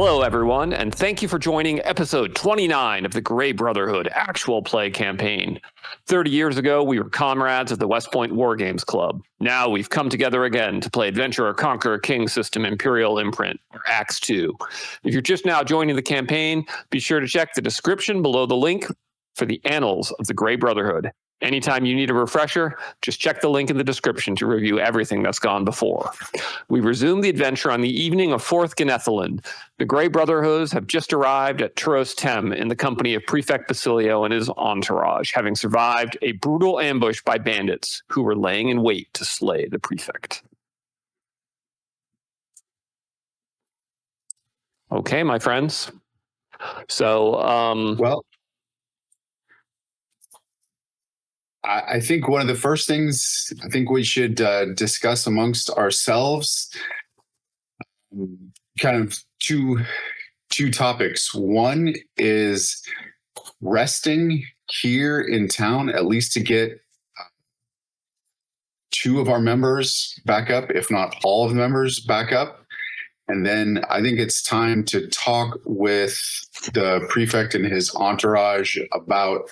Hello, everyone, and thank you for joining episode 29 of the Grey Brotherhood actual play campaign. 30 years ago, we were comrades at the West Point Wargames Club. Now we've come together again to play Adventurer Conqueror King System Imperial Imprint, or ACKS II. If you're just now joining the campaign, be sure to check the description below the link for the Annals of the Grey Brotherhood. Anytime you need a refresher, just check the link in the description to review everything that's gone before. We resume the adventure on the evening of 4th Genethaland. The Grey Brotherhoods have just arrived at Turos Tem in the company of Prefect Basilio and his entourage, having survived a brutal ambush by bandits who were laying in wait to slay the prefect. Okay, my friends. So, I think one of the first things I think we should discuss amongst ourselves, kind of two topics. One is resting here in town, at least to get two of our members back up, if not all of the members back up. And then I think it's time to talk with the prefect and his entourage about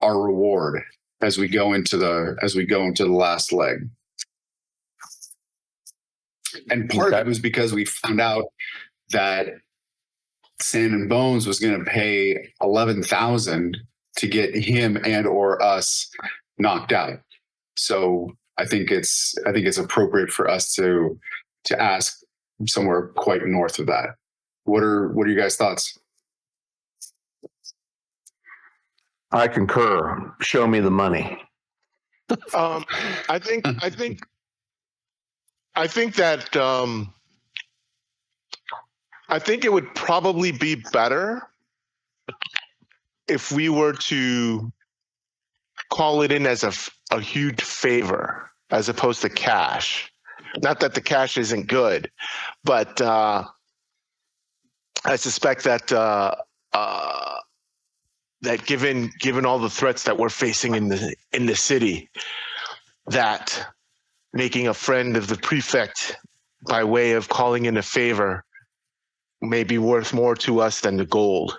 our reward as we go into the last leg. And part of it was because we found out that Sand and Bones was going to pay 11,000 to get him and or us knocked out. So I think it's appropriate for us to ask somewhere quite north of that. What are your guys' thoughts? I concur. Show me the money. I think it would probably be better if we were to call it in as a huge favor as opposed to cash. Not that the cash isn't good, but I suspect that that given all the threats that we're facing in the city, that making a friend of the prefect by way of calling in a favor may be worth more to us than the gold.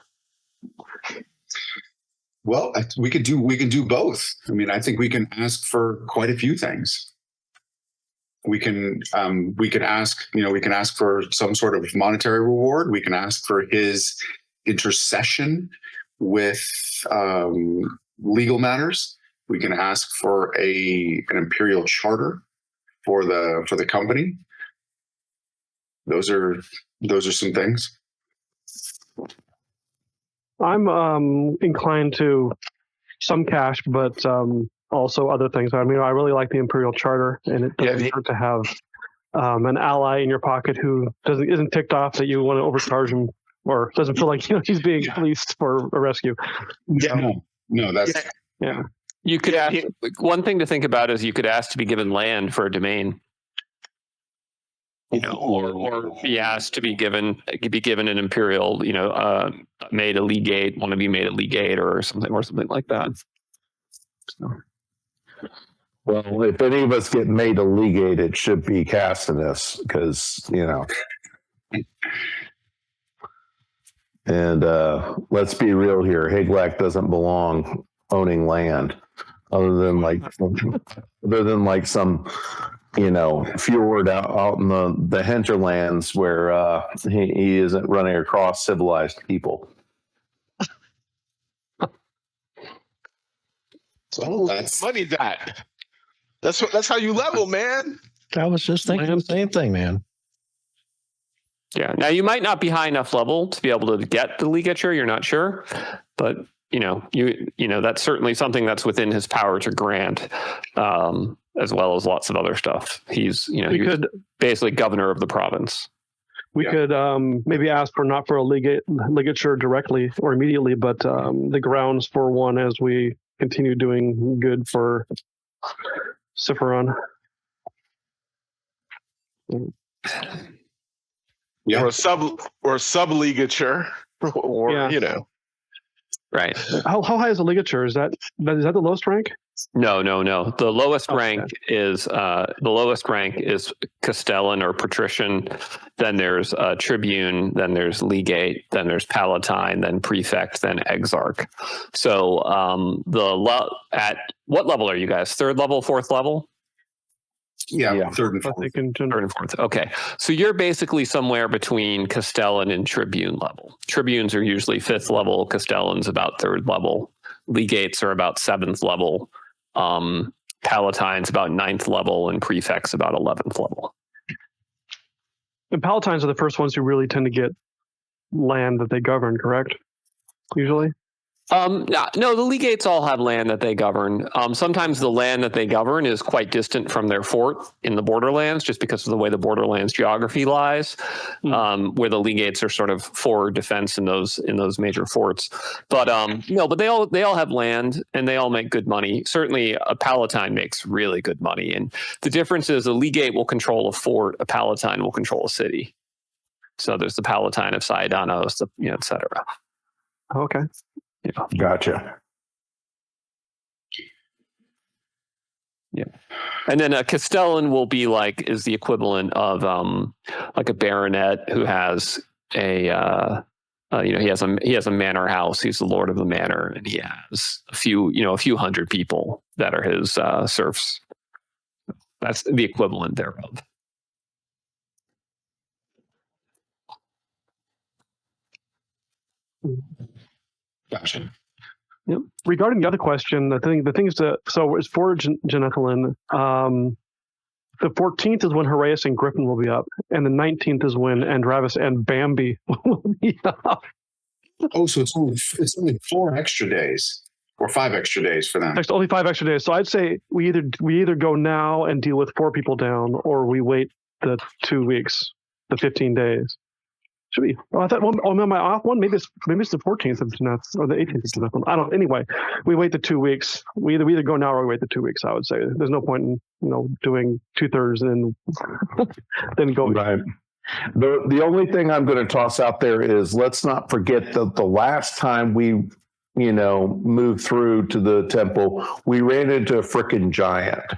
Well, we can do both. I mean, I think we can ask for quite a few things. We can ask for some sort of monetary reward. We can ask for his intercession with legal matters. We can ask for an imperial charter for the company. Those are some things. I'm inclined to some cash, but also other things. I mean, I really like the imperial charter, and it doesn't hurt to have an ally in your pocket who isn't ticked off that you want to overcharge him, or doesn't feel like he's being fleeced for a rescue. No, that's yeah. You could ask. One thing to think about is you could ask to be given land for a domain, or be asked to be given an imperial, made a legate, want to be made a legate, or something like that. So. Well, if any of us get made a legate, it should be Castinus, because And let's be real here. Higlac doesn't belong owning land, other than some fjord out in the hinterlands where he isn't running across civilized people. So that's money. That's how you level, man. I was just thinking the same thing, man. Yeah. Now you might not be high enough level to be able to get the ligature. You're not sure, but that's certainly something that's within his power to grant, as well as lots of other stuff. He's basically governor of the province. We could maybe ask not for a ligature directly or immediately, but the grounds for one as we continue doing good for Cipheron. Yeah. Or a sub ligature, or. Right. How high is the ligature? Is that the lowest rank? No. The lowest Okay. rank is Castellan or Patrician. Then there's Tribune. Then there's Legate. Then there's Palatine. Then Prefect. Then Exarch. So at what level are you guys? Third level, fourth level? Yeah, third and I fourth. think in Third general. and fourth. Okay. So you're basically somewhere between Castellan and Tribune level. Tribunes are usually fifth level. Castellan's about third level. Legates are about seventh level. Palatine's about ninth level, and Prefect's about 11th level. And Palatines are the first ones who really tend to get land that they govern, correct? Usually. No, the legates all have land that they govern. Sometimes the land that they govern is quite distant from their fort in the borderlands, just because of the way the borderlands geography lies, where the legates are sort of forward defense in those major forts. But but they all have land and they all make good money. Certainly, a Palatine makes really good money, and the difference is a legate will control a fort, a Palatine will control a city. So there's the Palatine of Saidanos, et cetera. Okay. Gotcha. Yeah, and then a Castellan will be is the equivalent of like a baronet who has he has a manor house. He's the lord of the manor, and he has a few hundred people that are his serfs. That's the equivalent thereof. Gotcha. Yep. Regarding the other question, the thing is so it's for Genethalin. The 14th is when Horaeus and Griffin will be up, and the 19th is when Andravis and Bambi will be up. Oh, so it's only 4 extra days or 5 extra days for them. Next, only 5 extra days. So I'd say we either go now and deal with 4 people down, or we wait the 2 weeks, the 15 days. Should be. Oh, I thought. Am I off one? Maybe it's the 14th of Geneth or the 18th of Geneth. I don't. Anyway, we wait the 2 weeks. We either go now or we wait the 2 weeks. I would say there's no point in doing 2/3 and then go. Right. The only thing I'm going to toss out there is let's not forget that the last time we moved through to the temple, we ran into a frickin' giant.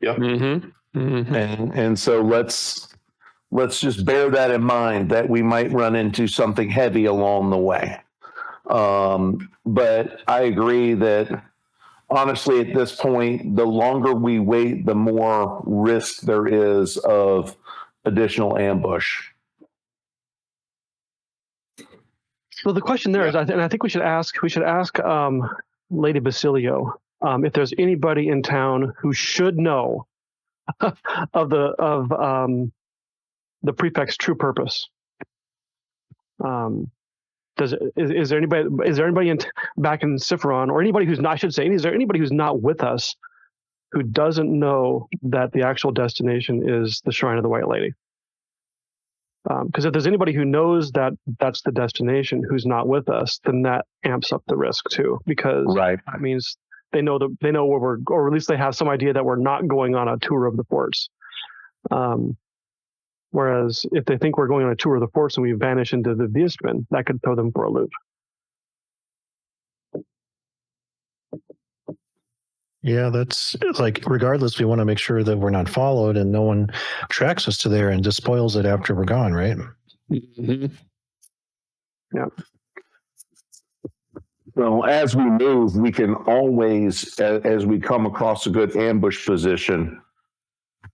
Yep. Mm-hmm. Mm-hmm. And so let's just bear that in mind, that we might run into something heavy along the way. But I agree that honestly, at this point, the longer we wait, the more risk there is of additional ambush. So the question there is, and I think we should ask Lady Basilio if there's anybody in town who should know of the prefect's true purpose. Is there anybody back in Sifron, or anybody who's not? I should say, is there anybody who's not with us who doesn't know that the actual destination is the Shrine of the White Lady? Because if there's anybody who knows that that's the destination who's not with us, then that amps up the risk too, because that means they know where we're, or at least they have some idea that we're not going on a tour of the forts. Whereas if they think we're going on a tour of the forts and we vanish into the Viestman, that could throw them for a loop. Yeah, that's regardless, we want to make sure that we're not followed and no one tracks us to there and despoils it after we're gone, right? Mm-hmm. Yeah. Well, as we move, we can always, as we come across a good ambush position,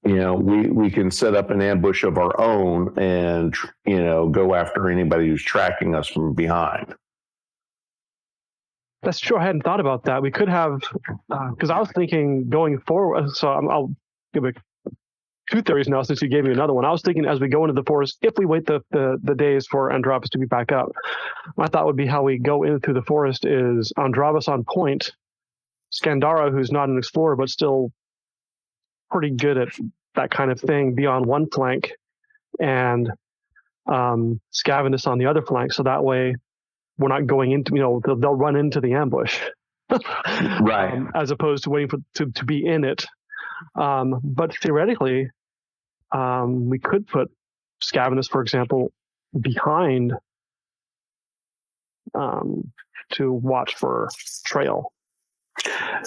we can set up an ambush of our own and, go after anybody who's tracking us from behind. That's true. I hadn't thought about that. We could have, because I was thinking going forward. So I'll give it 2 theories now since you gave me another one. I was thinking as we go into the forest, if we wait the days for Andravis to be back up, my thought would be how we go in through the forest is Andravis on point, Scandara, who's not an explorer but still pretty good at that kind of thing, be on one flank, and Scavendus on the other flank. So that way we're not going into, they'll run into the ambush. Right. As opposed to waiting to be in it. But theoretically, we could put Scavendus, for example, behind to watch for trail.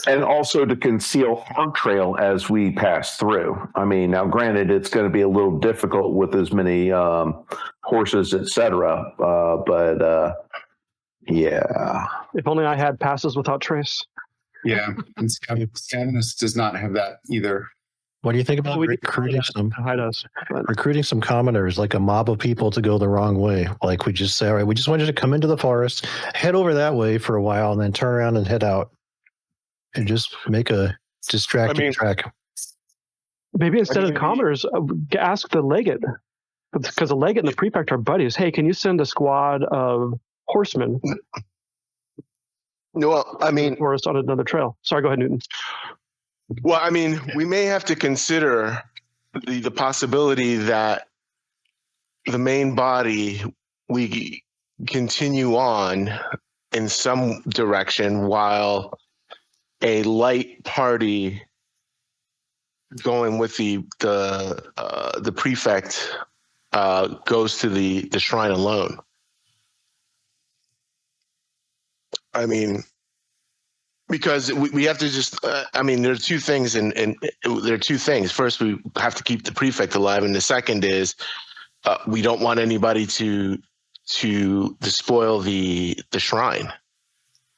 And also to conceal our trail as we pass through. I mean, now granted, it's going to be a little difficult with as many horses, etc. But yeah. If only I had passes without trace. Yeah, and Scandinus does not have that either. What do you think about recruiting some commoners, like a mob of people to go the wrong way? Like we just say, all right, we just want you to come into the forest, head over that way for a while, and then turn around and head out. And just make a distracting track. Maybe instead of the commoners, ask the legate, because the legate and the prefect are buddies. Hey, can you send a squad of horsemen? Well, I mean, forest on another trail. Sorry, go ahead, Newton. Well, I mean, we may have to consider the possibility that the main body, we continue on in some direction while a light party going with the prefect goes to the shrine alone. I mean, because we have to just, I mean, there are two things, and there are two things. First, we have to keep the prefect alive, and the second is we don't want anybody to despoil the shrine.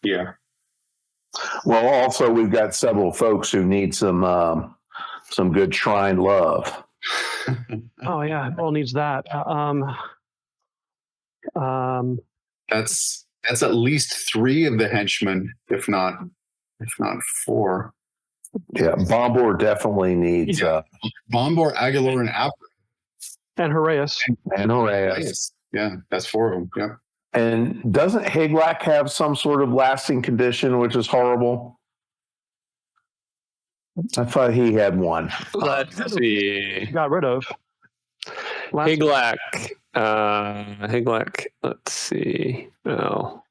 Yeah. Well, also we've got several folks who need some good shrine love. Oh yeah, all needs that. That's at least 3 of the henchmen, if not 4. Yeah, Bombor definitely needs Bombor, Aguilar, and Apple. And Horaeus. And Horaeus. Yeah, that's 4 of them. Yeah. And doesn't Higlac have some sort of lasting condition, which is horrible? I thought he had one. Let's see. Got rid of. Higlac. Higlac. Let's see. Oh,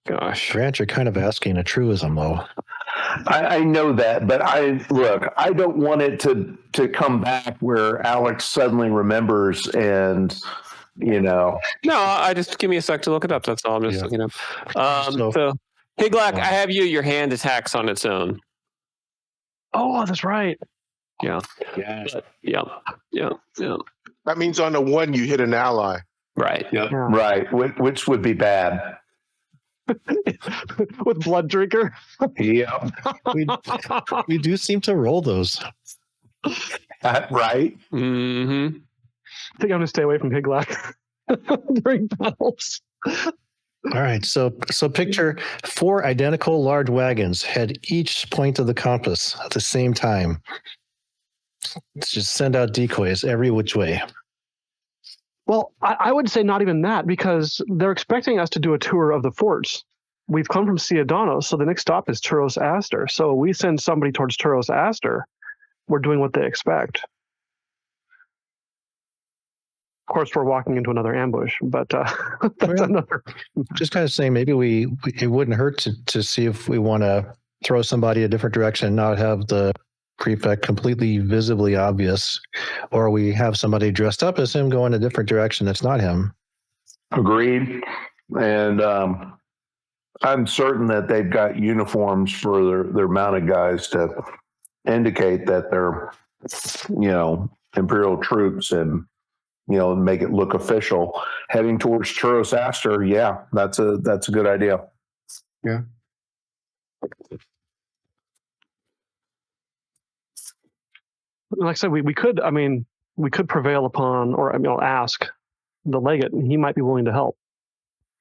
gosh. Grant, you're kind of asking a truism, though. I know that, but I don't want it to come back where Alex suddenly remembers and, No, I just give me a sec to look it up. That's all. I'm just looking up. So Higlac, I have you. Your hand attacks on its own. Oh, that's right. Yeah. Yeah. Yeah. That means on a 1 you hit an ally. Right. Yeah. right, which would be bad. With Blood Drinker. Yeah, We do seem to roll those. right. Mm-hmm. I think I'm going to stay away from Higlac during battles. All right, so picture 4 identical large wagons head each point of the compass at the same time. Let's just send out decoys every which way. Well, I would say not even that, because they're expecting us to do a tour of the forts. We've come from Ciudadanos, so the next stop is Turos Aster. So we send somebody towards Turos Aster, we're doing what they expect. Of course, we're walking into another ambush, but that's another. Just kind of saying, maybe it wouldn't hurt to see if we want to throw somebody a different direction and not have the prefect completely visibly obvious, or we have somebody dressed up as him go in a different direction that's not him. Agreed. And I'm certain that they've got uniforms for their mounted guys to indicate that they're, Imperial troops and, make it look official. Heading towards Turos Aster, yeah, that's a good idea. Yeah. Like I said, we could prevail upon, or ask the legate, and he might be willing to help.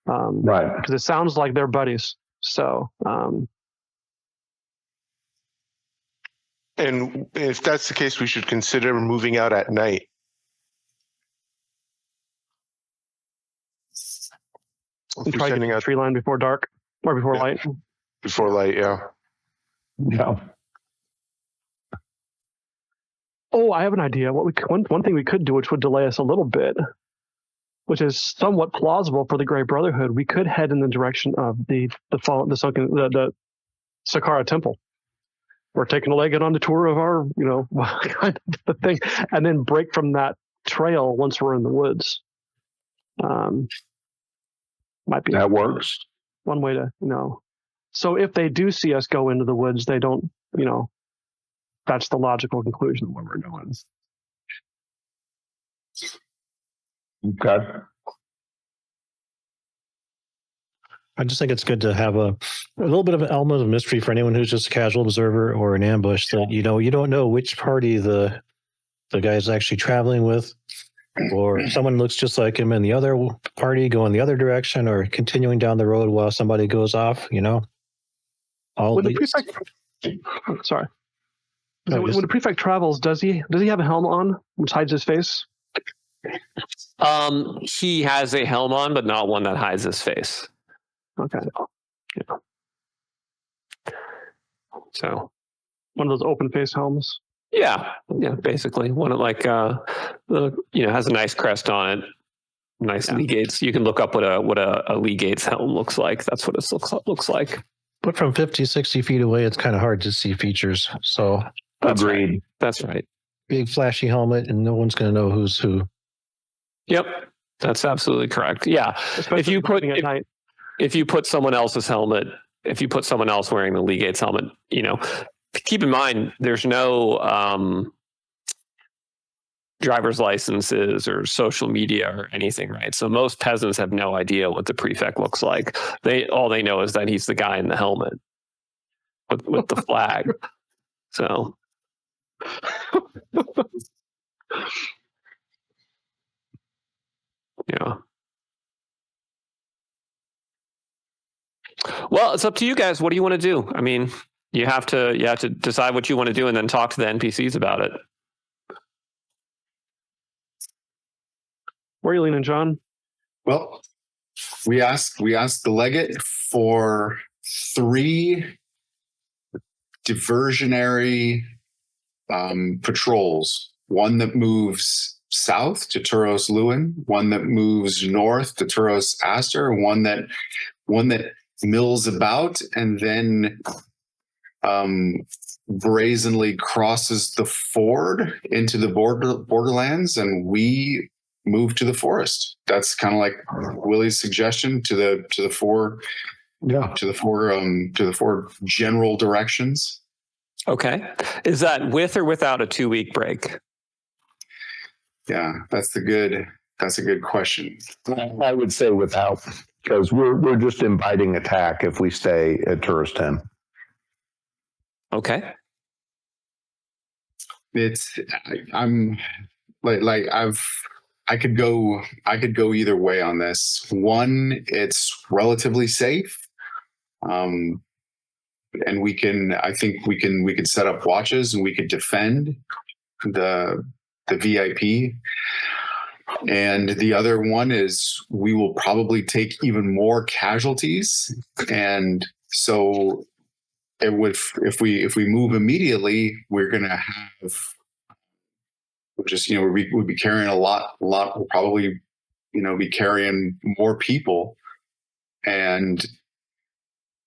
Right. Because it sounds like they're buddies. So. And if that's the case, we should consider moving out at night. And try to get a tree line before dark or before light. Before light, yeah. Yeah. Oh, I have an idea. One thing we could do, which would delay us a little bit, which is somewhat plausible for the Grey Brotherhood, we could head in the direction of the Sakara Temple. We're taking a legate on the tour of our, kind of the thing, and then break from that trail once we're in the woods. Might be That works. one way to, So if they do see us go into the woods, they don't, that's the logical conclusion of where we're going. Okay. I just think it's good to have a little bit of an element of mystery for anyone who's just a casual observer or an ambush, that you don't know which party the guy's actually traveling with, or someone looks just like him in the other party going the other direction, or continuing down the road while somebody goes off. All When the these- prefect, sorry. No, When the prefect travels, does he have a helm on which hides his face? He has a helm on, but not one that hides his face. Okay. So One of those open face helms. yeah, basically one of has a nice crest on it, nice lee gates. You can look up what a lee gates helm looks like. That's what it looks like. But from 50, 60 feet away, it's kind of hard to see features. So Agreed. Right. That's right. big flashy helmet, and no one's going to know who's who. Yep, that's absolutely correct. Yeah, Especially at night. if you put someone else's helmet, if you put someone else wearing the lee gates helmet, keep in mind there's no driver's licenses or social media or anything, right? So most peasants have no idea what the prefect looks like. All they know is that he's the guy in the helmet with the flag. So yeah. Well, it's up to you guys. What do you want to do? I mean, you have to decide what you want to do and then talk to the NPCs about it. Where are you leaning, John? Well, we asked the legate for 3 diversionary patrols. One that moves south to Turos Lewin, one that moves north to Turos Aster, one that mills about and then brazenly crosses the ford into the borderlands, and we move to the forest. That's kind of like Willie's suggestion to the four general directions. Okay. Is that with or without a 2-week break? Yeah, that's a good question. I would say without, because we're just inviting attack if we stay at Tourist 10. Okay. I could go either way on this. One, it's relatively safe. And I think we could set up watches and we could defend the VIP. And the other one is we will probably take even more casualties. And so it would, if we move immediately, we're going to have we'd be carrying a lot, we'll probably, be carrying more people. And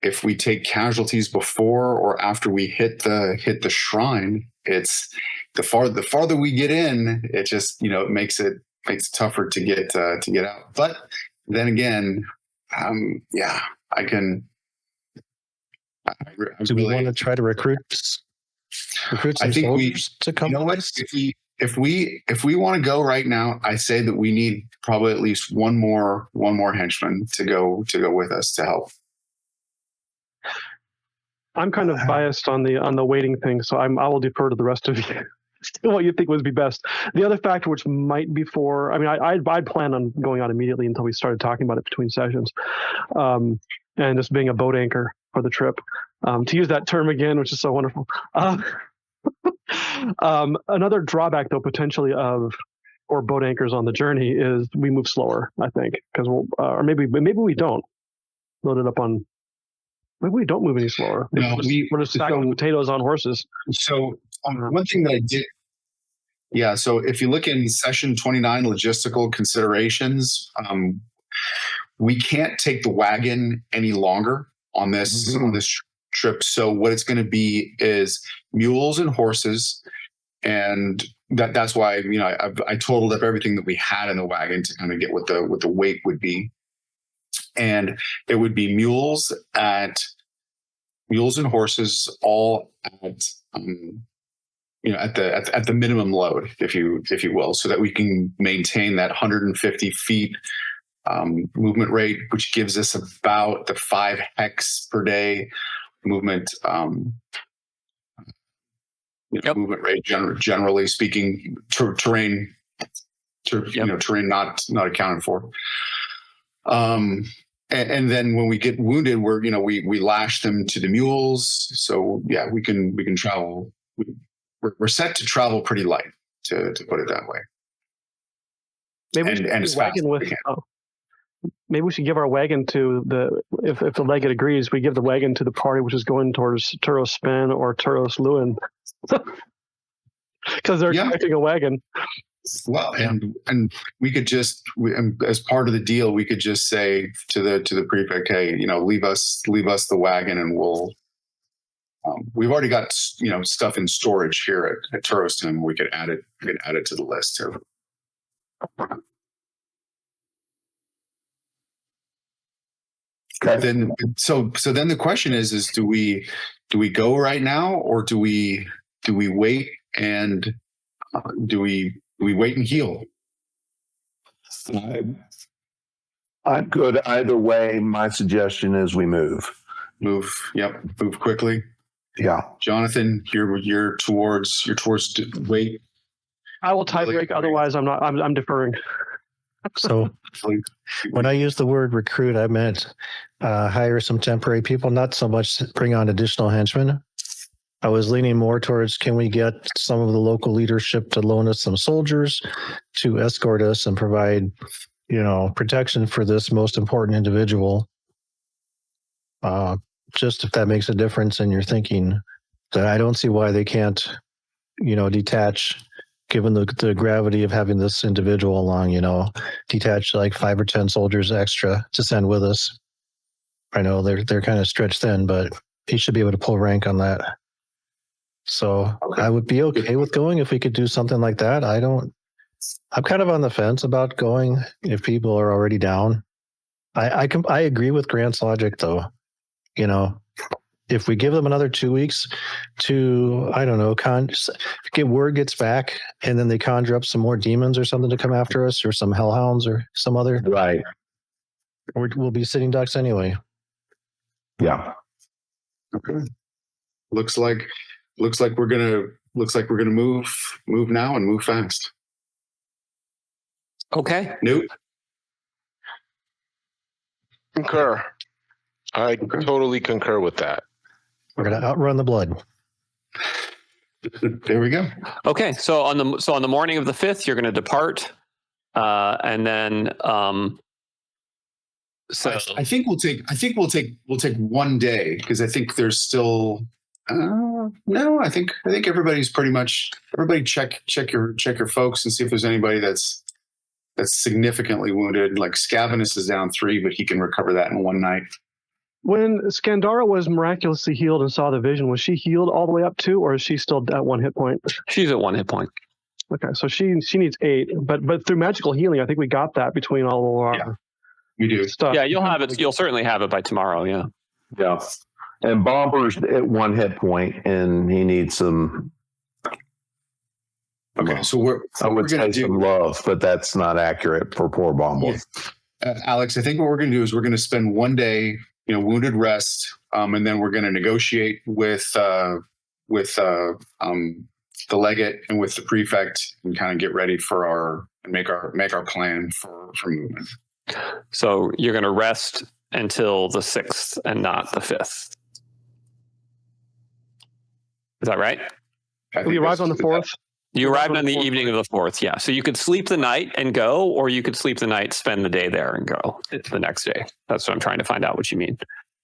if we take casualties before or after we hit the shrine, it's the farther we get in, it just, it makes it tougher to get out. But then again, I can. Do we want to try to recruit some soldiers to come? You know what? If we want to go right now, I say that we need probably at least one more henchman to go with us to help. I'm kind of biased on the waiting thing, so I will defer to the rest of you. What you think would be best. The other factor, which might be I'd plan on going out immediately until we started talking about it between sessions, and just being a boat anchor for the trip. To use that term again, which is so wonderful. Another drawback, though, potentially or boat anchors on the journey is we move slower. I think because or maybe we don't load it up on. Maybe we don't move any slower. No, we're just stacking potatoes on horses. So one thing that I did. Yeah. So if you look in session 29, logistical considerations, we can't take the wagon any longer on this trip. So what it's going to be is mules and horses, and that's why I totaled up everything that we had in the wagon to kind of get what the weight would be. and it would be mules and horses all at at the minimum load, if you will, so that we can maintain that 150 feet movement rate, which gives us about the 5 hex per day movement. Movement rate, generally speaking, terrain not accounted for. And then when we get wounded, we lash them to the mules. So yeah, we can travel. We're set to travel pretty light, to put it that way. Maybe we should as wagon fast with. as we can. Maybe we should give our wagon to if the legate agrees, we give the wagon to the party which is going towards Turos Spin or Turos Lewin. Because they're expecting a wagon. Well, and we could as part of the deal, we could just say to the prefect, hey, leave us the wagon, and we'll. We've already got stuff in storage here at Turoston. We could add it. We could add it to the list too. Okay. Then the question is do we go right now, or do we wait and do we wait and heal? I'm good either way. My suggestion is we move. Move quickly. Yeah. Jonathan, you're towards wait. I will tie break. Otherwise, I'm deferring. So when I use the word recruit, I meant hire some temporary people, not so much bring on additional henchmen. I was leaning more towards, can we get some of the local leadership to loan us some soldiers to escort us and provide, protection for this most important individual? Just if that makes a difference in your thinking, that I don't see why they can't, detach, given the gravity of having this individual along, detach like 5 or 10 soldiers extra to send with us. I know they're kind of stretched thin, but he should be able to pull rank on that. So I would be okay with going if we could do something like that. I'm kind of on the fence about going if people are already down. I agree with Grant's logic though. If we give them another 2 weeks to, I don't know, get word gets back, and then they conjure up some more demons or something to come after us, or some hellhounds or some other. Right. We'll be sitting ducks anyway. Yeah. Okay. Looks like we're gonna move now and move fast. Okay. Newt? Concur. I totally concur with that. We're gonna outrun the blood. There we go. Okay. So on the morning of the 5th, you're going to depart, and then I think we'll take 1 day, because I think there's still no. I think everybody's pretty much check your folks and see if there's anybody that's significantly wounded. Like Scavenus is down 3, but he can recover that in 1 night. When Skandara was miraculously healed and saw the vision, was she healed all the way up to, or is she still at 1 hit point? she's at 1 hit point. Okay, so she needs 8, but through magical healing, I think we got that between all of our We do. stuff. Yeah, you'll have it. You'll certainly have it by tomorrow. Yeah. Yeah. And Bomber's at 1 hit point, and he needs some. Okay, so I would say some love, but that's not accurate for poor Bomber. Yeah. Alex, I think what we're going to do is we're going to spend 1 day, wounded rest, and then we're going to negotiate with the legate and with the prefect, and kind of get ready for make our plan for movement. So you're going to rest until the 6th and not the 5th. Is that right? We arrived on the 4th. You arrived on the evening of the 4th, yeah. So you could sleep the night and go, or you could sleep the night, spend the day there, and go the next day. That's what I'm trying to find out what you mean.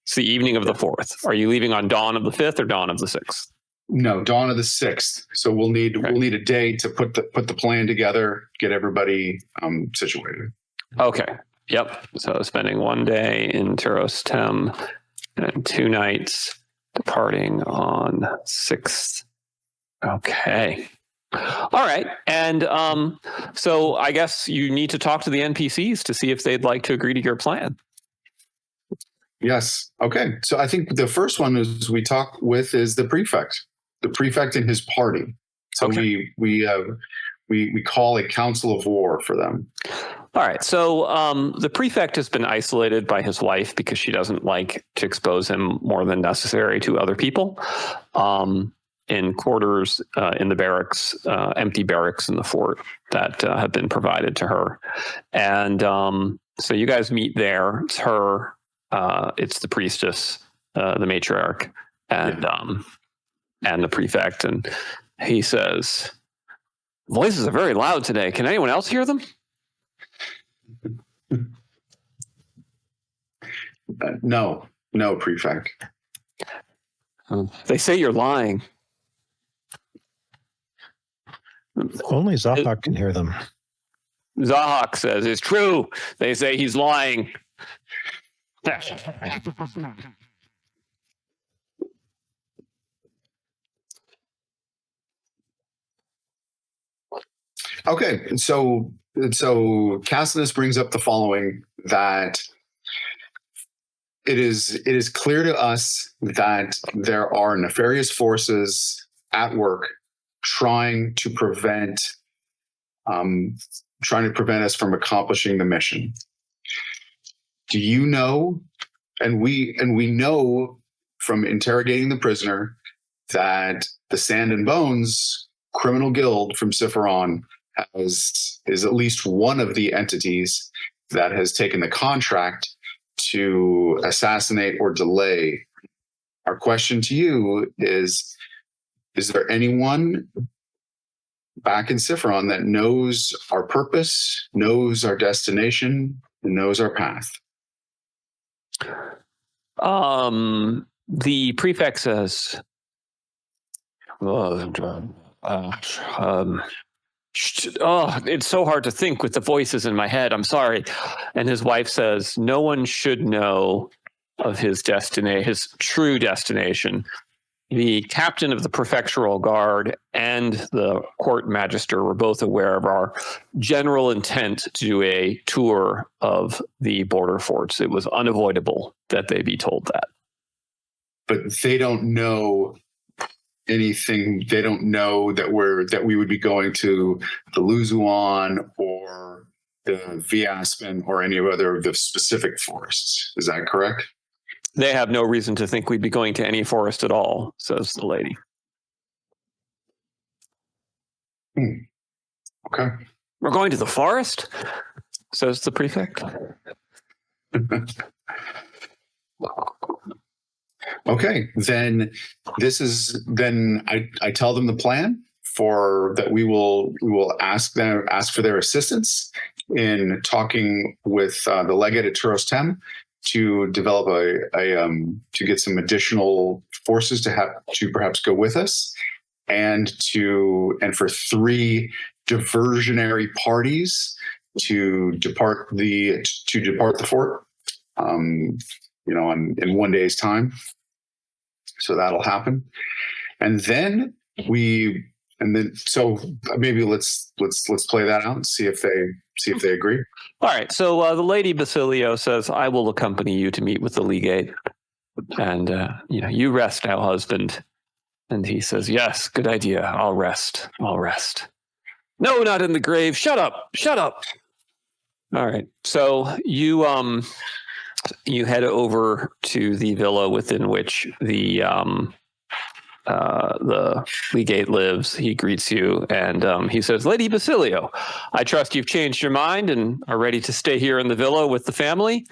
It's the evening of the 4th. Are you leaving on dawn of the 5th or dawn of the 6th? No, dawn of the 6th. So we'll need a day to put the plan together, get everybody situated. Okay. Yep. So spending 1 day in Turos Tem and 2 nights, departing on 6th. Okay. All right. And so I guess you need to talk to the NPCs to see if they'd like to agree to your plan. Yes. Okay. So I think the first one is we talk with is the prefect and his party. So Okay. we call a council of war for them. All right. So the prefect has been isolated by his wife because she doesn't like to expose him more than necessary to other people. In quarters in the barracks, empty barracks in the fort that have been provided to her. And so you guys meet there. It's her, it's the priestess, the matriarch, and the prefect. And he says, "Voices are very loud today. Can anyone else hear them?" No, prefect. They say you're lying. Only Zahak can hear them. Zahak says, "It's true. They say he's lying." Okay, so Cassinus brings up the following, that it is clear to us that there are nefarious forces at work trying to prevent us from accomplishing the mission. Do you know? And we know from interrogating the prisoner that the Sand and Bones criminal guild from Sipharon is at least one of the entities that has taken the contract to assassinate or delay. Our question to you is there anyone back in Sipharon that knows our purpose, knows our destination, and knows our path? The prefect says, it's so hard to think with the voices in my head. I'm sorry. And his wife says, no one should know of his destiny, his true destination. The captain of the prefectural guard and the court magister were both aware of our general intent to do a tour of the border forts. It was unavoidable that they be told that. But they don't know anything. They don't know that we would be going to the Luzuan or the Viaspen or any other of the specific forests. Is that correct? They have no reason to think we'd be going to any forest at all, says the lady. Okay. We're going to the forest, says the prefect. Okay, then I tell them the plan for that. We will ask for their assistance in talking with the legate at Turos Tem to develop to get some additional forces to perhaps go with us, and for 3 diversionary parties to depart the fort, in 1 day's time. So that'll happen, so maybe let's play that out and see if they agree. All right. So the lady Basilio says, "I will accompany you to meet with the legate, and you rest now, husband." And he says, "Yes, good idea. I'll rest. No, not in the grave. Shut up. All right. So you head over to the villa within which the legate lives. He greets you, and he says, "Lady Basilio, I trust you've changed your mind and are ready to stay here in the villa with the family."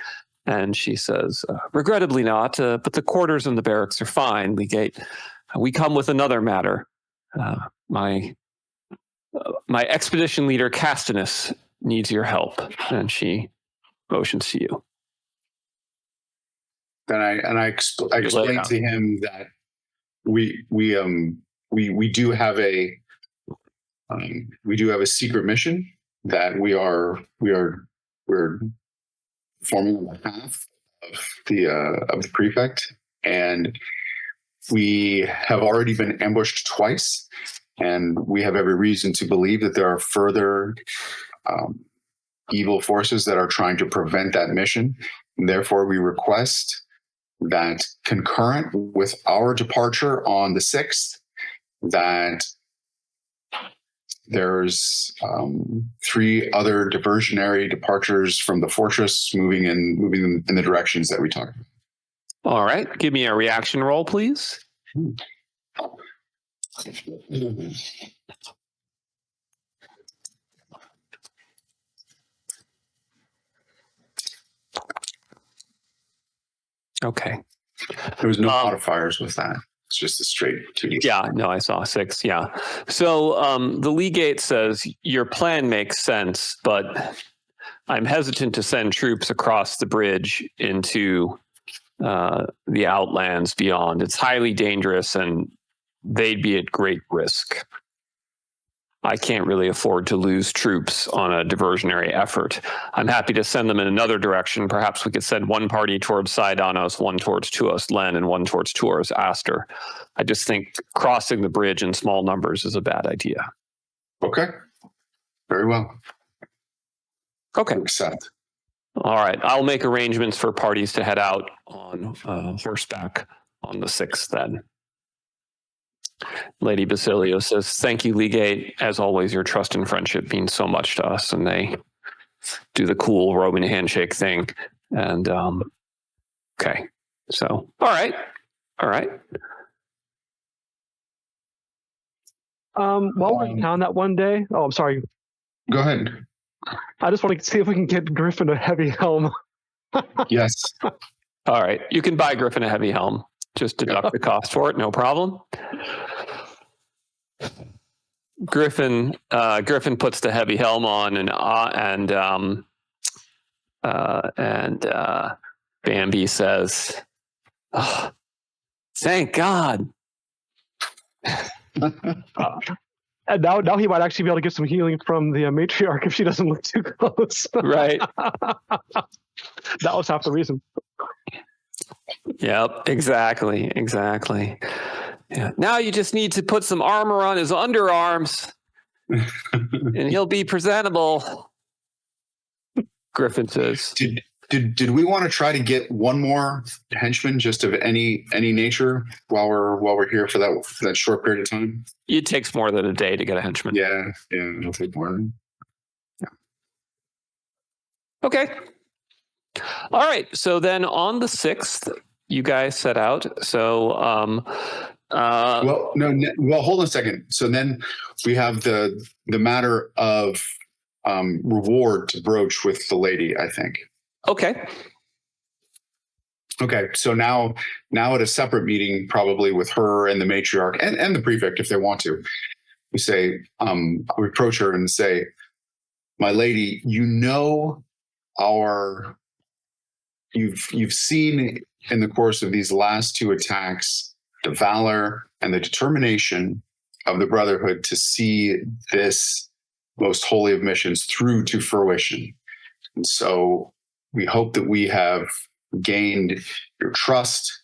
And she says, "Regrettably not, but the quarters and the barracks are fine, legate. We come with another matter. My expedition leader, Castinus, needs your help." And she motions to you. Then I explain to him that we do have a secret mission that we're forming on behalf of the prefect, and we have already been ambushed twice, and we have every reason to believe that there are further evil forces that are trying to prevent that mission. And therefore, we request that concurrent with our departure on the 6th, that there's 3 other diversionary departures from the fortress moving in the directions that we talked about. All right. Give me a reaction roll, please. Okay. There was no modifiers with that. It's just a straight 2D. Yeah, no, I saw 6. Yeah. So the legate says your plan makes sense, but I'm hesitant to send troops across the bridge into the outlands beyond. It's highly dangerous and they'd be at great risk. I can't really afford to lose troops on a diversionary effort. I'm happy to send them in another direction. Perhaps we could send one party towards Saidanos, one towards Tuos Len, and one towards Tuos Aster. I just think crossing the bridge in small numbers is a bad idea. Okay. Very well. Okay. Accept. All right. I'll make arrangements for parties to head out on horseback on the 6th then. Lady Basilio says, thank you, Legate. As always, your trust and friendship means so much to us. And they do the cool Roman handshake thing. And, okay. So, all right. All right. While we're in town that one day, oh, I'm sorry. Go ahead. I just want to see if we can get Griffin a heavy helm. Yes. All right. You can buy Griffin a heavy helm. Just deduct the cost for it. No problem. Griffin puts the heavy helm on and Bambi says, oh, thank God. And now he might actually be able to get some healing from the matriarch if she doesn't look too close. Right. That was half the reason. Yep, exactly. Yeah. Now you just need to put some armor on his underarms and he'll be presentable. Griffin says. Did we want to try to get one more henchman just of any nature while we're here for that short period of time? It takes more than a day to get a henchman. Yeah, it'll take more. Yeah. Okay. All right. So then on the 6th, you guys set out. So, well, hold on a second. So then we have the matter of reward to broach with the lady, I think. Okay. Okay. So now at a separate meeting, probably with her and the matriarch and the prefect, if they want to, we say, we approach her and say, my lady, you've seen in the course of these last 2 attacks, the valor and the determination of the Brotherhood to see this most holy of missions through to fruition. And so we hope that we have gained your trust.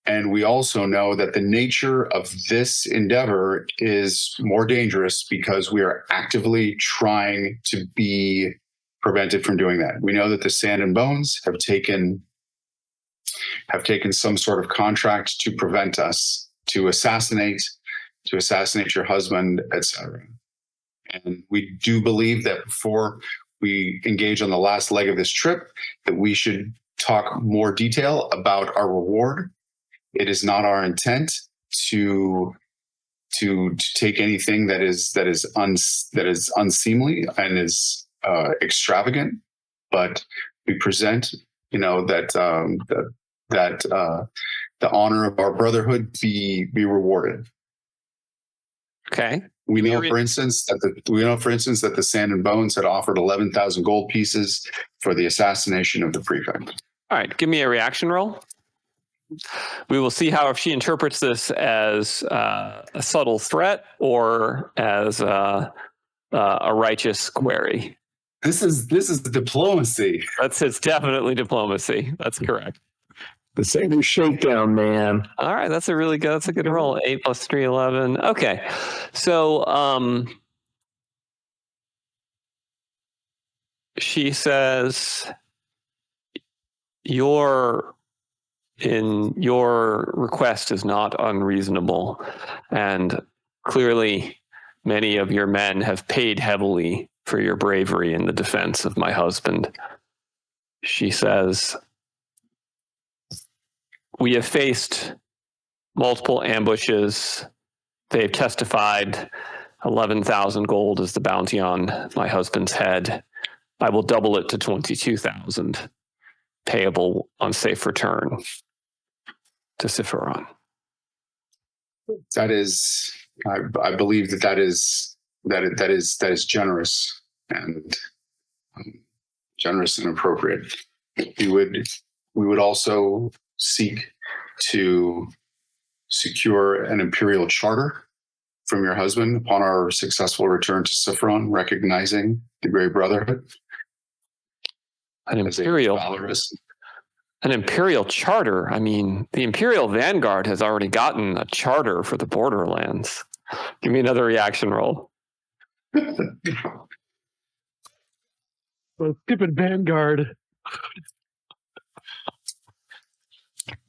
And we also know that the nature of this endeavor is more dangerous because we are actively trying to be prevented from doing that. We know that the Sand and Bones have taken some sort of contract to prevent us, to assassinate your husband, etc. And we do believe that before we engage on the last leg of this trip, that we should talk more detail about our reward. It is not our intent to take anything that is unseemly and is extravagant, but we present, that the honor of our brotherhood be rewarded. Okay. We know, for instance, that the Sand and Bones had offered 11,000 gold pieces for the assassination of the prefect. All right. Give me a reaction roll. We will see how if she interprets this as a subtle threat or as a righteous query. This is diplomacy. It's definitely diplomacy. That's correct. The Sailor Shakedown, man. All right, that's a good roll. 8 + 3, 11. Okay, so she says, your request is not unreasonable, and clearly many of your men have paid heavily for your bravery in the defense of my husband. She says, we have faced multiple ambushes. They've testified 11,000 gold is the bounty on my husband's head. I will double it to 22,000, payable on safe return to Sifron. That is, I believe that is generous and generous and appropriate. We would also seek to secure an Imperial charter from your husband upon our successful return to Sifron, recognizing the Grey Brotherhood. An Imperial charter? I mean, the Imperial Vanguard has already gotten a charter for the Borderlands. Give me another reaction roll. Well, stupid Vanguard.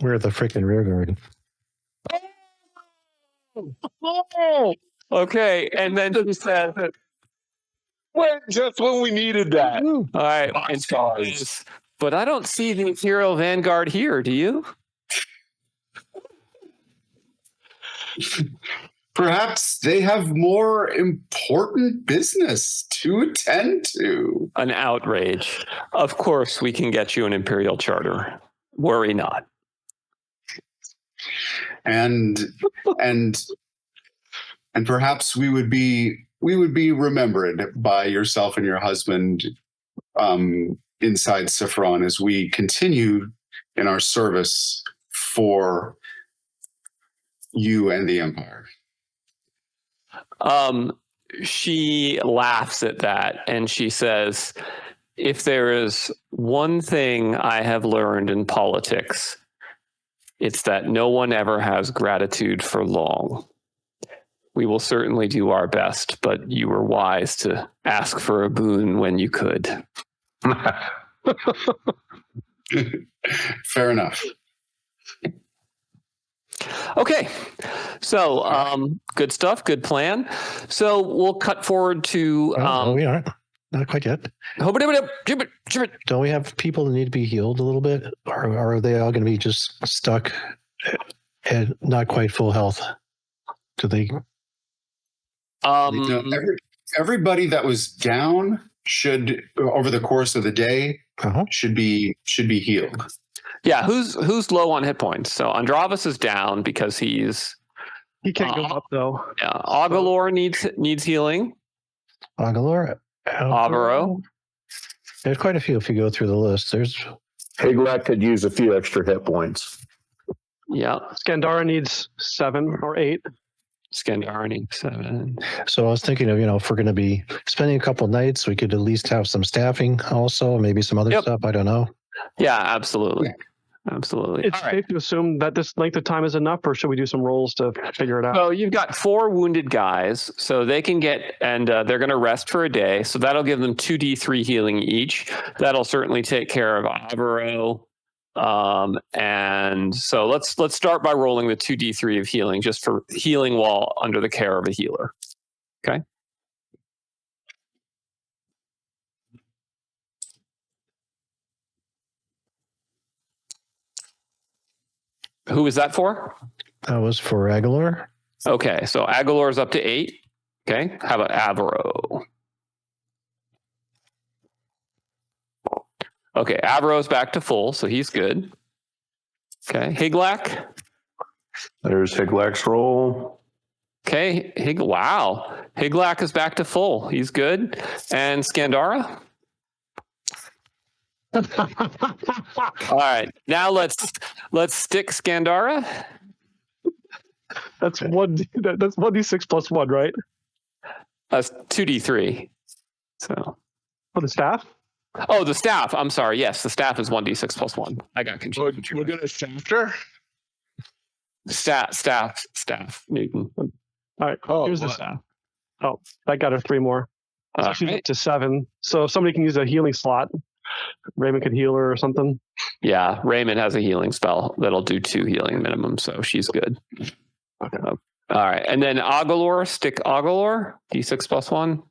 We're the freaking rear guard. Okay, and then she said, Well, just when we needed that. all right, and stars. But I don't see the Imperial Vanguard here, do you? Perhaps they have more important business to attend to. An outrage. Of course, we can get you an Imperial charter. Worry not. And perhaps we would be remembered by yourself and your husband inside Sifron as we continue in our service for you and the Empire. She laughs at that and she says, if there is one thing I have learned in politics, it's that no one ever has gratitude for long. We will certainly do our best, but you were wise to ask for a boon when you could. Fair enough. Okay, so good stuff, good plan. So we'll cut forward to... no, we aren't. Not quite yet. Don't we have people that need to be healed a little bit? Or are they all going to be just stuck at not quite full health? Do they... everybody that was down should, over the course of the day, should be healed. Yeah, who's low on hit points? So Andravis is down because he can't go up though. Yeah, Agalor needs healing. Agalor, Avaro. There's quite a few if you go through the list. There's Higlak could use a few extra hit points. Yeah. Scandara needs 7 or 8. Scandara needs 7. So I was thinking of, if we're going to be spending a couple of nights, we could at least have some staffing also, maybe some other stuff. I don't know. Yeah, absolutely. Absolutely. It's safe to assume that this length of time is enough, or should we do some rolls to figure it out? So you've got 4 wounded guys, so they can get, and they're going to rest for a day. So that'll give them 2d3 healing each. That'll certainly take care of Avaro. And so let's start by rolling the 2d3 of healing, just for healing while under the care of a healer. Okay. Who was that for? That was for Agalor. Okay, so Agalor's up to 8. Okay, how about Avaro? Okay, Avaro's back to full, so he's good. Okay, Higlak. There's Higlak's roll. Okay, wow. Higlak is back to full. He's good. And Scandara? All right, now let's stick Scandara. That's 1d6 plus 1, right? That's 2d3. So For the staff? Oh, the staff. I'm sorry. Yes, the staff is 1d6 plus 1. I got confused. We're going to shafter? Staff, Newton. All right, here's the staff. Oh, that got her 3 more. So she's up to 7. So somebody can use a healing slot. Raymond could heal her or something. Yeah, Raymond has a healing spell that'll do 2 healing minimum, so she's good. Okay. All right, and then Agalor, stick Agalor, D6 plus 1.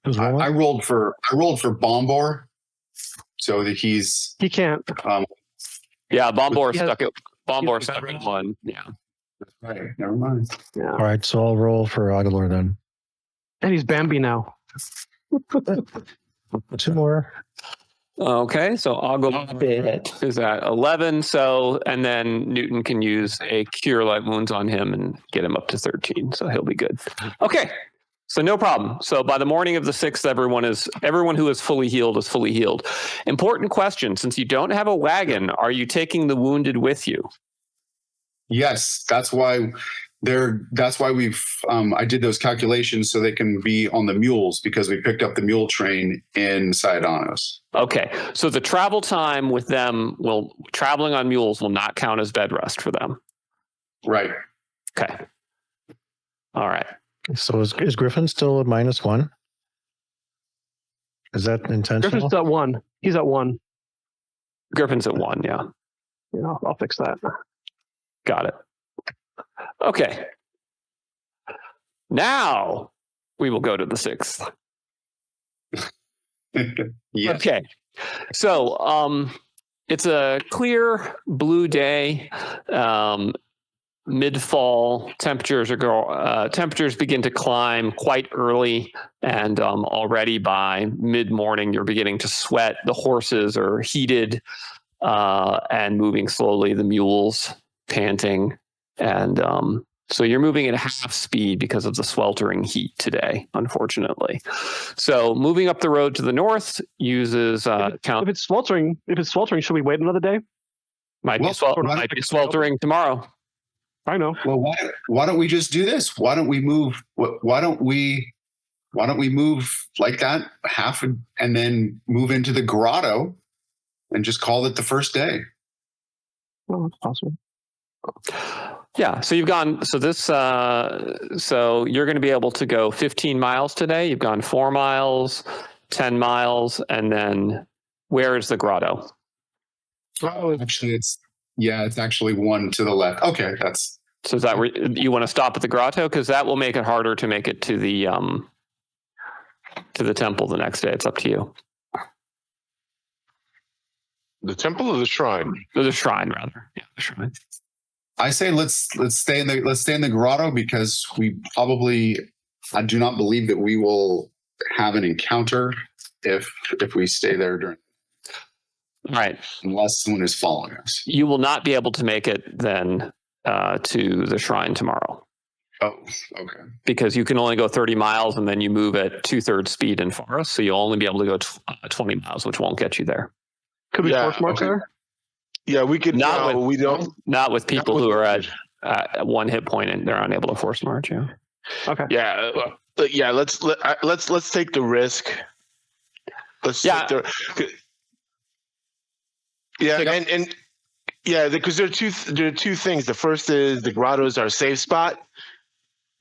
I rolled for Bombor, so that He can't. Yeah, Bombor He has- stuck at Bombor he has stuck at veterans. 1. Yeah. right. Never mind. Yeah. All right, so I'll roll for Agalor then. And he's Bambi now. 2 more. Okay, so Agalor is at 11. So, and then Newton can use a Cure Light Wounds on him and get him up to 13. So he'll be good. Okay. So no problem. So by the morning of the 6th, everyone who is fully healed is fully healed. Important question: since you don't have a wagon, are you taking the wounded with you? Yes, that's why we've I did those calculations so they can be on the mules, because we picked up the mule train in Saidanos. Okay. So the travel time with them traveling on mules will not count as bed rest for them. Right. Okay. All right. So is Griffin still at -1? Is that intentional? Griffin's at 1. He's at 1. Griffin's at 1. Yeah. Yeah, I'll fix that. Got it. Okay. Now we will go to the 6th. Yes. Okay. So it's a clear blue day. Mid-fall temperatures begin to climb quite early, and already by mid-morning you're beginning to sweat. The horses are heated and moving slowly. The mules panting, and so you're moving at half speed because of the sweltering heat today, unfortunately. So moving up the road to the north uses If it's sweltering, should we wait another day? might be sweltering tomorrow. I know. Well, why don't we just do this? Why don't we move? Why don't we move like that half and then move into the grotto and just call it the first day? Well, it's possible. Yeah. So you've gone. So this. So you're going to be able to go 15 miles today. You've gone 4 miles, 10 miles, and then where is the grotto? Oh, actually, it's actually 1 to the left. Okay, that's. So is that where you want to stop at the grotto? Because that will make it harder to make it to the temple the next day. It's up to you. The temple or the shrine? Or the shrine, rather. Yeah, the shrine. I say let's stay in the grotto, because I do not believe that we will have an encounter if we stay there All right. unless someone is following us. You will not be able to make it then to the shrine tomorrow, Oh, okay. because you can only go 30 miles and then you move at 2/3 speed in forest. So you'll only be able to go 20 miles, which won't get you there. Could we force march okay. there? Yeah, we could. We don't. Not with people who are at 1 hit point and they're unable to force march. Yeah. Okay. Yeah, let's take the risk. Take the. Yeah, and yeah, because there are two things. The first is the grotto is our safe spot.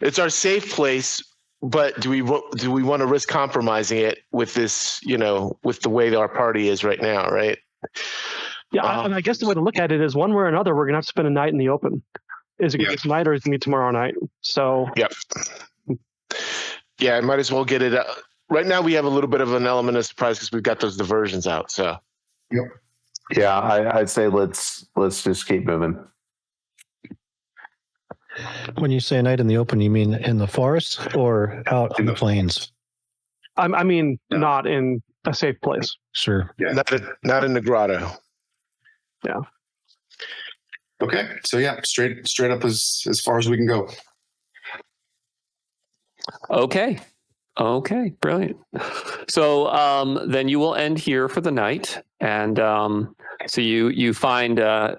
It's our safe place, but do we want to risk compromising it with this? With the way that our party is right now, right? Yeah, and I guess the way to look at it is, one way or another, we're gonna have to spend a night in the open. Is it gonna be tonight or is it gonna be tomorrow night? So. Yep. Yeah, I might as well get it. Right now, we have a little bit of an element of surprise because we've got those diversions out. So. Yep. Yeah, I'd say let's just keep moving. When you say night in the open, you mean in the forest or out in the plains? I mean, not in a safe place. Sure. Yeah. Not in the grotto. Yeah. Okay. So straight up as far as we can go. Okay. Brilliant. So then you will end here for the night, and so you find a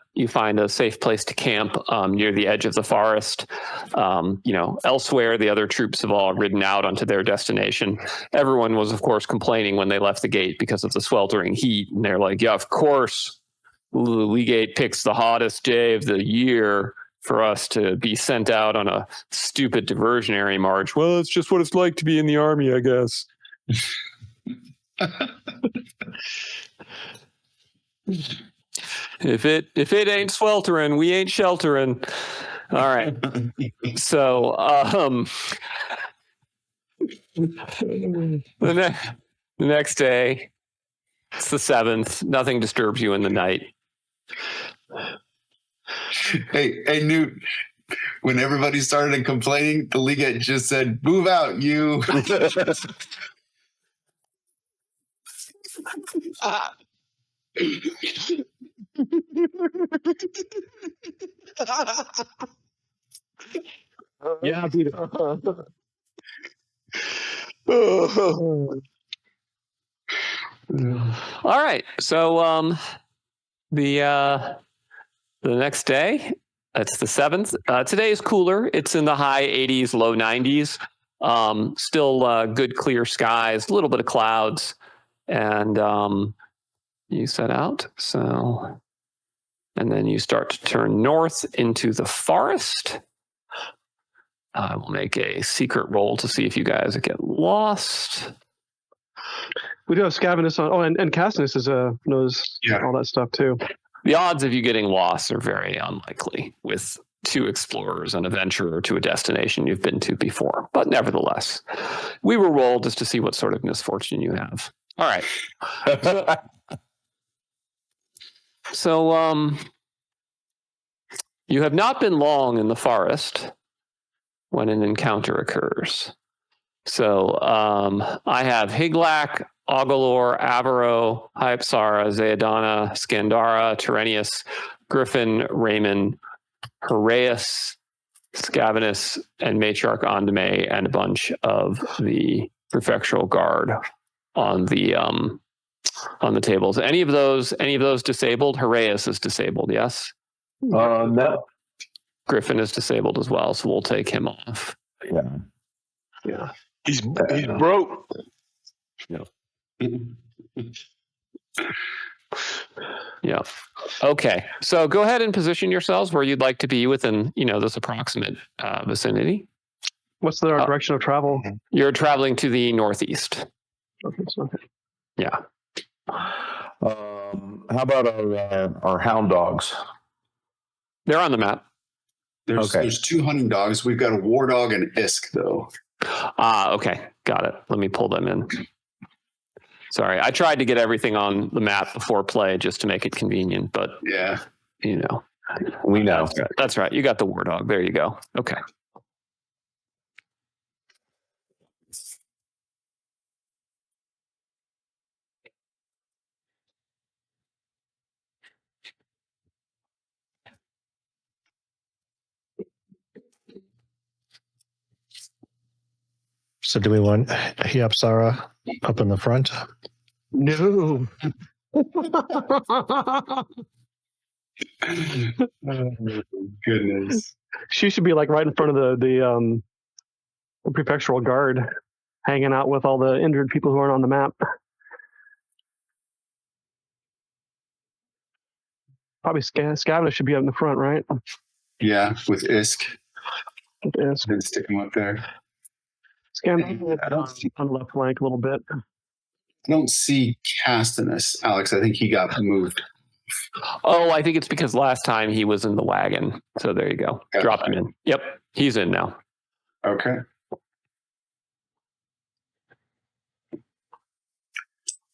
safe place to camp near the edge of the forest. Elsewhere, the other troops have all ridden out onto their destination. Everyone was, of course, complaining when they left the gate because of the sweltering heat, and they're like, "Yeah, of course, Lee Gate picks the hottest day of the year for us to be sent out on a stupid diversionary march. Well, it's just what it's like to be in the army, I guess. If it ain't sweltering, we ain't sheltering. All right. So the next day, it's the 7th. Nothing disturbs you in the night. Hey, Newt. When everybody started complaining, the League just said, "Move out, you." Yeah, dude. All right. So the next day, that's the 7th. Today is cooler. It's in the high 80s, low 90s. Still good clear skies, a little bit of clouds, and you set out. So, and then you start to turn north into the forest. I will make a secret roll to see if you guys get lost. We do have Scavenus on. Oh, and Cassinus knows all that stuff too. The odds of you getting lost are very unlikely with 2 explorers, an adventurer to a destination you've been to before. But nevertheless, we will roll just to see what sort of misfortune you have. All right. So you have not been long in the forest when an encounter occurs. So I have Higlak, Augalor, Avaro, Hypsara, Zeadana, Scandara, Tyrenius, Griffin, Raymond, Heraeus, Scavenus, and Matriarch Ondame, and a bunch of the prefectural guard on the tables. Any of those disabled? Heraeus is disabled, yes? No. Griffin is disabled as well, so we'll take him off. Yeah. He's broke. Yeah. Okay. So go ahead and position yourselves where you'd like to be within, this approximate vicinity. What's the direction of travel? You're traveling to the northeast. Okay. Yeah. How about our hound dogs? They're on the map. There's 2 hunting dogs. We've got a war dog and ISK, though. Okay. Got it. Let me pull them in. Sorry. I tried to get everything on the map before play just to make it convenient, but Yeah. We know. That's right. You got the war dog. There you go. Okay. So do we want Hyapsara up in the front? No. Goodness. She should be like right in front of the prefectural guard, hanging out with all the injured people who aren't on the map. Probably Scavenus should be up in the front, right? Yeah, with ISK. With ISK. And stick him up there. Scavenus on the left flank a little bit. I don't see Castinus, Alex. I think he got moved. Oh, I think it's because last time he was in the wagon. So there you go. Drop him in. Yep. He's in now. Okay.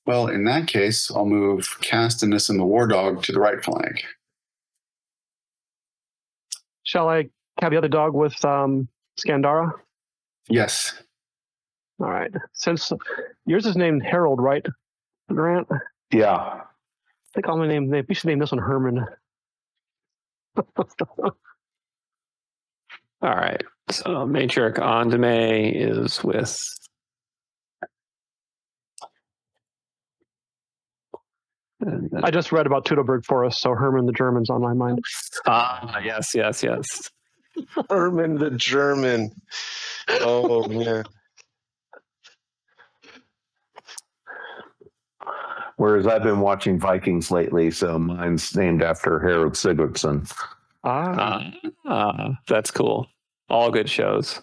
Well, in that case, I'll move Castinus and the war dog to the right flank. Shall I have the other dog with Scandara? Yes. All right. Since yours is named Harold, right, Grant? Yeah. I think we should name this one Herman. All right. So Matriarch Ondame is with. I just read about Teutoburg Forest, so Herman the German's on my mind. Yes. Herman the German. Oh, man. Whereas I've been watching Vikings lately, so mine's named after Harold Sigurdsson. That's cool. All good shows.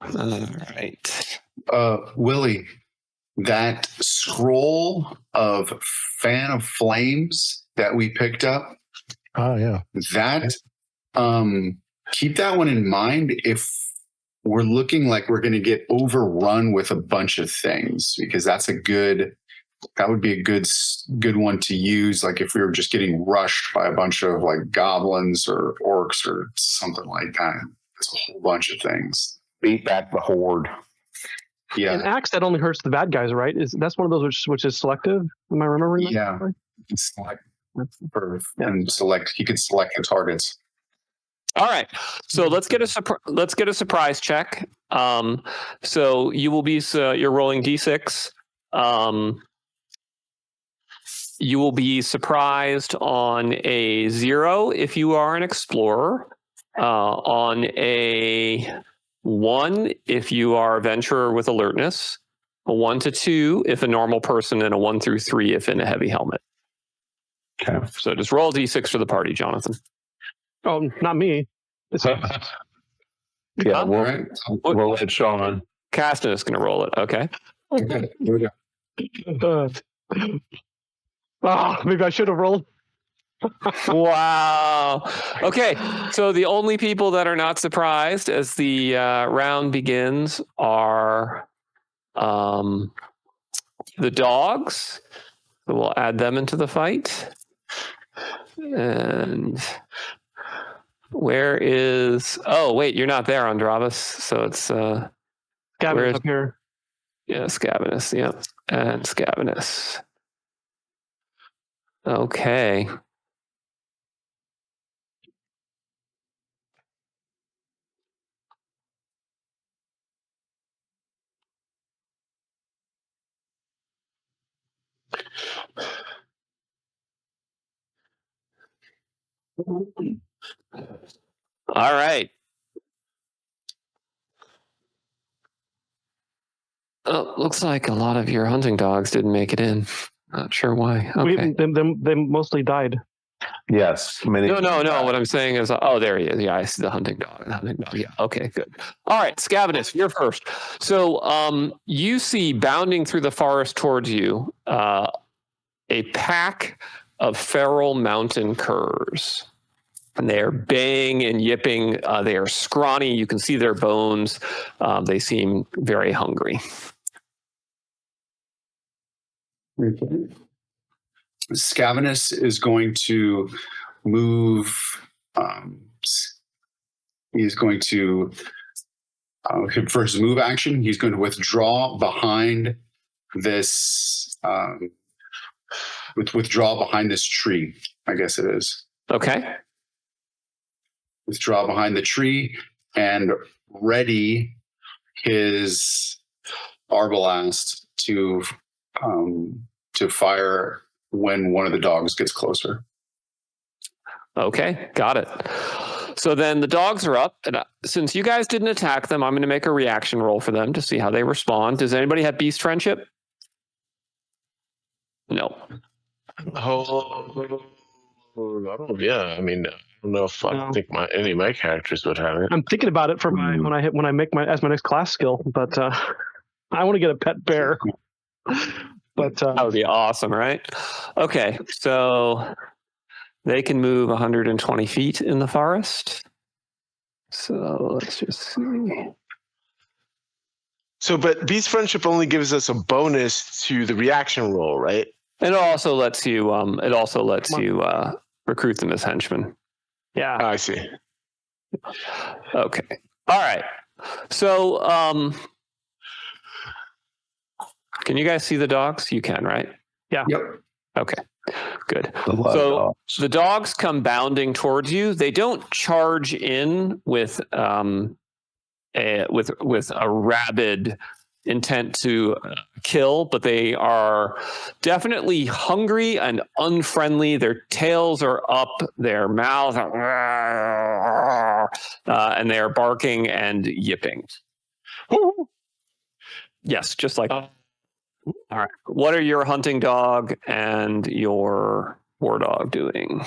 All right. Willie, that scroll of Fan of Flames that we picked up, Oh yeah. that keep that one in mind if we're looking like we're going to get overrun with a bunch of things, because that would be a good one to use, like if we were just getting rushed by a bunch of like goblins or orcs or something like that. It's a whole bunch of things. Beat back the horde. Yeah. And ACKS that only hurts the bad guys, right? That's one of those which is selective. Am I remembering that? Yeah. correctly? It's like and select. You can select the targets. All right. So let's get a surprise check. So you will be you're rolling d6. You will be surprised on a 0 if you are an explorer. On a 1 if you are a venturer with alertness. A 1 to 2 if a normal person, and a 1 through 3 if in a heavy helmet. Okay. So just roll d6 for the party, Jonathan. Oh, not me. Yeah, All right. we'll let Sean. Caston is going to roll it. Okay. Okay. Here we go. Maybe I should have rolled. Wow. Okay. So the only people that are not surprised as the round begins are the dogs. So we'll add them into the fight. And where is... Oh, wait, you're not there, Andravis. So it's... Gavin's up here. Yeah, Scavenus. Yeah. And Scavenus. Okay. All right. Oh, looks like a lot of your hunting dogs didn't make it in. Not sure why. Okay. They mostly died. Yes. Many. No. What I'm saying is, oh, there he is. Yeah, I see the hunting dog. Yeah. Okay, good. All right, Scavenus, you're first. So, you see bounding through the forest towards you a pack of feral mountain curs. And they are baying and yipping. They are scrawny. You can see their bones. They seem very hungry. Scavenus is going to move. He's going to, for his move action, he's going to withdraw behind this. Withdraw behind this tree, I guess it is. Okay. Withdraw behind the tree and ready his arbalast to fire when one of the dogs gets closer. Okay, got it. So then the dogs are up, and since you guys didn't attack them, I'm going to make a reaction roll for them to see how they respond. Does anybody have beast friendship? No. Oh, yeah. I mean, I don't know if I don't think any of my characters would have it. I'm thinking about it for when I make as my next class skill, but I want to get a pet bear. But that would be awesome, right? Okay, so they can move 120 feet in the forest. So let's just see. So, but Beast Friendship only gives us a bonus to the reaction roll, right? And it also lets you recruit them as henchmen. Yeah. I see. Okay. All right. So can you guys see the dogs? You can, right? Yeah. Yep. Okay. Good. So the dogs come bounding towards you. They don't charge in with a rabid intent to kill, but they are definitely hungry and unfriendly. Their tails are up, their mouths are, and they are barking and yipping. Yes, just like. All right. What are your hunting dog and your War Dog doing?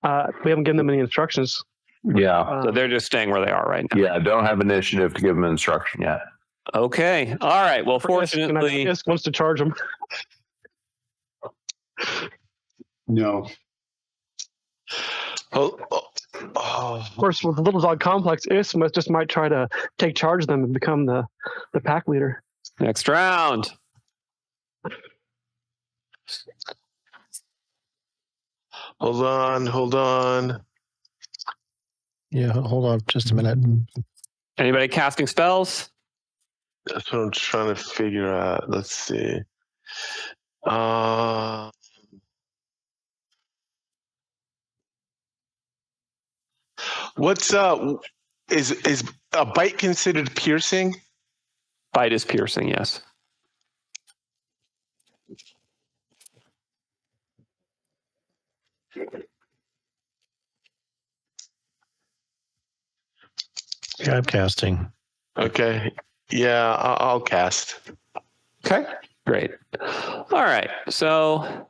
We haven't given them any instructions. Yeah. So they're just staying where they are right now. Yeah. Don't have initiative to give them instruction yet. Okay. All right. Well, fortunately, Isk wants to charge them. No. Of course, with the Little Dog Complex, Isk might try to take charge of them and become the pack leader. next round. Hold on. Yeah, hold on just a minute. Anybody casting spells? That's what I'm trying to figure out. Let's see. What's is a bite considered piercing? Bite is piercing, yes. Yeah, I'm casting. Okay. Yeah, I'll cast. Okay, great. All right, so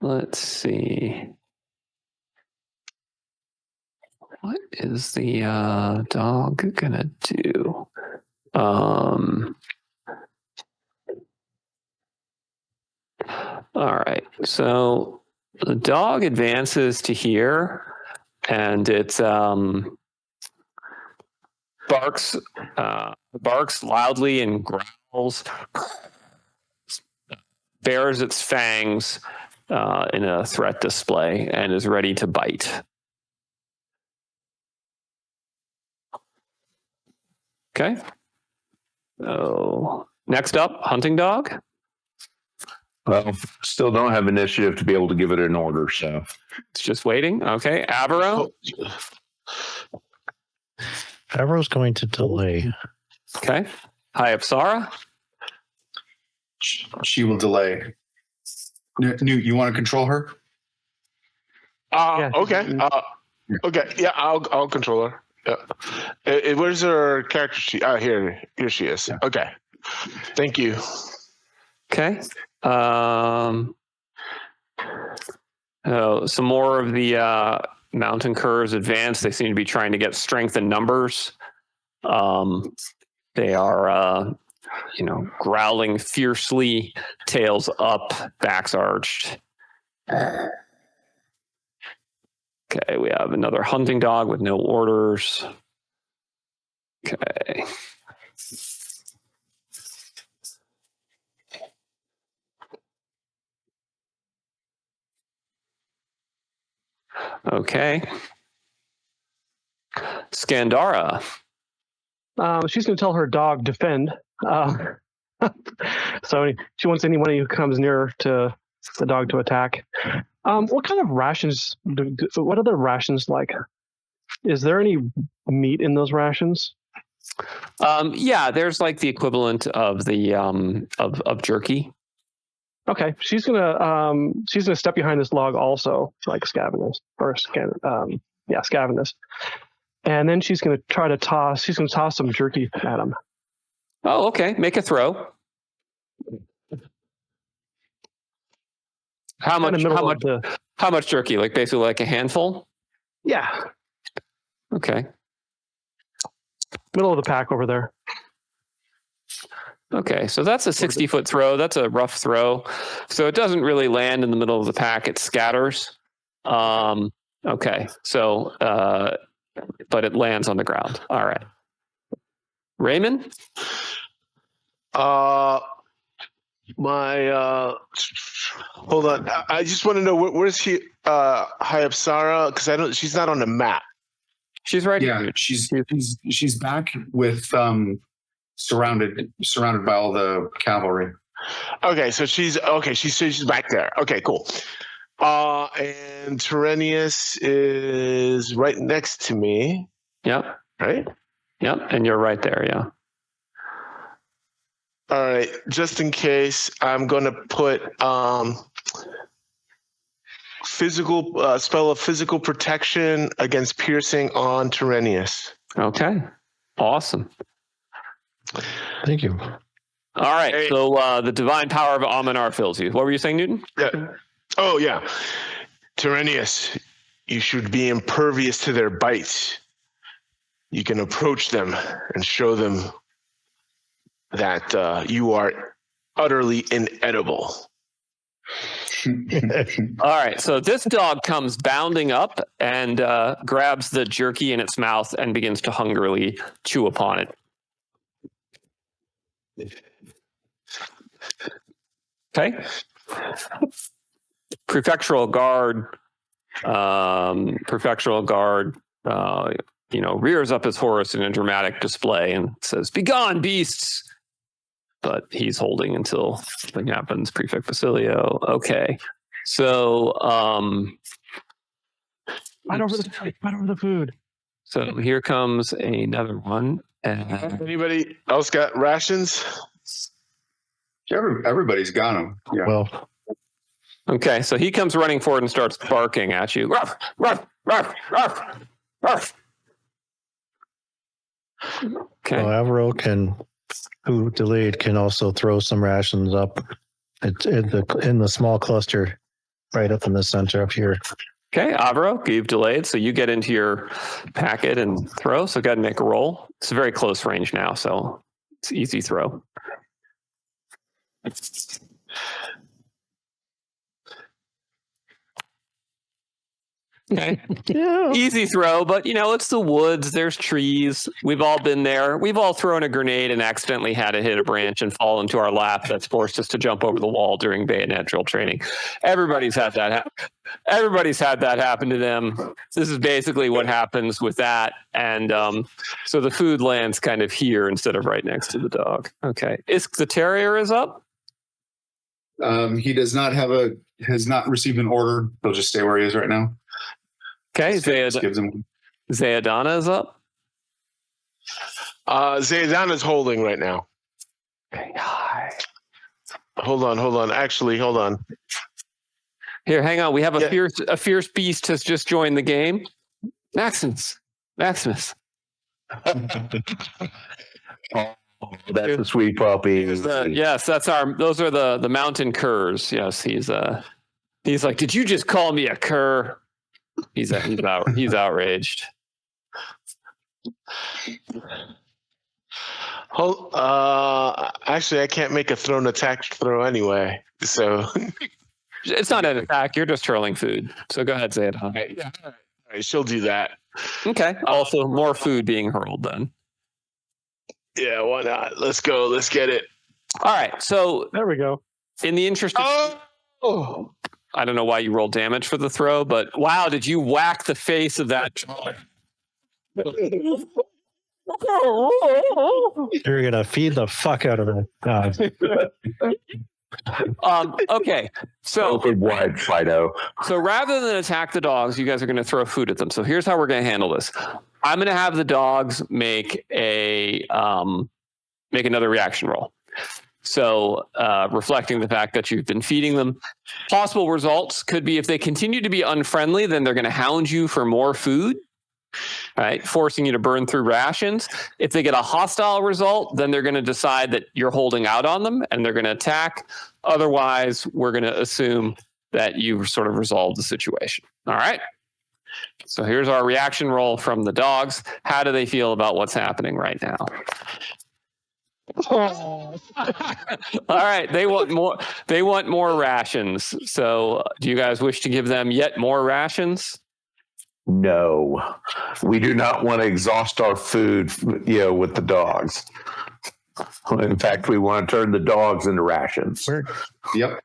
let's see. What is the dog gonna do? All right, so the dog advances to here, and it's barks loudly and growls, bares its fangs in a threat display, and is ready to bite. Okay. So next up, hunting dog. Well, still don't have initiative to be able to give it an order, so It's just waiting. Okay, Avero. Avero's going to delay. Okay, Hyapsara. She will delay. Newt, you want to control her? Yeah. Okay. Okay. Yeah, I'll control her. Yeah. Where's her character sheet? Here she is. Yeah. Okay. Thank you. Okay. Some more of the mountain curs advance. They seem to be trying to get strength in numbers. They are, growling fiercely, tails up, backs arched. Okay, we have another hunting dog with no orders. Okay. Okay. Scandara. She's going to tell her dog defend. So she wants anybody who comes near to the dog to attack. What kind of rations? What are the rations like? Is there any meat in those rations? Yeah, there's like the equivalent of the of jerky. Okay, she's gonna step behind this log also, like scavenge this, and then she's gonna try to toss. She's gonna toss some jerky at him. Oh, okay. Make a throw. How much? How much jerky? Like basically like a handful? Yeah. Okay. Middle of the pack over there. Okay, so that's a 60-foot throw. That's a rough throw. So it doesn't really land in the middle of the pack. It scatters. Okay, so, but it lands on the ground. All right. Raymond? Hold on. I just want to know where's Hyapsara? Because she's not on the map. She's right Yeah, here. she's back with surrounded by all the cavalry. Okay, so she's back there. Okay, cool. And Tyrenius is right next to me. Yep. Right? Yep. And you're right there. Yeah. All right. Just in case, I'm going to put spell of physical protection against piercing on Tyrenius. Okay. Awesome. Thank you. All right. Hey. So the divine power of Aminar fills you. What were you saying, Newton? Yeah. Oh, yeah. Tyrannius, you should be impervious to their bites. You can approach them and show them that you are utterly inedible. All right. So this dog comes bounding up and grabs the jerky in its mouth and begins to hungrily chew upon it. Okay. Prefectural guard, rears up his horse in a dramatic display and says, "Begone, beasts!" But he's holding until something happens. Prefect Basilio. Okay. So, Fight over the food. So here comes another one. Anybody else got rations? Everybody's got them. Yeah. Well, Okay, so he comes running forward and starts barking at you. Ruff, ruff, ruff, ruff, ruff. Okay. Avro who delayed, can also throw some rations up in the small cluster right up in the center up here. Okay, Avro, you've delayed, so you get into your packet and throw. So go ahead and make a roll. It's a very close range now, so it's an easy throw. Okay. Yeah. Easy throw, but it's the woods. There's trees. We've all been there. We've all thrown a grenade and accidentally had it hit a branch and fall into our lap. That's forced us to jump over the wall during bayonet drill training. Everybody's had that. Everybody's had that happen to them. This is basically what happens with that. And so the food lands kind of here instead of right next to the dog. Okay. The terrier is up. He has not received an order. He'll just stay where he is right now. Okay. Gives him. Zayadana is up. Zayadana's holding right now. Okay. Hi. Hold on. Actually, hold on. Here, hang on. We have a fierce beast has just joined the game. Maximus. Oh, that's a sweet puppy. Yes, those are the mountain curs. Yes, he's like, did you just call me a cur? He's outraged. Actually, I can't make a thrown attack throw anyway. So It's not an attack. You're just hurling food. So go ahead, say it. Huh? all right, she'll do that. Okay. Also, more food being hurled then. Yeah, why not? Let's go. Let's get it. All right. So There we go. in the interest of I don't know why you rolled damage for the throw, but wow, did you whack the face of that dog? You're gonna feed the fuck out of it. Okay. So Open wide, Fido. So rather than attack the dogs, you guys are going to throw food at them. So here's how we're going to handle this. I'm going to have the dogs make another reaction roll. So reflecting the fact that you've been feeding them. Possible results could be if they continue to be unfriendly, then they're going to hound you for more food, right? Forcing you to burn through rations. If they get a hostile result, then they're going to decide that you're holding out on them and they're going to attack. Otherwise, we're going to assume that you've sort of resolved the situation. All right. So here's our reaction roll from the dogs. How do they feel about what's happening right now? All right. They want more rations. So do you guys wish to give them yet more rations? No, we do not want to exhaust our food, with the dogs. In fact, we want to turn the dogs into rations. Yep.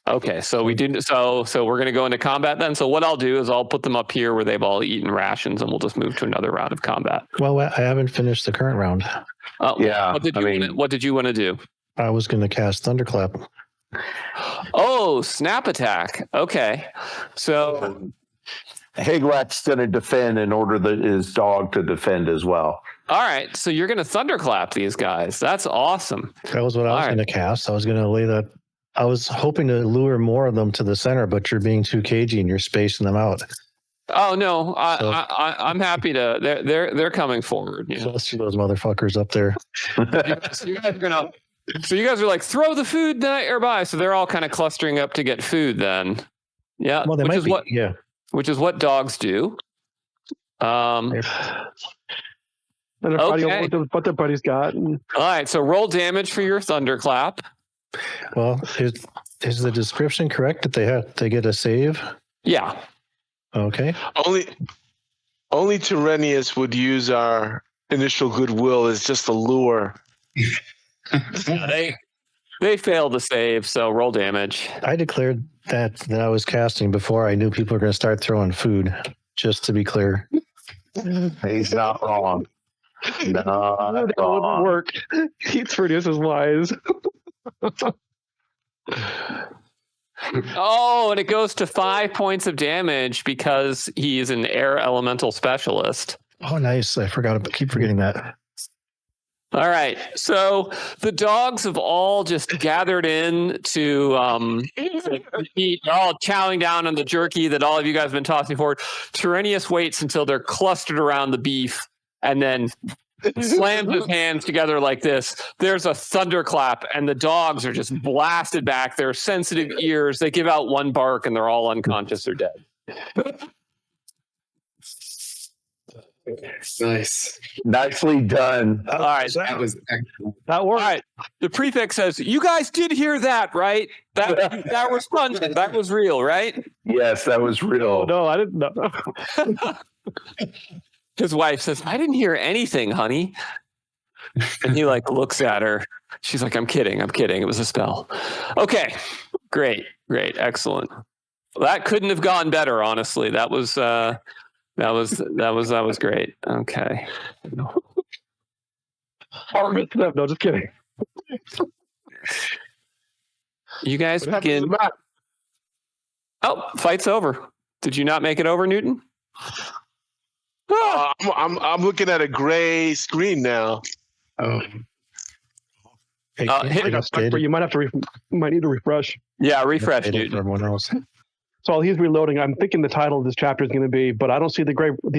Okay, so we do. So we're going to go into combat then. So what I'll do is I'll put them up here where they've all eaten rations, and we'll just move to another round of combat. Well, I haven't finished the current round. Yeah. What did you want to do? I was going to cast Thunderclap. Oh, snap attack. Okay, so Haglak's going to defend in order that his dog to defend as well. all right. So you're going to thunderclap these guys. That's awesome. That was what I was going to cast. I was going to lay that. I was hoping to lure more of them to the center, but you're being too cagey and you're spacing them out. Oh no, So- I'm happy to. They're coming forward. Yeah. So let's see those motherfuckers up there. you guys are gonna. So you guys are like throw the food nearby. So they're all kind of clustering up to get food. Then, yeah. Well, they which might is be. what Yeah. which is what dogs do. And they're fighting Okay. over what their buddies got. And All right. So roll damage for your thunderclap. Well, is the description correct that they get a save? Yeah. Okay. Only Tyrenius would use our initial goodwill as just a lure. They failed to save. So roll damage. I declared that I was casting before I knew people were going to start throwing food. Just to be clear. He's not wrong. Not that wouldn't wrong. work. Tyrenius is wise. Oh, and it goes to 5 points of damage because he's an air elemental specialist. Oh, nice! I keep forgetting that. All right. So the dogs have all just gathered in to eat. They're all chowing down on the jerky that all of you guys have been tossing forward. Tyrenius waits until they're clustered around the beef and then slams his hands together like this. There's a thunderclap, and the dogs are just blasted back. Their sensitive ears, they give out one bark, and they're all unconscious or dead. Nice. Nicely done. All right. That was excellent. That All worked. right. The prefect says, "You guys did hear that, right? That was fun. That was real, right?" Yes, that was real. Oh, no, I didn't know. His wife says, "I didn't hear anything, honey." And he like looks at her. She's like, I'm kidding. It was a spell." Okay. Great. Excellent. That couldn't have gone better, honestly. That was great. Okay. No, just kidding. You guys What happened to begin. the map? Oh, fight's over. Did you not make it over, Newton? I'm looking at a gray screen now. Oh, Hey, hit- I got stuck, but you might have to might need to refresh. Yeah, refresh, for Newton. everyone else. So while he's reloading, I'm thinking the title of this chapter is going to be, but I don't see the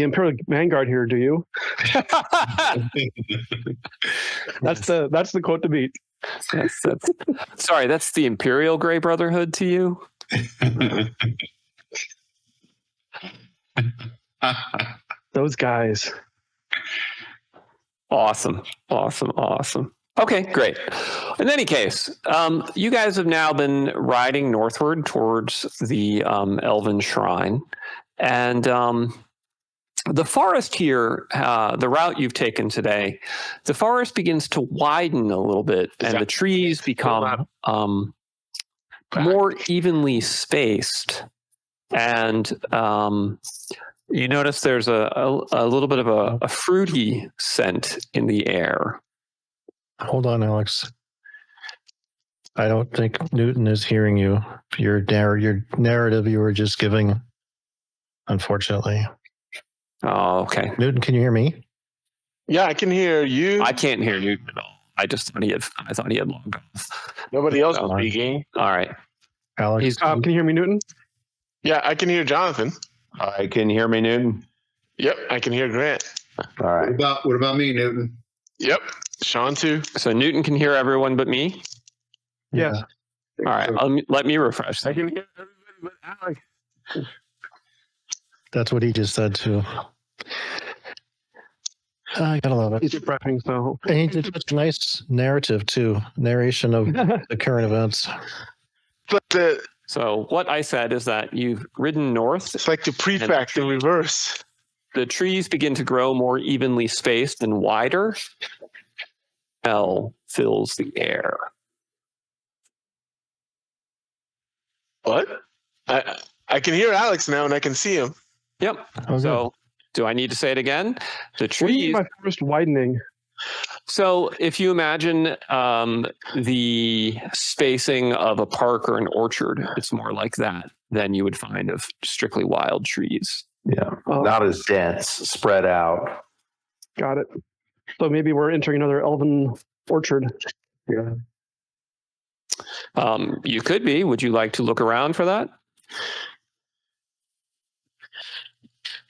Imperial Vanguard here. Do you? That's the quote to beat. Sorry, that's the Imperial Grey Brotherhood to you? Those guys. Awesome. Okay, great. In any case, you guys have now been riding northward towards the Elven Shrine. And the forest here, the route you've taken today, the forest begins to widen a little bit, and the trees become more evenly spaced. And you notice there's a little bit of a fruity scent in the air. Hold on, Alex. I don't think Newton is hearing you. Your narrative you were just giving, unfortunately. Oh, okay. Newton, can you hear me? Yeah, I can hear you. I can't hear Newton at all. I thought he had logged off. Nobody else is Oh. speaking. All right. Alex, Can you hear me, Newton? Yeah, I can hear Jonathan. All right, can you hear me, Newton? Yep, I can hear Grant. All right. What about me, Newton? Yep, Sean too. So Newton can hear everyone but me. Yes. All right. Let me refresh. I can hear everybody but Alex. that's what he just said too. I gotta love it. He's refreshing, so. And he did such a nice narrative too, narration of the current events. But So what I said is that you've ridden north. it's like the prefect in reverse. The trees begin to grow more evenly spaced and wider. Hell fills the air. What? I can hear Alex now and I can see him. Yep. Oh, good. So do I need to say it again? The What do you mean trees. by forest widening? So if you imagine the spacing of a park or an orchard, it's more like that than you would find of strictly wild trees. Yeah, Oh, not as dense, spread out. got it. So maybe we're entering another elven orchard. Yeah. You could be. Would you like to look around for that?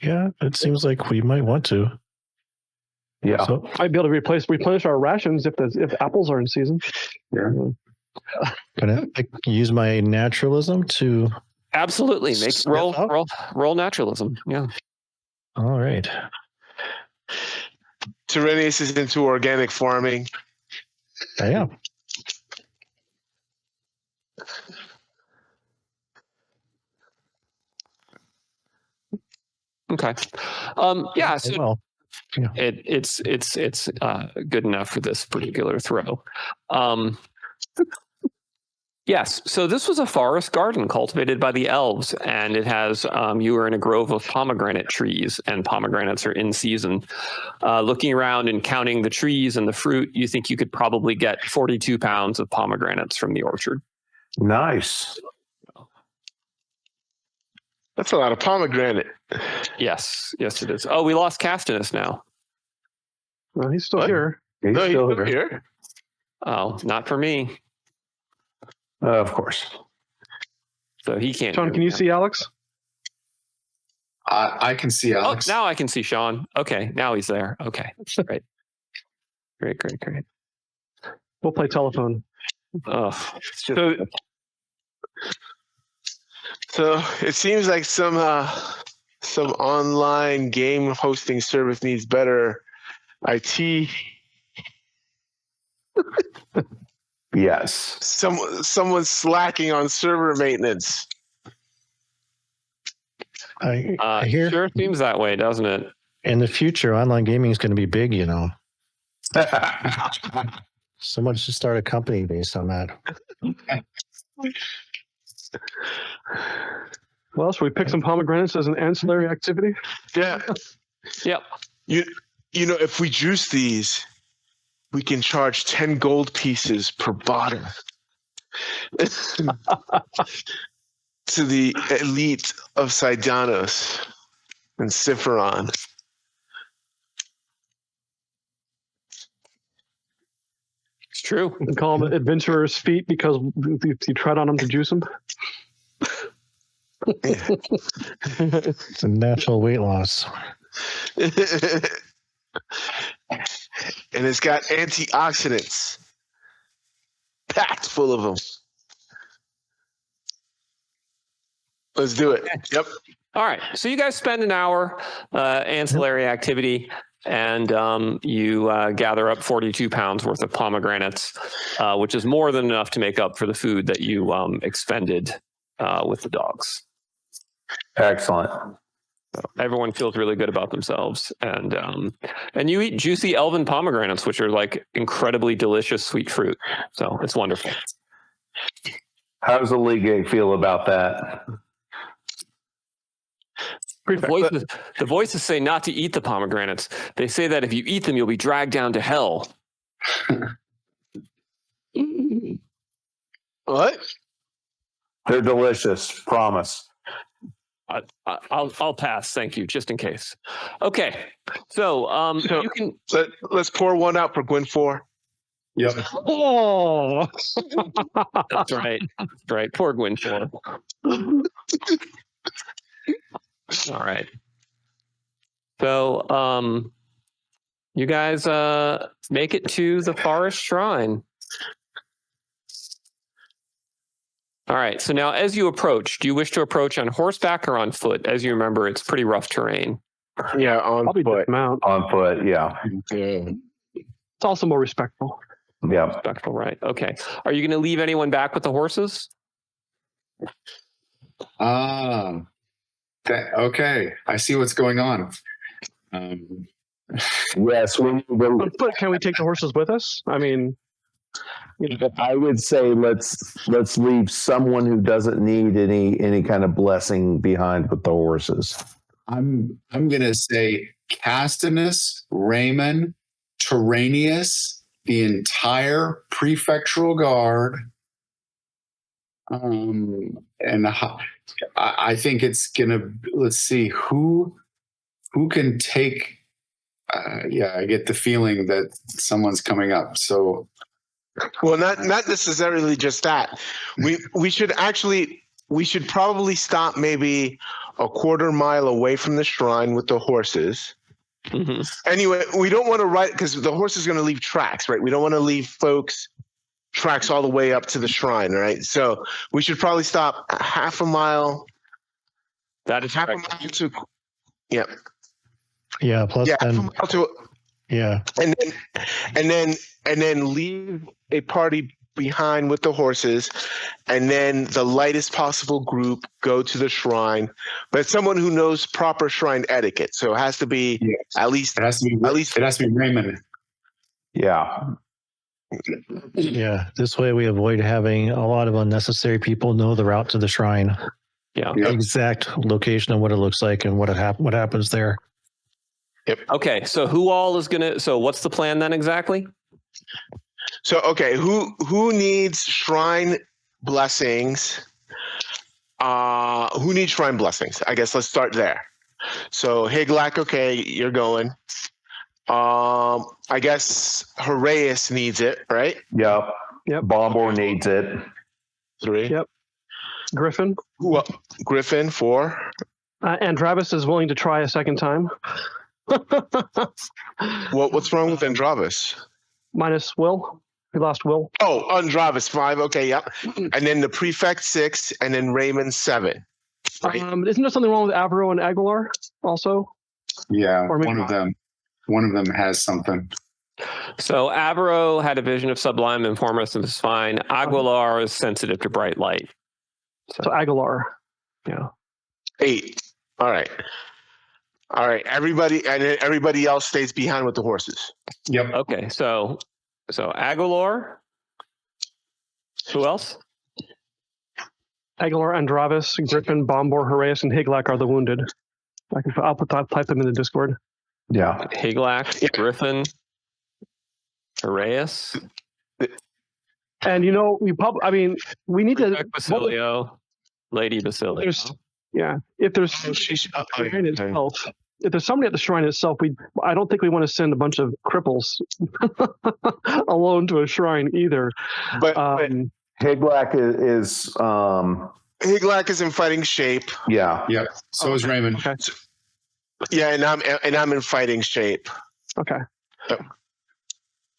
Yeah, it seems like we might want to. Yeah. So, I'd be able to replenish our rations if apples are in season. Yeah. can I use my naturalism to? Absolutely. Step up? Roll naturalism. Yeah. All right. Tyrenius is into organic farming. I am. Okay. Yeah. So Well, yeah. it's good enough for this particular throw. Yes. So this was a forest garden cultivated by the elves, and it has you are in a grove of pomegranate trees, and pomegranates are in season. Looking around and counting the trees and the fruit, you think you could probably get 42 pounds of pomegranates from the orchard. Nice. That's a lot of pomegranate. Yes, it is. Oh, we lost Castinus now. Well, he's still What? here. He's No, still he's here. here. Oh, not for me. Of course. So he can't. Sean, do can you it. see Alex? I can see Oh, Alex. now I can see Sean. Okay, now he's there. Okay, great. Great. We'll play telephone. It's just, So it seems like some online game hosting service needs better IT. Yes. Someone's slacking on server maintenance. I hear sure seems that way, doesn't it? in the future, online gaming is going to be big, you know. Someone should start a company based on that. Well, should we pick some pomegranates as an ancillary activity? Yeah. Yep. You know, if we juice these, we can charge 10 gold pieces per bottle to the elite of Sidanos and Sipharon. It's true. We can call them adventurer's feet because you tread on them to juice them. It's a natural weight loss. And it's got antioxidants packed full of them. Let's do it. Yep. All right. So you guys spend an hour ancillary activity, and you gather up 42 pounds worth of pomegranates, which is more than enough to make up for the food that you expended with the dogs. Excellent. So everyone feels really good about themselves, and you eat juicy elven pomegranates, which are like incredibly delicious sweet fruit. So it's wonderful. How does the league feel about that? The voices say not to eat the pomegranates. They say that if you eat them, you'll be dragged down to hell. What? They're delicious. Promise. I'll pass. Thank you. Just in case. Okay. So you can. Let's pour one out for Gwen 4. Yep. Oh, That's right. That's right. Poor Gwen 4. All right. So you guys make it to the forest shrine. All right. So now, as you approach, do you wish to approach on horseback or on foot? As you remember, it's pretty rough terrain. Yeah, on probably foot. dismount. On foot. Yeah. Yeah. It's also more respectful. Yeah. Respectful, right? Okay. Are you going to leave anyone back with the horses? Okay. I see what's going on. Yes. But can we take the horses with us? I mean, I would say let's leave someone who doesn't need any kind of blessing behind with the horses. I'm gonna say Castinus, Raymond, Tyrenius, the entire prefectural guard. And I think it's gonna. Let's see who can take. I get the feeling that someone's coming up. So. Well, not necessarily just that. We should probably stop maybe a quarter mile away from the shrine with the horses. Mhm. Anyway, we don't want to ride because the horse is going to leave tracks, right? We don't want to leave folks tracks all the way up to the shrine, right? So we should probably stop half a mile. That is Half a correct. mile to, yeah, Yeah. Plus yeah, half a then, mile to, yeah. and then leave a party behind with the horses, and then the lightest possible group go to the shrine, but someone who knows proper shrine etiquette. So it has to be at least It has to be Raymond. Yeah. Yeah. This way we avoid having a lot of unnecessary people know the route to the shrine. Yeah. The exact location of what it looks like and what happens there. Okay. So who all is gonna? So what's the plan then exactly? So okay, who needs shrine blessings? Who needs shrine blessings? I guess let's start there. So Higlak, okay, you're going. I guess Horaeus needs it, right? Yep. Yep. Bombor needs it. 3. Yep. Griffin. Well, Griffin 4. And Travis is willing to try a second time. What's wrong with Andravis? Minus Will. We lost Will. Oh, Andravis 5. Okay, yep. And then the prefect 6, and then Raymond 7. Right? Isn't there something wrong with Avro and Aguilar also? Yeah, Or maybe one of them has something. So Avro had a vision of sublime informers and is fine. Aguilar is sensitive to bright light. So Aguilar. Yeah. 8. All right. Everybody, and then everybody else stays behind with the horses. Yep. Okay. So Aguilar. Who else? Aguilar, Andravis, Griffin, Bombor, Horaeus, and Higlak are the wounded. I'll type them in the Discord. Yeah. Higlak, Griffin, Horaeus, And we need to. Basilio, Lady Basilio. If there's She's shrine itself, if there's somebody at the shrine itself, I don't think we want to send a bunch of cripples alone to a shrine either. But Higlak is Higlak is in fighting shape. yeah. Yep. So is Raymond. Okay. Yeah, and I'm in fighting shape. Okay.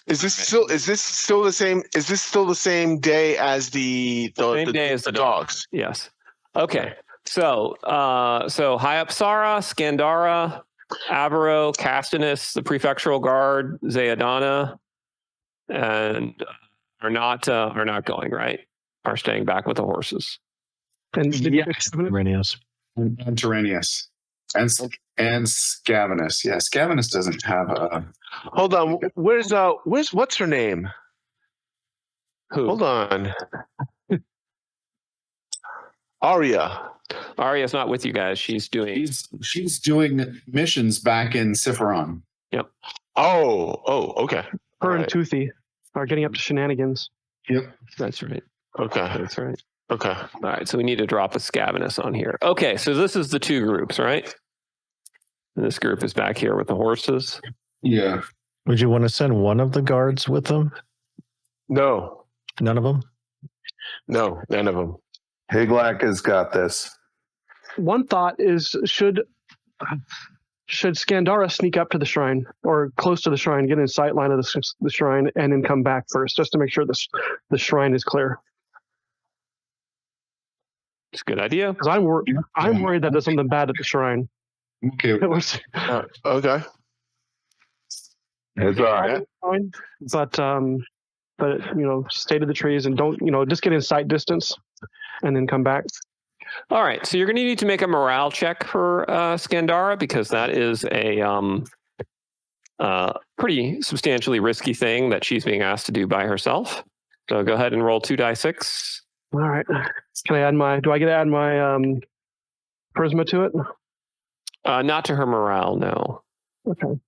Is this still the same? Is this still the same day as the Same day as the dogs? Yes. Okay. So Hyapsara, Scandara, Avaro, Castinus, the prefectural guard, Zayadana, and are not going, right? Are staying back with the horses. And Renius. And Tyranius. And Scavenus. Yeah, Scavenus doesn't have a. Hold on. Where's what's her name? Who? Hold on. Arya. Arya's not with you guys. She's doing. She's doing missions back in Sifron. Yep. Oh, okay. her and Right. Toothy are getting up to shenanigans. Yep. That's right. Okay. That's right. Okay. All right. So we need to drop a Scavenus on here. Okay. So this is the two groups, right? And this group is back here with the horses. Yeah. Would you want to send one of the guards with them? No, None of them? none of them. Higlak has got this. One thought is should Scandara sneak up to the shrine or close to the shrine, get in sight line of the shrine, and then come back first, just to make sure the shrine is clear? It's a good idea. Because I'm worried that there's something bad at the shrine. Okay. Okay. It's all right. Fine, but stay to the trees and don't just get in sight distance, and then come back. All right. So you're going to need to make a morale check for Scandara, because that is a pretty substantially risky thing that she's being asked to do by herself. So go ahead and roll 2d6. All right. Can I add do I get to add my charisma to it? Not to her morale, no. Okay.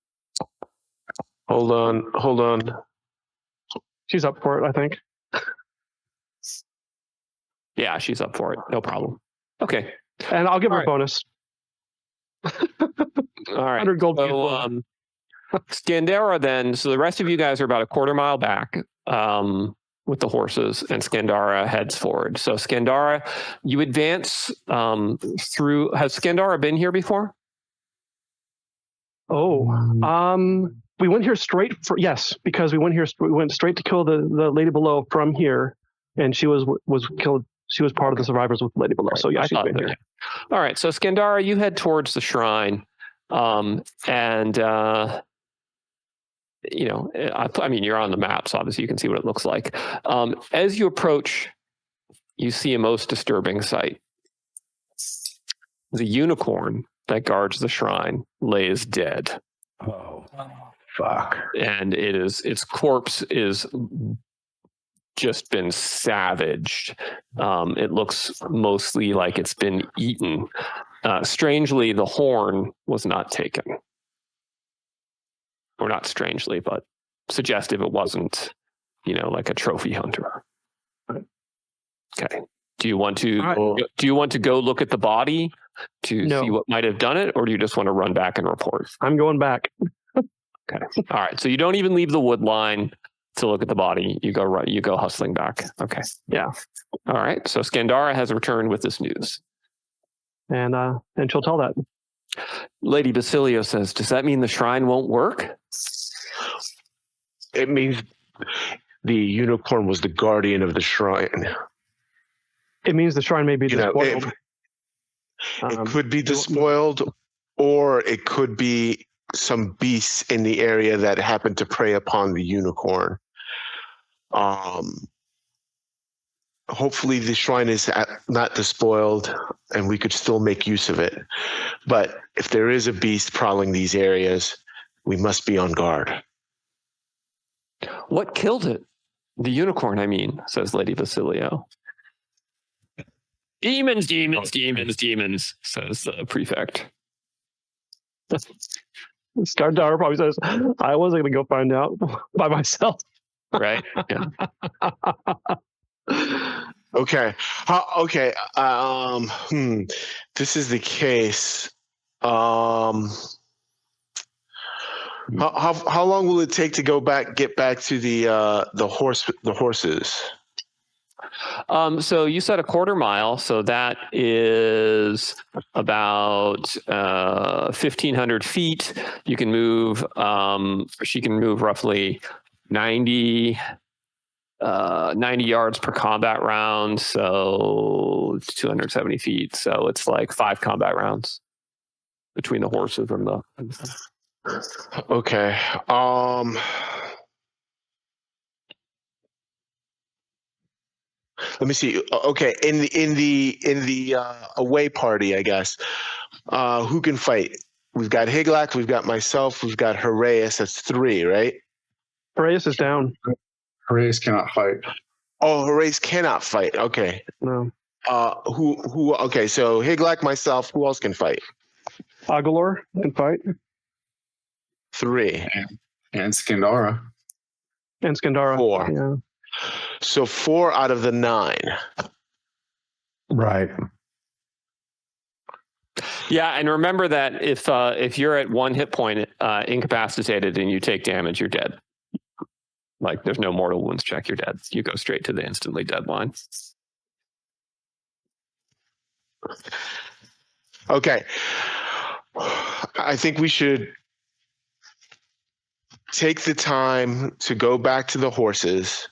Hold on. She's up for it, I think. Yeah, she's up for it. No problem. Okay. And I'll give her All a bonus. All right. 100 gold. So, Scandara then, so the rest of you guys are about a quarter mile back. with the horses, and Skandara heads forward. So Skandara, you advance through. Has Skandara been here before? We went here yes, because we went here. We went straight to kill the lady below from here, and she was killed. She was part of the survivors with the lady below. So yeah, she's been here. All right, so Skandara, you head towards the shrine, and you know, I mean, you're on the map, so obviously you can see what it looks like. As you approach, you see a most disturbing sight. The unicorn that guards the shrine lays dead. Oh, fuck. And its corpse is just been savaged. It looks mostly like it's been eaten. Strangely, the horn was not taken. Or not strangely, but suggestive it wasn't, you know, like a trophy hunter. Okay. Do you want to go look at the body to see what might have done it, or do you just want to run back and report? I'm going back. Okay. All right. So you don't even leave the wood line to look at the body. You go hustling back. Okay. Yeah. All right. So Skandara has returned with this news. And she'll tell that. Lady Basilio says, does that mean the shrine won't work? It means the unicorn was the guardian of the shrine. It means the shrine may be despoiled. It could be despoiled, or it could be some beasts in the area that happened to prey upon the unicorn. Hopefully the shrine is not despoiled and we could still make use of it. But if there is a beast prowling these areas, we must be on guard. What killed it? The unicorn, I mean, says Lady Basilio. Demons, demons, demons, demons, says the prefect. Skandara probably says, I wasn't going to go find out by myself. Right? Yeah. Okay. This is the case. How long will it take to get back to the horses? So you said a quarter mile, so that is about 1,500 feet. You can move. She can move roughly 90 yards per combat round, so 270 feet. So it's like 5 combat rounds between the horses and the. Okay. Let me see. Okay, in the away party, I guess. Who can fight? We've got Higlak, we've got myself, we've got Horaeus. That's 3, right? Horaeus is down. Horaeus cannot fight. Oh, Horaeus cannot fight. Okay. No. Who? Okay, so Higlak, myself. Who else can fight? Agalor can fight. 3. And Skandara. And Skandara. 4. Yeah. So 4 out of the 9. Right. Yeah, and remember that if you're at 1 hit point incapacitated and you take damage, you're dead. Like there's no mortal wounds check, you're dead. You go straight to the instantly dead line. Okay. I think we should take the time to go back to the horses.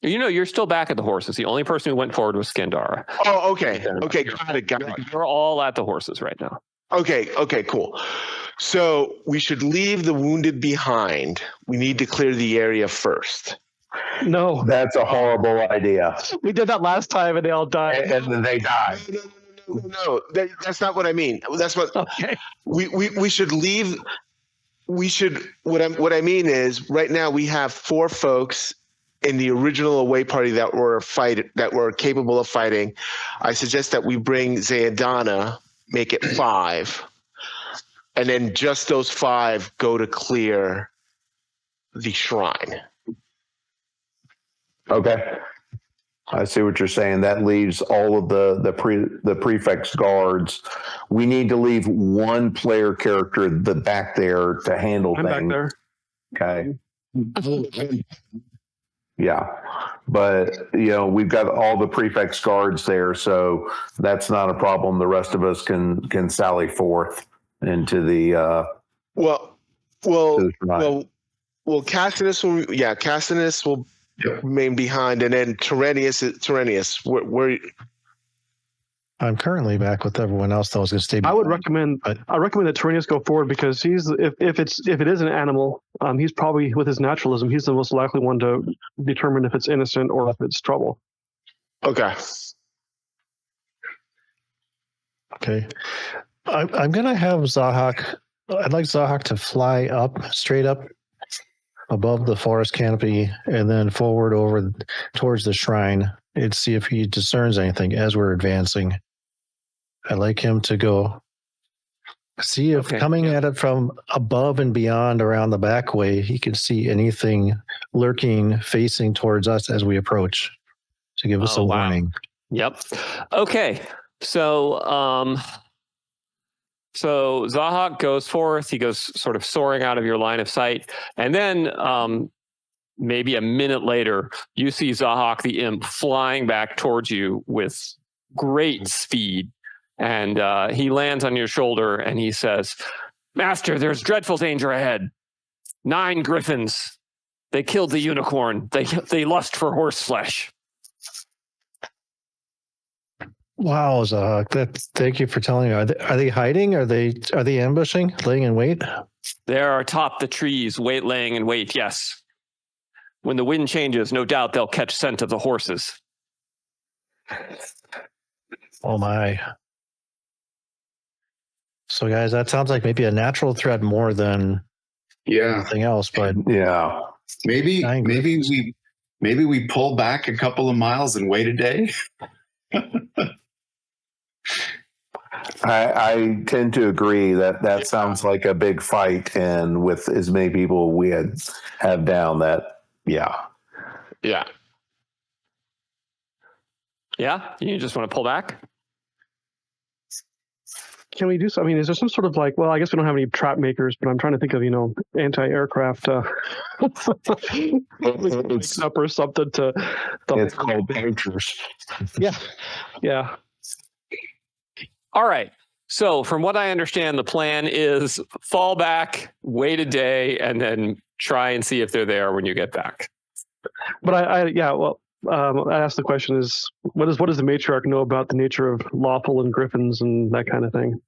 You know, you're still back at the horses. The only person who went forward was Skandara. Oh, okay. Okay, got it. You're all at the horses right now. Okay, cool. So we should leave the wounded behind. We need to clear the area first. No. That's a horrible idea. We did that last time and they all died. And then they die. No, that's not what I mean. That's what Okay. we should leave. We should. What I mean is, right now we have 4 folks in the original away party that were capable of fighting. I suggest that we bring Zayadana, make it 5, and then just those 5 go to clear the shrine. Okay. I see what you're saying. That leaves all of the prefect's guards. We need to leave 1 player character back there to handle I'm things. back there. Okay. Yeah. but we've got all the prefect's guards there, so that's not a problem. The rest of us can sally forth into the Well, Cassinus will remain behind, and then Tyrrhenius, where I'm currently back with everyone else that was going to stay. I recommend that Tyrrhenius go forward because he's if it is an animal, he's probably, with his naturalism, he's the most likely one to determine if it's innocent or if it's trouble. Okay. Okay. I'm going to have Zahak. I'd like Zahak to fly straight up above the forest canopy and then forward over towards the shrine and see if he discerns anything as we're advancing. I'd like him to go see if coming at it from above and beyond around the back way, he can see anything lurking, facing towards us as we approach to give us a warning. Yep. Okay. So Zahak goes forth. He goes sort of soaring out of your line of sight. And then maybe a minute later, you see Zahak the imp flying back towards you with great speed. And he lands on your shoulder and he says, "Master, there's dreadful danger ahead. 9 griffins. They killed the unicorn. They lust for horse flesh." Wow, Zahak. Thank you for telling me. Are they hiding? Are they ambushing, laying in wait? They are atop the trees, laying in wait, yes. When the wind changes, no doubt they'll catch scent of the horses. Oh my. So guys, that sounds like maybe a natural threat more than anything else, but yeah. Maybe we pull back a couple of miles and wait a day. I tend to agree that sounds like a big fight, and with as many people we have down, yeah. You just want to pull back? Can we do so? I mean, is there some sort of I guess we don't have any trap makers, but I'm trying to think of, anti-aircraft it's up or something to. It's called poachers. Yeah. All right. So from what I understand, the plan is fall back, wait a day, and then try and see if they're there when you get back. But I asked the question is, what does the matriarch know about the nature of lawful and griffins and that kind of thing?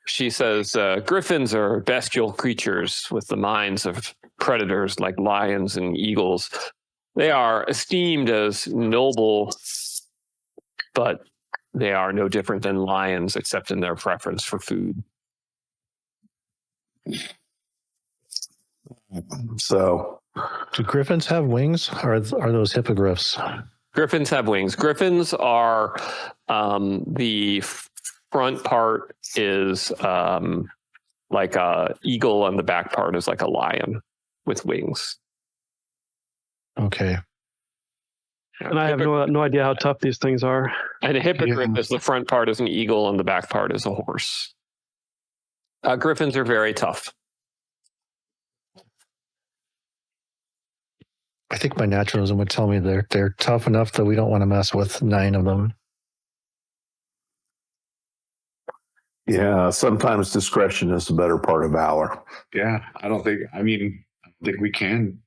She says, griffins are bestial creatures with the minds of predators like lions and eagles. They are esteemed as noble, but they are no different than lions except in their preference for food. So, do griffins have wings, or are those hippogriffs? Griffins have wings. Griffins are the front part is like a eagle, and the back part is like a lion with wings. Okay. And I have no idea how tough these things are. And a hippogriff is the front part is an eagle, and the back part is a horse. Griffins are very tough. I think my naturalism would tell me they're tough enough that we don't want to mess with 9 of them. Yeah, sometimes discretion is the better part of valor. Yeah, I don't think we can.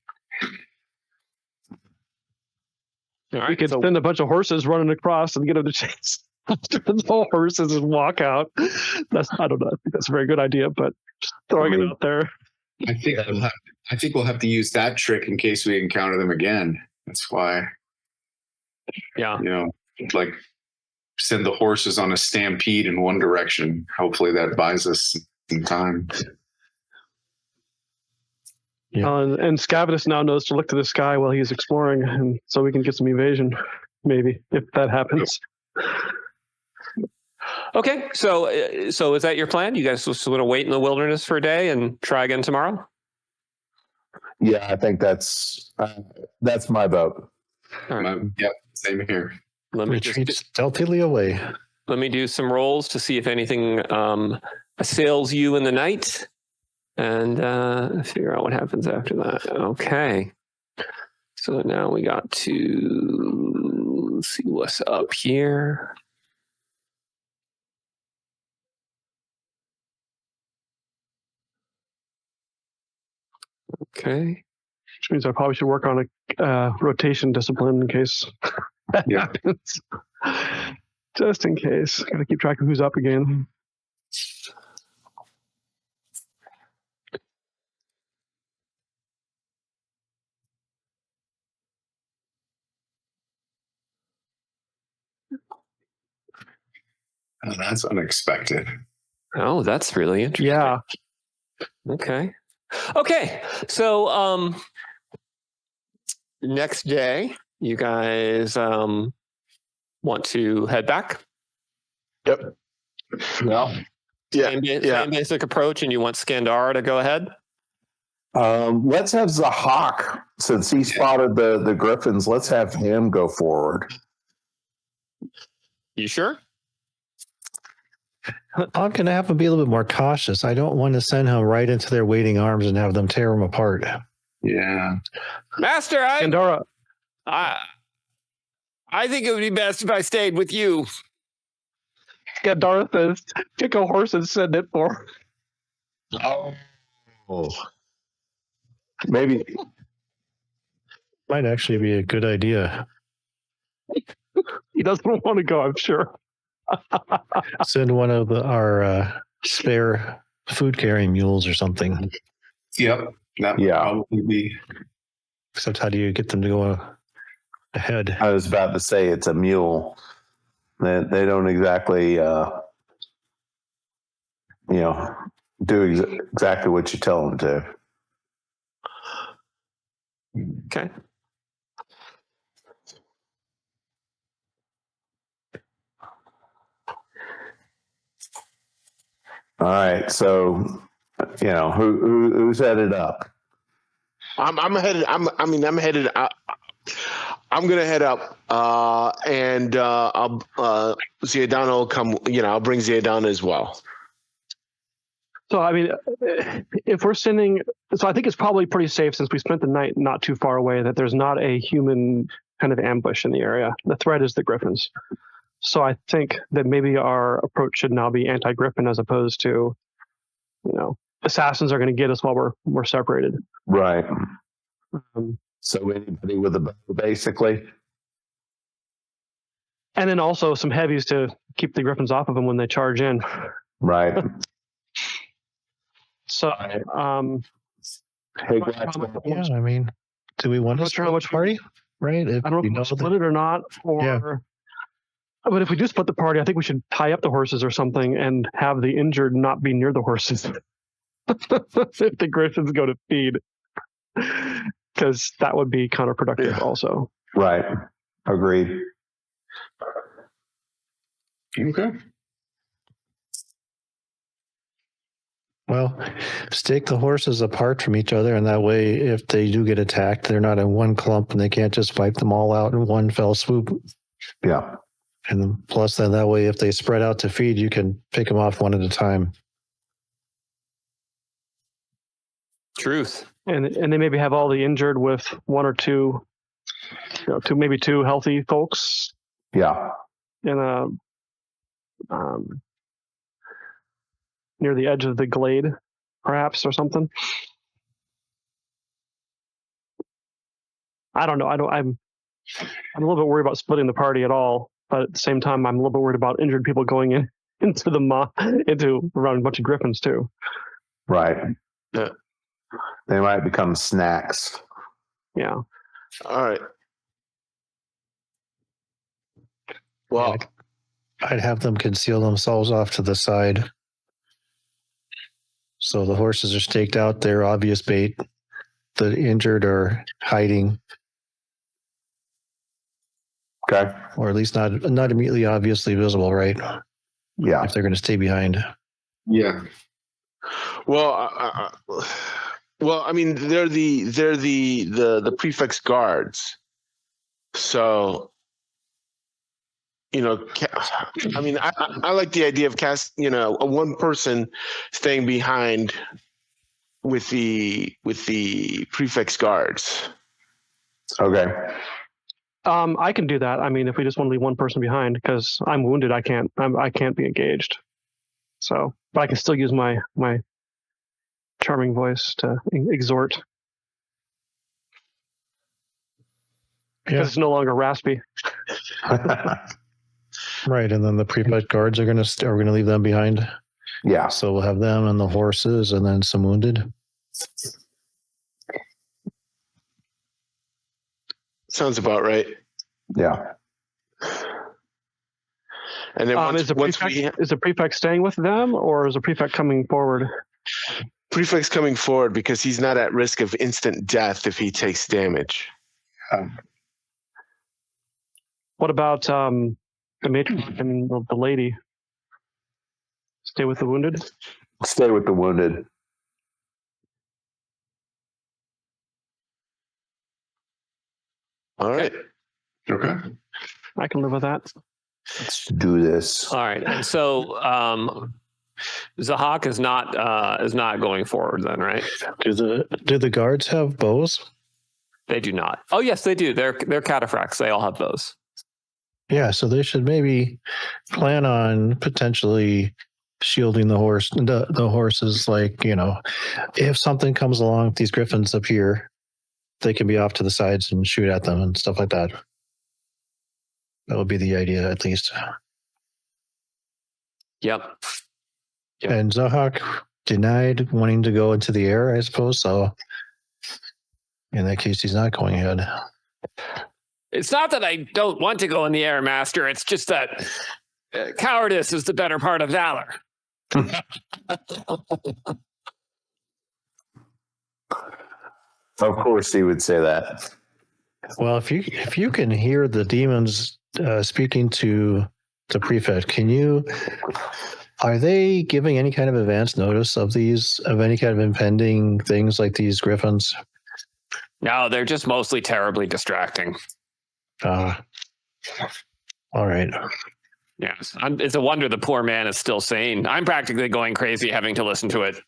All right, we could send a bunch of horses running across and get them to chase after the horses and walk out. I don't know. I think that's a very good idea, but just throwing it out there. I think we'll have to use that trick in case we encounter them again. That's why. Yeah. Send the horses on a stampede in one direction. Hopefully that buys us some time. Yeah. And Scavenus now knows to look to the sky while he's exploring, and so we can get some evasion, maybe, if that happens. Okay, so is that your plan? You guys just want to wait in the wilderness for a day and try again tomorrow? Yeah, I think that's my vote. All right. Yep, same here. Let me Retreat stealthily away. Let me do some rolls to see if anything assails you in the night, and figure out what happens after that. Okay. So now we got to see what's up here. Okay. Which means I probably should work on a rotation discipline in case that Yeah. happens. Just in case. Gotta keep track of who's up again. Oh, that's unexpected. Oh, that's really interesting. Yeah. Okay. Okay. So next day, you guys want to head back? Yep. Well, Same basic approach, and you want Skandara to go ahead? let's have Zahak, since he spotted the griffins, let's have him go forward. You sure? I'm going to have to be a little bit more cautious. I don't want to send him right into their waiting arms and have them tear him apart. Yeah. Master, Skandara, I think it would be best if I stayed with you. Skandara says, pick a horse and send it for. Oh. Maybe. Might actually be a good idea. He doesn't want to go, I'm sure. Send one of our spare food carrying mules or something. Yep. That would probably be. Except how do you get them to go ahead? I was about to say it's a mule. They don't exactly, do exactly what you tell them to. Okay. All right. So, who's headed up? I'm headed. I'm headed. I'm gonna head up, and I'll Ziadana will come. I'll bring Ziadana as well. So, I mean, if we're sending, so I think it's probably pretty safe since we spent the night not too far away that there's not a human kind of ambush in the area. The threat is the griffins. So I think that maybe our approach should now be anti-griffin as opposed to, assassins are going to get us while we're separated. Right. So anybody with a bow, basically. And then also some heavies to keep the griffins off of them when they charge in. Right. So, Hey, Yeah, I mean, do we want to sure how much party? Right? I don't know if we'll split it or not, but if we do split the party, I think we should tie up the horses or something and have the injured not be near the horses if the griffins go to feed, because that would be counterproductive also. Right. Agreed. Okay. Well, stake the horses apart from each other, and that way, if they do get attacked, they're not in one clump and they can't just wipe them all out in one fell swoop. Yeah. And plus, then that way, if they spread out to feed, you can pick them off one at a time. Truth. And they maybe have all the injured with one or two, maybe two healthy folks Yeah. in a near the edge of the glade, perhaps, or something. I don't know. I'm a little bit worried about splitting the party at all, but at the same time, I'm a little bit worried about injured people going into around a bunch of griffins too. Right. Yeah. They might become snacks. Yeah. All right. Well, I'd have them conceal themselves off to the side. So the horses are staked out there, obvious bait. The injured are hiding. Okay. Or at least not immediately obviously visible, right? Yeah. If they're going to stay behind. Yeah. well, I mean, they're the prefect's guards. So, I mean, I like the idea of a one person staying behind with the prefect's guards. Okay. I can do that. I mean, if we just want to leave one person behind, because I'm wounded, I can't be engaged. So, but I can still use my charming voice to exhort. Because it's no longer raspy. Right, and then the prefect guards are gonna leave them behind. Yeah. So we'll have them and the horses, and then some wounded. Sounds about right. Yeah. And then Is the prefect staying with them, or is the prefect coming forward? Prefect's coming forward because he's not at risk of instant death if he takes damage. What about the matriarch and the lady? Stay with the wounded? Stay with the wounded. All right. Okay. I can live with that. Let's do this. All right. And so Zahak is not going forward then, right? Do the guards have bows? They do not. Oh yes, they do. They're cataphracts. They all have bows. Yeah, so they should maybe plan on potentially shielding the horses. Like, if something comes along, if these griffins appear, they can be off to the sides and shoot at them and stuff like that. That would be the idea, at least. Yep. And Zahak denied wanting to go into the air, I suppose. So in that case, he's not going ahead. It's not that I don't want to go in the air, Master. It's just that cowardice is the better part of valor. Of course, he would say that. Well, if you can hear the demons speaking to the prefect, are they giving any kind of advance notice of any kind of impending things like these griffins? No, they're just mostly terribly distracting. All right. Yes, it's a wonder the poor man is still sane. I'm practically going crazy having to listen to it.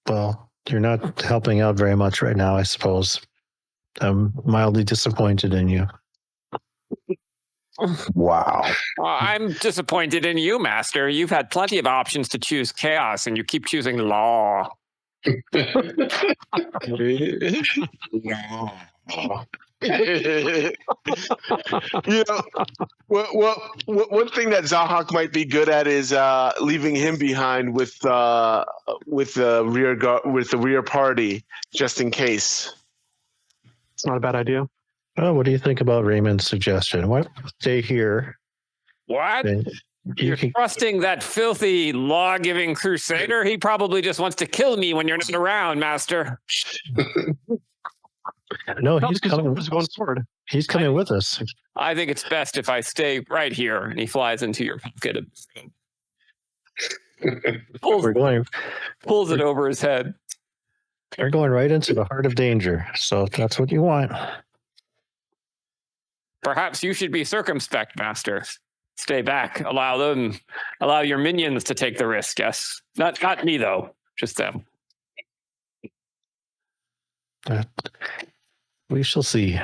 Well, you're not helping out very much right now, I suppose. I'm mildly disappointed in you. Wow. I'm disappointed in you, Master. You've had plenty of options to choose chaos, and you keep choosing law. One thing that Zahak might be good at is leaving him behind with the rear party, just in case. It's not a bad idea. Oh, what do you think about Raymond's suggestion? Why don't you stay here? What? You're can, trusting that filthy law-giving crusader? He probably just wants to kill me when you're not around, Master. No, he's coming. Going forward. He's coming with us. I think it's best if I stay right here. And he flies into your pocket. Pulls it over his head. They're going right into the heart of danger. So if that's what you want. Perhaps you should be circumspect, Master. Stay back. Allow your minions to take the risk. Yes, not me though. Just them. We shall see.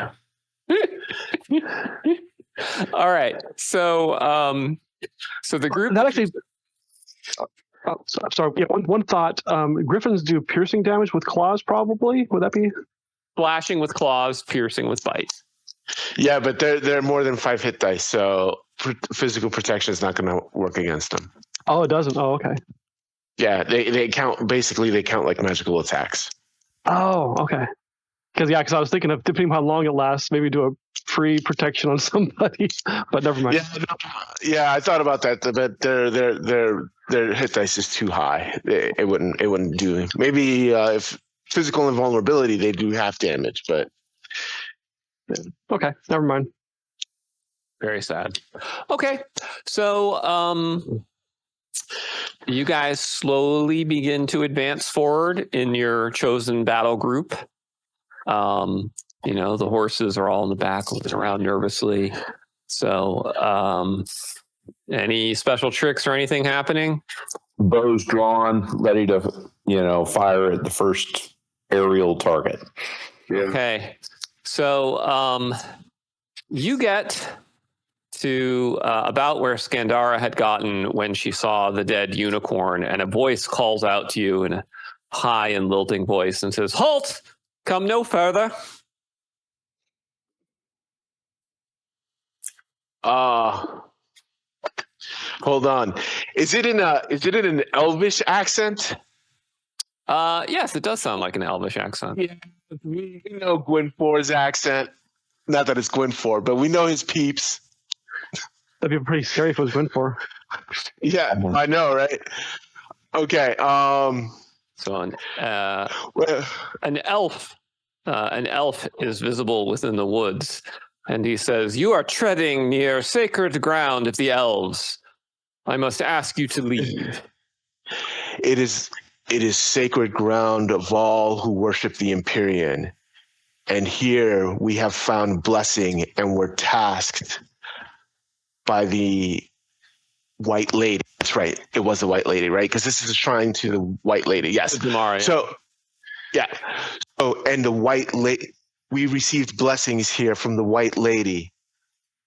All right. So the group That actually. Sorry. Yeah, one thought. Griffins do piercing damage with claws. Probably. Would that be? slashing with claws, piercing with bite. Yeah, but they're more than 5 hit dice, so physical protection is not going to work against them. Oh, it doesn't. Oh, okay. Yeah, they count. Basically, they count like magical attacks. Oh, okay. Because I was thinking of depending on how long it lasts, maybe do a free protection on somebody. But never mind. Yeah, I thought about that, but their hit dice is too high. It wouldn't do. Maybe if physical invulnerability, they do half damage, but. Okay, never mind. Very sad. Okay, so you guys slowly begin to advance forward in your chosen battle group. The horses are all in the back looking around nervously. So Any special tricks or anything happening? Bows drawn, ready to, fire at the first aerial target. Yeah. Okay. So you get to about where Skandara had gotten when she saw the dead unicorn, and a voice calls out to you in a high and lilting voice and says, "Halt! Come no further." Hold on. Is it in an Elvish accent? Yes, it does sound like an Elvish accent. Yeah, we know Gwynfor's accent. Not that it's Gwynfor, but we know his peeps. That'd be pretty scary if it was Gwynfor. Yeah, I know, right? Okay. So an elf is visible within the woods, and he says, "You are treading near sacred ground of the elves. I must ask you to leave." It is sacred ground of all who worship the Imperial. And here we have found blessing, and we're tasked by the White Lady. That's right. It was the White Lady, right? Because this is a shrine to the White Lady. Yes. So, yeah. So, and the White Lady, we received blessings here from the White Lady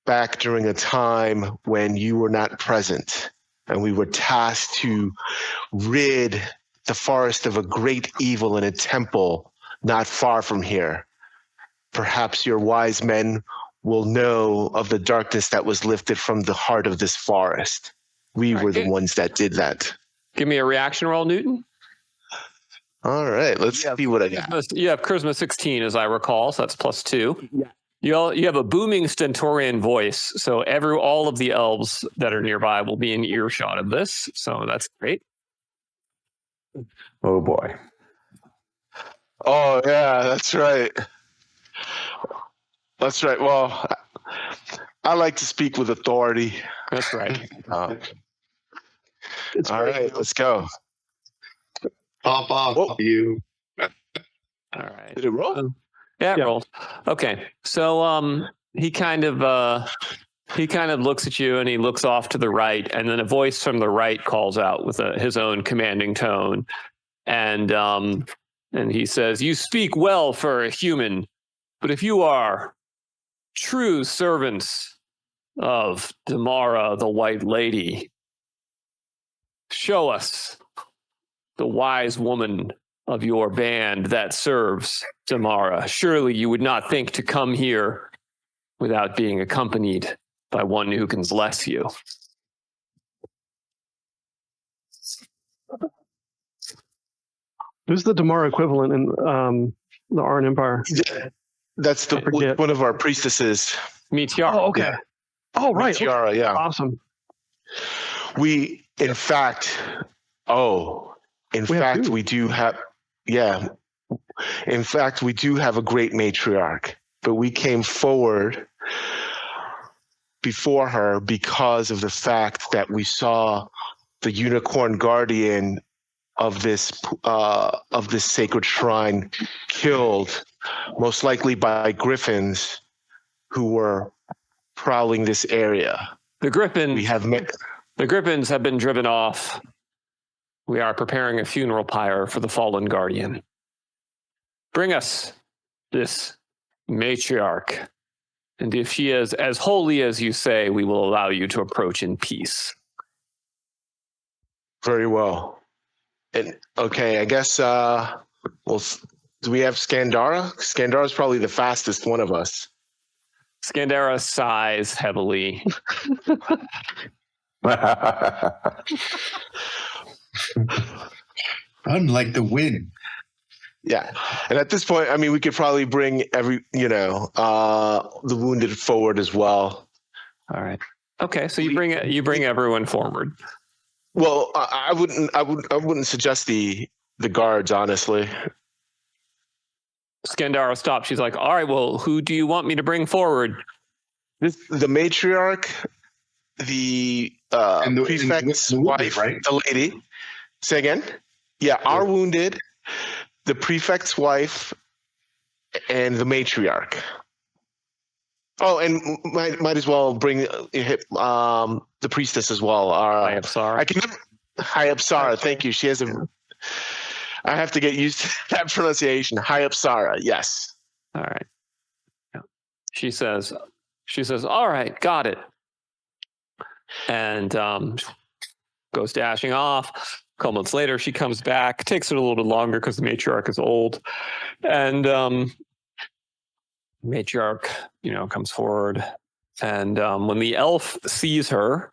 back during a time when you were not present. And we were tasked to rid the forest of a great evil in a temple not far from here. Perhaps your wise men will know of the darkness that was lifted from the heart of this forest. We were the ones that did that. Give me a reaction roll, Newton. All right, let's see what I got. You have Charisma 16, as I recall, so that's +2. Yeah. You have a booming stentorian voice, so all of the elves that are nearby will be in earshot of this, so that's great. Oh boy. Oh yeah, that's right. That's right. Well, I like to speak with authority. That's right. All right, let's go. Pop off, you. All right. Did it roll? Yeah, it rolled. Okay, so he kind of looks at you, and he looks off to the right, and then a voice from the right calls out with his own commanding tone, and he says, "You speak well for a human, but if you are true servants of Damara, the White Lady, show us the wise woman of your band that serves Damara. Surely you would not think to come here without being accompanied by one who can bless you." Who's the Damara equivalent in the Arn Empire? That's one of our priestesses. Meteora. Oh, okay. Yeah. Oh, right. Meteora, Okay. yeah. Awesome. We do have a great matriarch, but we came forward before her because of the fact that we saw the unicorn guardian of this sacred shrine killed, most likely by griffins who were prowling this area. The griffins have been driven off. We are preparing a funeral pyre for the fallen guardian. Bring us this matriarch, and if she is as holy as you say, we will allow you to approach in peace. Very well. And okay, I guess do we have Skandara? Skandara's probably the fastest one of us. Skandara sighs heavily. Run like the wind. Yeah, and at this point, I mean, we could probably bring the wounded forward as well. All right. Okay, so you bring everyone forward. Well, I wouldn't suggest the guards, honestly. Skandara stops. She's like, "All right, well, who do you want me to bring forward?" The matriarch, the prefect's wife, right? The lady. Say again? Yeah, our wounded, the prefect's wife, and the matriarch. Oh, and might as well bring the priestess as well. I have Sarah. I can never. High up Sarah. Thank you. She has a. I have to get used to that pronunciation. High up Sarah. Yes. All right. Yeah. She says, all right, got it. And goes dashing off. A couple months later, she comes back. Takes it a little bit longer because the matriarch is old. And matriarch, comes forward. And when the elf sees her,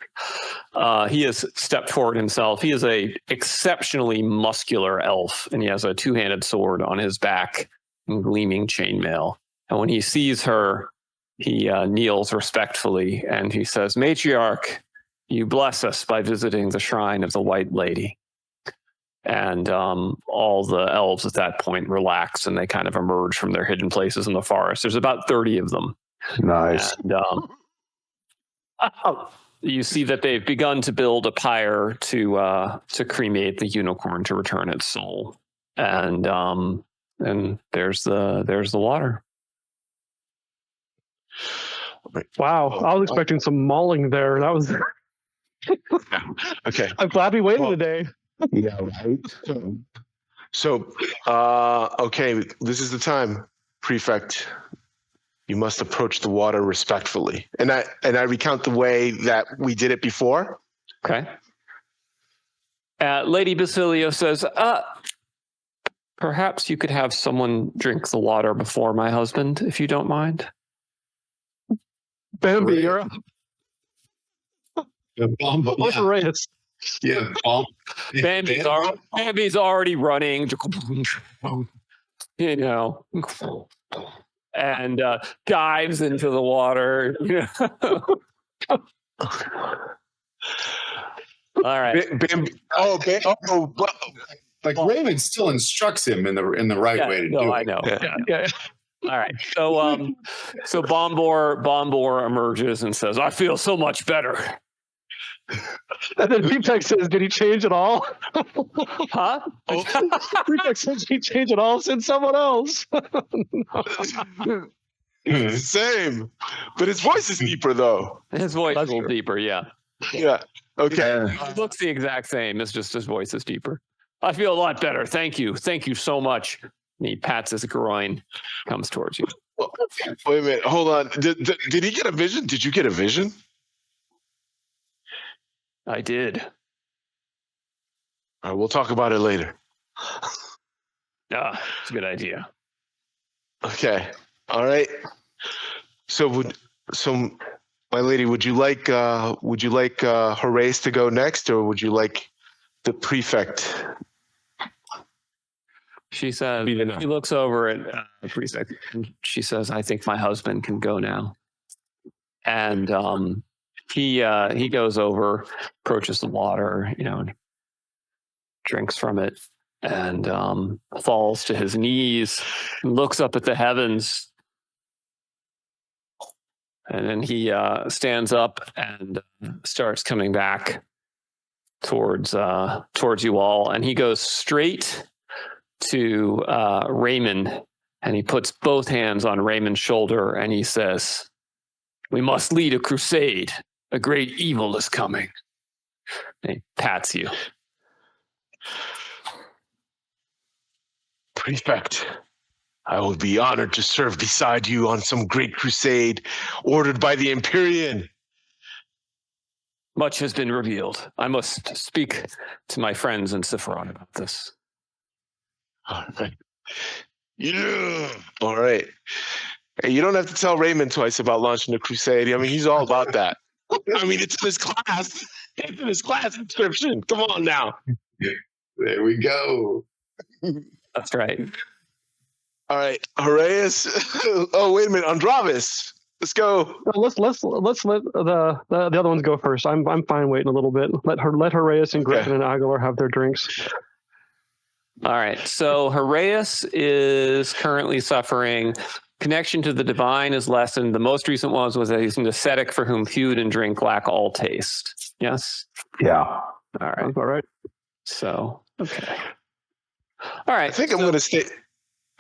he has stepped forward himself. He is a exceptionally muscular elf, and he has a two-handed sword on his back and gleaming chainmail. And when he sees her, he kneels respectfully, and he says, "Matriarch, you bless us by visiting the shrine of the White Lady." And all the elves at that point relax, and they kind of emerge from their hidden places in the forest. There's about 30 of them. Nice. And, you see that they've begun to build a pyre to cremate the unicorn to return its soul, and there's the water. Wow, I was expecting some mauling there. That was. Okay. I'm glad we waited a day. Yeah, right. So, okay, this is the time, Prefect. You must approach the water respectfully, and I recount the way that we did it before. Okay. Lady Basilio says, "Perhaps you could have someone drink the water before my husband, if you don't mind." Bambi, you're up. What's the race? Yeah, Bambi's already running, and dives into the water. All right. Like Raven still instructs him in the right way to do it. I know. Yeah. All right. So Bombor emerges and says, "I feel so much better." And then Prefect says, "Did he change at all?" Huh? Prefect says, "Did he change at all?" Said someone else. Same, but his voice is deeper though. His voice is a little deeper, yeah. Yeah. Okay. It looks the exact same. It's just his voice is deeper. I feel a lot better. Thank you. Thank you so much. And he pats his groin, comes towards you. Wait a minute. Hold on. Did he get a vision? Did you get a vision? I did. All right, we'll talk about it later. It's a good idea. Okay. All right. So my lady, would you like Horace to go next, or would you like the Prefect? She says, he looks over at the Prefect. She says, "I think my husband can go now." And he goes over, approaches the water, drinks from it, and falls to his knees, looks up at the heavens. And then he stands up and starts coming back towards you all, and he goes straight to Raymond, and he puts both hands on Raymond's shoulder, and he says, "We must lead a crusade. A great evil is coming." And he pats you. Prefect, I will be honored to serve beside you on some great crusade ordered by the Imperial. Much has been revealed. I must speak to my friends in Sephiroth about this. All right. Yeah. All right. Hey, you don't have to tell Raymond twice about launching a crusade. I mean, he's all about that. I mean, it's in his class. It's in his class description. Come on now. There we go. That's right. All right, Horace. Oh, wait a minute, Andravis. Let's go. Let's let the other ones go first. I'm fine waiting a little bit. Let Horace and Griffin and Aguilar have their drinks. All right. So Horace is currently suffering. Connection to the divine is lessened. The most recent one was that he's an ascetic for whom food and drink lack all taste. Yes? Yeah. All right. All right. So, okay. All right. I think I'm going to stay.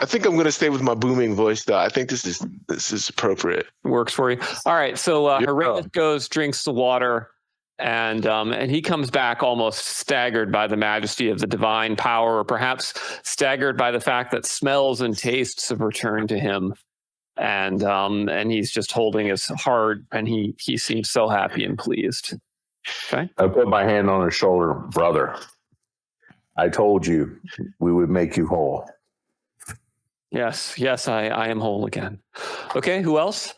I think I'm going to stay with my booming voice, though. I think this is appropriate. Works for you. All right. So Heraeus goes, drinks the water, and he comes back almost staggered by the majesty of the divine power, or perhaps staggered by the fact that smells and tastes have returned to him. And he's just holding his heart, and he seems so happy and pleased. Okay. I put my hand on his shoulder. Brother, I told you we would make you whole. Yes, I am whole again. Okay, who else?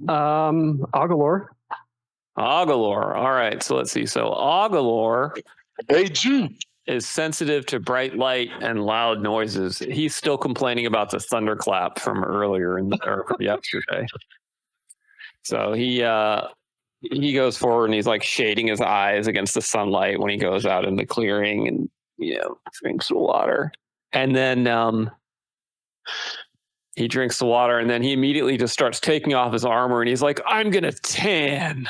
Agalor. Agalor. All right, so let's see. So Agalor is sensitive to bright light and loud noises. He's still complaining about the thunderclap from earlier from yesterday. So he goes forward and he's like shading his eyes against the sunlight when he goes out in the clearing and drinks the water. And then he drinks the water, and then he immediately just starts taking off his armor, and he's like, I'm going to tan.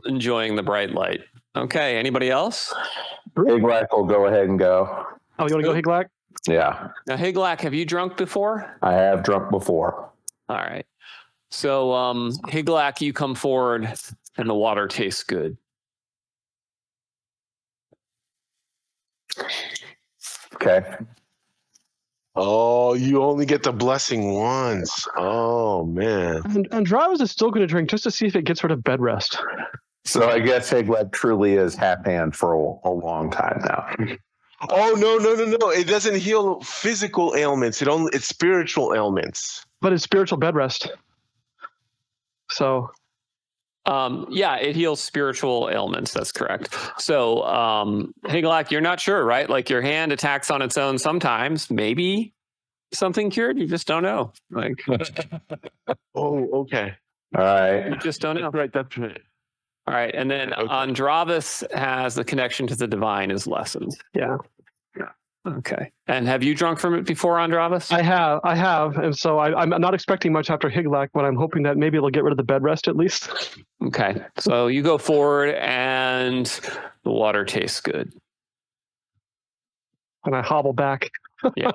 Enjoying the bright light. Okay, anybody else? Higlak will go ahead and go. Oh, you want to go, Higlak? Yeah. Now, Higlak, have you drunk before? I have drunk before. All right. So, Higlak, you come forward, and the water tastes good. Okay. Oh, you only get the blessing once. Oh, man. And Andravas is still going to drink just to see if it gets rid of bed rest. So I guess Higlak truly is half-hand for a long time now. Oh, no. It doesn't heal physical ailments. It's spiritual ailments. But it's spiritual bed rest. So... it heals spiritual ailments. That's correct. So, Higlak, you're not sure, right? Like your hand attacks on its own sometimes. Maybe something cured. You just don't know. Like, oh, okay. All right. You just don't know. That's right. All right. And then Andravas has the connection to the divine is lessened. Yeah. Okay. And have you drunk from it before, Andravas? I have. And so I'm not expecting much after Higlak, but I'm hoping that maybe it'll get rid of the bed rest at least. Okay. So you go forward and the water tastes good. And I hobble back. Yeah.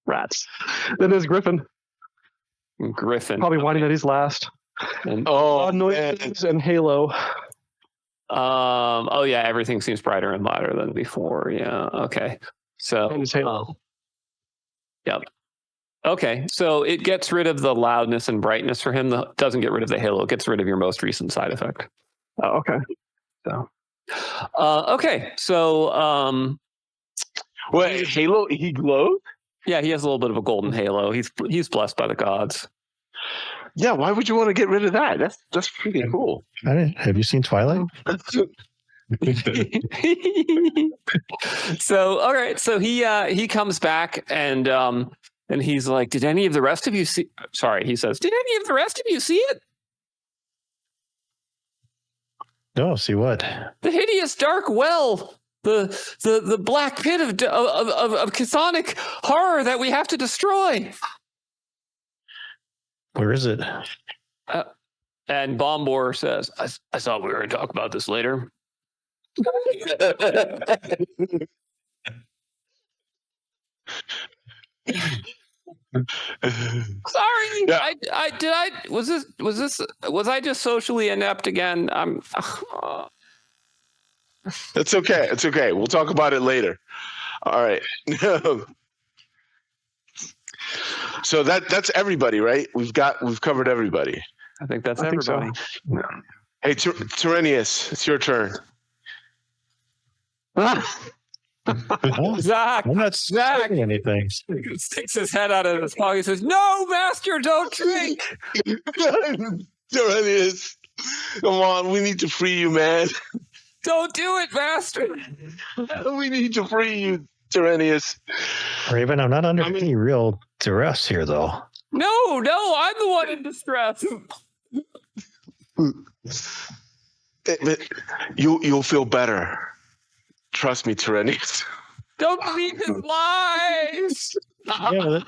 Rats. Then there's Griffin. Probably whining that he's last. And, noises and Halo. Everything seems brighter and louder than before. Yeah. Okay. So And his Halo. Yep. Okay. So it gets rid of the loudness and brightness for him. Doesn't get rid of the halo. It gets rid of your most recent side effect. Oh, okay. So okay. So wait, Halo, he glows? Yeah, he has a little bit of a golden halo. He's blessed by the gods. Yeah, why would you want to get rid of that? That's pretty cool. Have you seen Twilight? So all right, so he comes back and he's like, did any of the rest of you see? Sorry, he says, did any of the rest of you see it? No, see what? The hideous dark well, the black pit of chthonic horror that we have to destroy. Where is it? And Bombor says, I thought we were going to talk about this later. Sorry, yeah. Was I just socially inept again? It's okay. It's okay. We'll talk about it later. All right. So that's everybody, right? We've covered everybody. I think that's everybody. So. Hey, Tyrenius, it's your turn. Zach, I'm not saying anything. Sticks his head out of his pocket and says, "No, master, don't drink." Tyrenius, come on, we need to free you, man. Don't do it, master. We need to free you, Tyrenius. Raven, I'm not under any real duress here, though. No, I'm the one in distress. You'll feel better. Trust me, Tyrenius. Don't believe his lies. Yeah,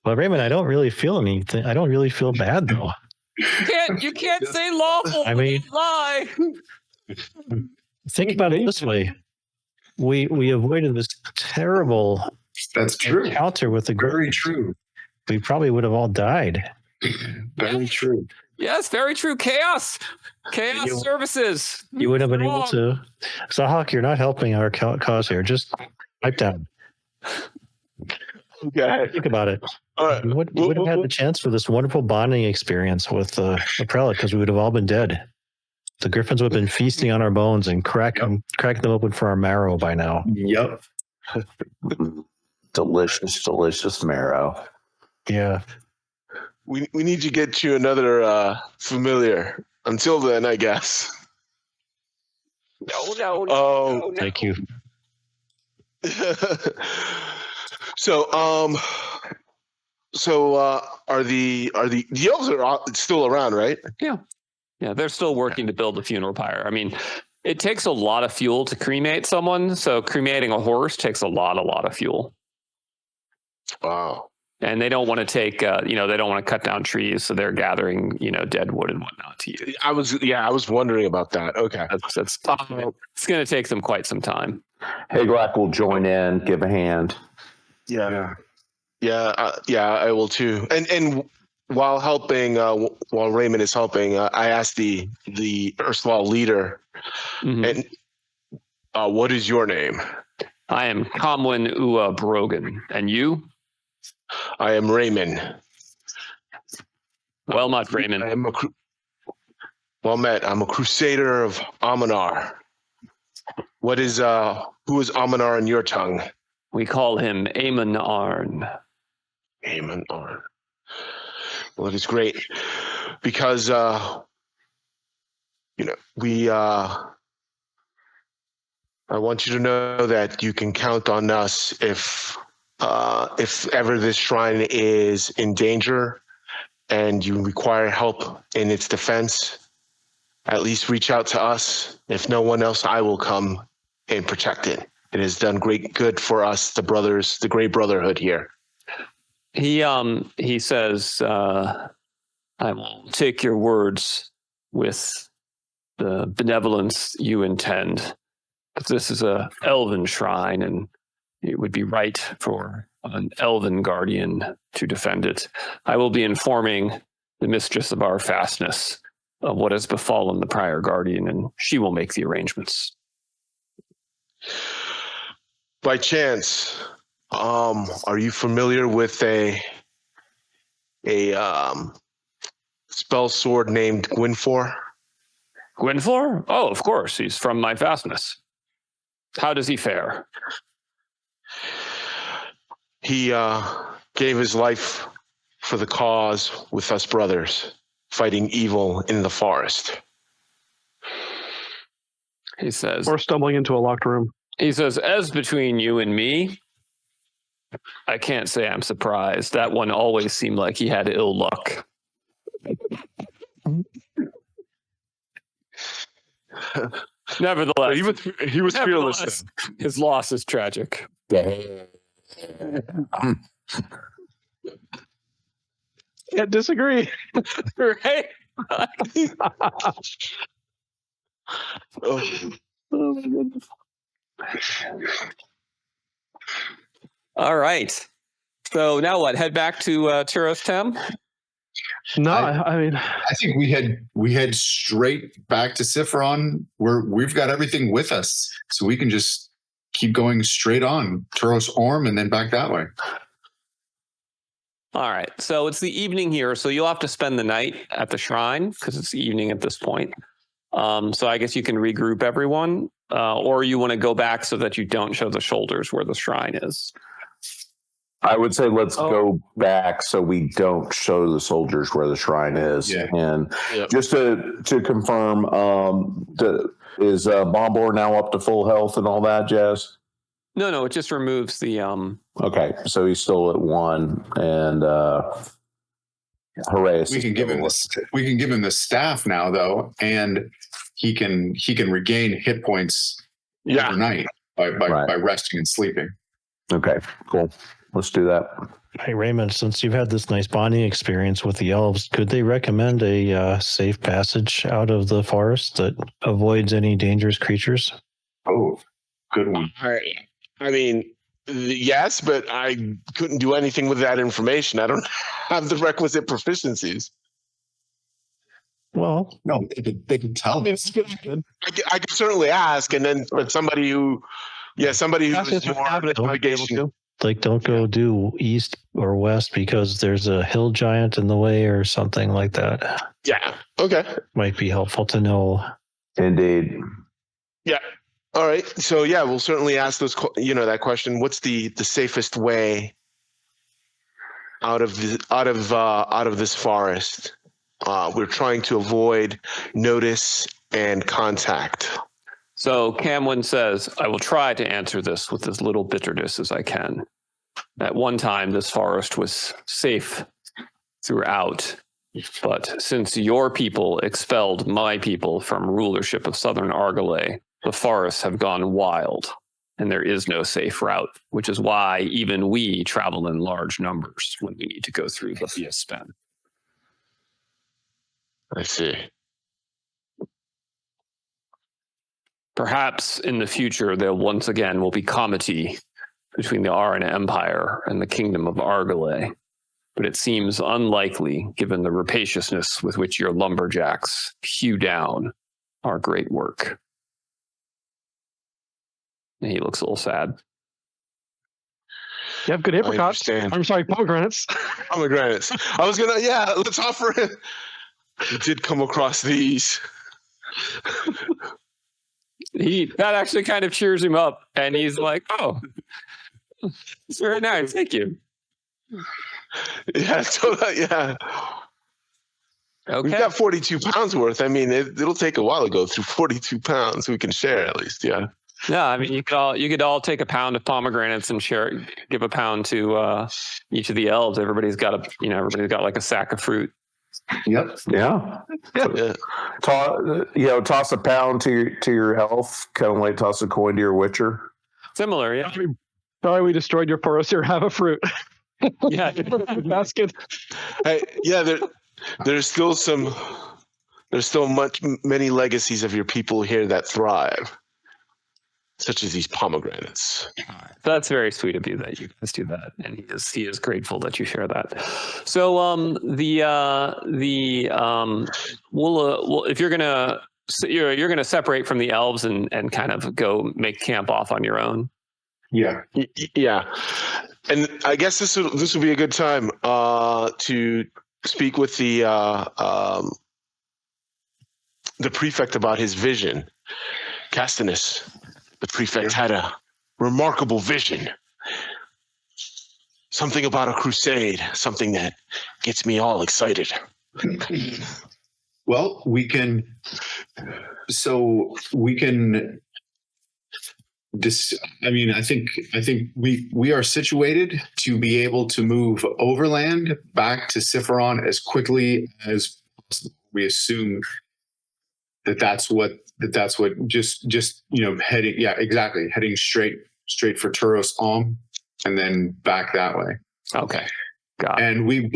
but Raymond, I don't really feel anything. I don't really feel bad, though. You can't say lawful. I mean, lie. Think about it this way: we avoided this terrible That's true. encounter with the Very true. We probably would have all died. Very true. Yes, very true. Chaos You- services. You would have been able Wrong. to. So, Hawk, you're not helping our cause here. Just pipe down. Okay. Think about it. All right. You would have had the chance for this wonderful bonding experience with the prelate because we would have all been dead. The Griffins would have been feasting on our bones and cracking them open for our marrow by now. Yep. Delicious marrow. Yeah. We need to get you another familiar. Until then, I guess. No. Thank you. So are the elves are still around, right? Yeah, they're still working to build the funeral pyre. I mean, it takes a lot of fuel to cremate someone. So cremating a horse takes a lot of fuel. Wow. And they don't want to take, they don't want to cut down trees. So they're gathering, dead wood and whatnot to use. I was wondering about that. Okay. That's it's going to take them quite some time. Hagelak will join in, give a hand. Yeah. I will too. And while helping, while Raymond is helping, I asked the erstwhile leader, Mhm. and what is your name? I am Comwin Ua Brogan. And you? I am Raymond. Well met, Raymond. I am well met. I'm a crusader of Amanar. Who is Amanar in your tongue? We call him Amon Arn. Amanar. Well, it is great because I want you to know that you can count on us if ever this shrine is in danger and you require help in its defense. At least reach out to us. If no one else, I will come and protect it. It has done great good for us, the brothers, the Grey Brotherhood here. He says, I will take your words with the benevolence you intend. But this is a elven shrine, and it would be right for an elven guardian to defend it. I will be informing the mistress of our fastness of what has befallen the prior guardian, and she will make the arrangements. By chance, are you familiar with a spell sword named Gwynfor? Gwynfor? Oh, of course. He's from my fastness. How does he fare? He gave his life for the cause with us brothers, fighting evil in the forest. He says, Or stumbling into a locked room. He says, as between you and me, I can't say I'm surprised. That one always seemed like he had ill luck. Nevertheless, he was fearless. His loss is tragic. Can't disagree. Right? Oh. Oh my goodness. All right. So now what? Head back to Turos Tem? No, I- I mean, I think we head straight back to Sifron, where we've got everything with us, so we can just keep going straight on Turos Orm and then back that way. All right. So it's the evening here, so you'll have to spend the night at the shrine because it's evening at this point. So I guess you can regroup everyone, or you want to go back so that you don't show the shoulders where the shrine is. I would say let's go back so we don't show the soldiers where the shrine is. Yeah. And Yep. just to confirm, is Bombor now up to full health and all that jazz? No, it just removes the Okay, so he's still at 1, and Horace. We is can give him still this. We can give him the staff now, though, and he can regain hit points Yeah. overnight by Right. resting and sleeping. Okay, cool. Let's do that. Hey, Raymond, since you've had this nice bonding experience with the elves, could they recommend a safe passage out of the forest that avoids any dangerous creatures? Oh, good one. I mean, yes, but I couldn't do anything with that information. I don't have the requisite proficiencies. Well, No, they can tell us. I could certainly ask, and then for somebody who who's more navigation. like, don't go due east or west because there's a hill giant in the way or something like that. Yeah. Okay. Might be helpful to know. Indeed. Yeah. All right. So yeah, we'll certainly ask those. That question. What's the safest way out of this forest? We're trying to avoid notice and contact. So Camwin says, I will try to answer this with as little bitterness as I can. At one time, this forest was safe throughout, but since your people expelled my people from rulership of southern Argolay, the forests have gone wild, and there is no safe route, which is why even we travel in large numbers when we need to go through the Fiaspen. I see. Perhaps in the future, there once again will be comity between the Arana Empire and the Kingdom of Argolay, but it seems unlikely given the rapaciousness with which your lumberjacks hew down our great work. And he looks a little sad. You have good apricots. I'm sorry, pomegranates. Pomegranates. I was let's offer it. We did come across these. That actually kind of cheers him up, and he's like, "Oh, it's very nice, thank you." Yeah, yeah. Okay, we've got 42 pounds worth. I mean, it'll take a while to go through 42 pounds. We can share at least, yeah. Yeah, I mean, you could all take a pound of pomegranates and share. Give a pound to each of the elves. Everybody's got like a sack of fruit. Yep. Yeah. Toss a pound to your elf, kind of like toss a coin to your witcher. Similar, yeah. Sorry, we destroyed your forest. Here, have a fruit. Yeah, basket. Hey, yeah. There's still many legacies of your people here that thrive, such as these pomegranates. That's very sweet of you that you guys do that, and he is grateful that you share that. So if you're gonna separate from the elves and kind of go make camp off on your own. Yeah. And I guess this will be a good time to speak with the prefect about his vision. Castanus, the prefect, had a remarkable vision. Something about a crusade, something that gets me all excited. Well, we can I think we are situated to be able to move overland back to Sifron as quickly as possible. We assume that's what heading straight for Turos and then back that way. Okay. Got it. And we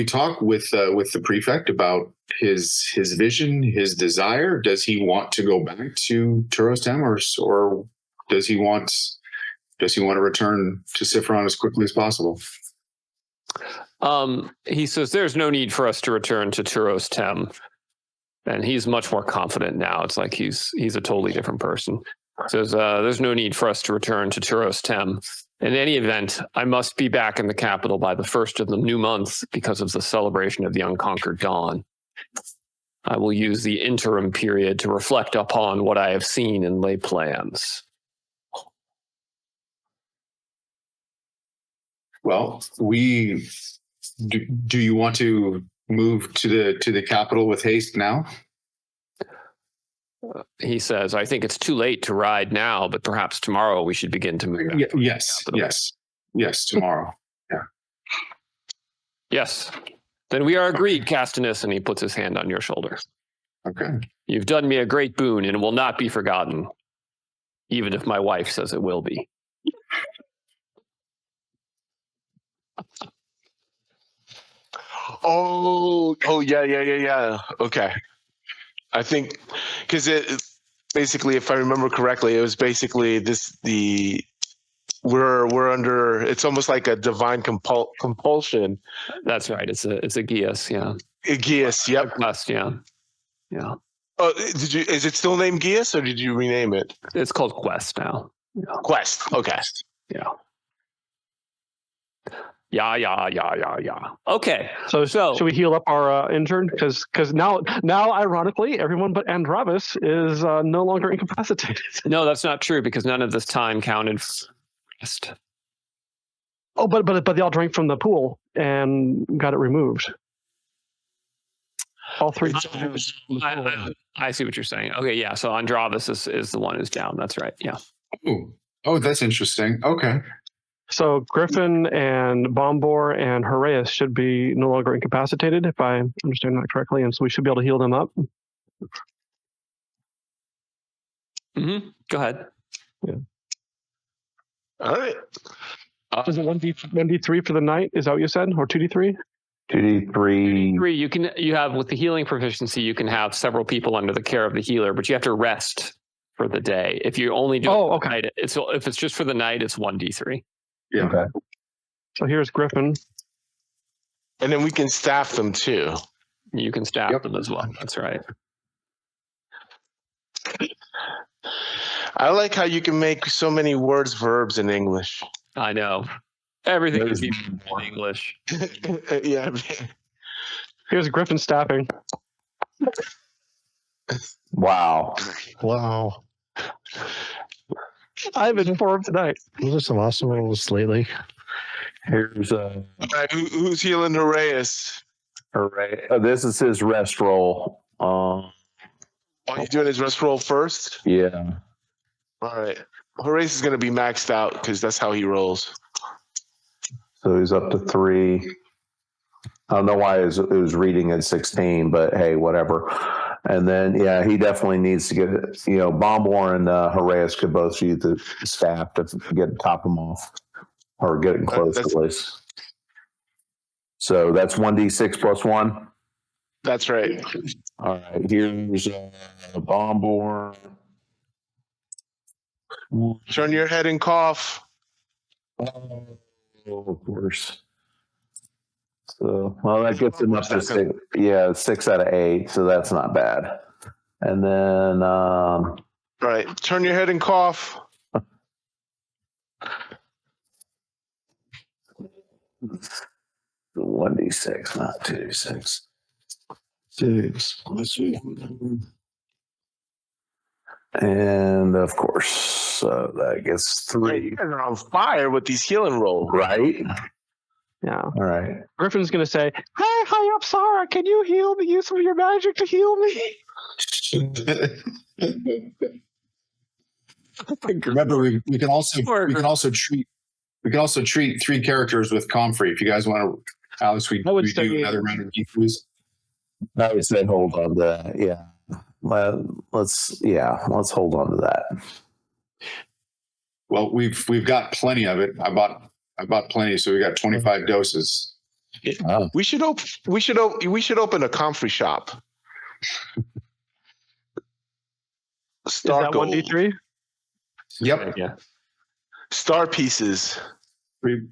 talk with the prefect about his vision, his desire. Does he want to go back to Turos or does he want to return to Sifron as quickly as possible? He says there's no need for us to return to Turos Tem, and he's much more confident now. It's like he's a totally different person. Says there's no need for us to return to Turos Tem. In any event, I must be back in the capital by the first of the new month because of the celebration of the Unconquered Dawn. I will use the interim period to reflect upon what I have seen and lay plans. Well, do you want to move to the capital with haste now? He says, I think it's too late to ride now, but perhaps tomorrow we should begin to move. Yes, tomorrow. Yeah. Yes. Then we are agreed, Castanus, and he puts his hand on your shoulder. Okay. You've done me a great boon, and it will not be forgotten, even if my wife says it will be. Yeah. Okay. I think because it basically, if I remember correctly, it was basically we're under. It's almost like a divine compulsion. That's right. It's a GIAS. Yeah. Gias. Yep. Quest. Yeah. Yeah. Oh, is it still named Gias, or did you rename it? It's called Quest now. Yeah. Quest. Okay. Yeah. Yeah. Okay. So should we heal up our intern? Because now, ironically, everyone but Andravis is no longer incapacitated. No, that's not true because none of this time counted. Oh, but they all drank from the pool and got it removed. All three. I see what you're saying. Okay, yeah. So Andravis is the one who's down. That's right. Yeah. Oh, that's interesting. Okay. So Griffin and Bombor and Horaeus should be no longer incapacitated, if I understand that correctly, and so we should be able to heal them up. Mm-hmm. Go ahead. Yeah. All right. Is it 1d3 for the night? Is that what you said, or 2d3? 2d3. You have with the healing proficiency, you can have several people under the care of the healer, but you have to rest for the day. If you only do night, if it's just for the night, it's 1d3. Yeah. Okay. So here's Griffin. And then we can staff them too. You can staff them as well. That's right. I like how you can make so many words verbs in English. I know. Everything is in English. Yeah. Here's Griffin staffing. Wow. I've been informed tonight. Those are some awesome rolls lately. Here's All right, who's healing Horaeus? this is his rest roll. Oh, he's doing his rest roll first? Yeah. All right. Horaeus is going to be maxed out because that's how he rolls. So he's up to 3. I don't know why it was reading at 16, but hey, whatever. And then, he definitely needs to get it. Bombor and Horaeus could both use the staff to top him off or get it close at least. So that's 1d6 plus 1. That's right. All right. Here's Bombor. Turn your head and cough. Oh, of course. So, that gets him up to 6. Yeah, 6 out of 8. So that's not bad. And then, All right. Turn your head and cough. 1d6, not 2d6. 6. Let's see. And of course, so that gets 3. You guys are on fire with these healing rolls. Right? Yeah. All right. Griffin's going to say, "Hey, hi up, Sarah. Can you heal me? Use some of your magic to heal me?" Remember, we can also treat 3 characters with Comfrey. If you guys want to, Alex, we do another round of D3s. I would say hold on to that. Yeah. Let's hold on to that. Well, we've got plenty of it. I bought plenty, so we got 25 doses. Oh. We should open a comfrey shop. Star Is that 1d3? Yep. Yeah. Star pieces.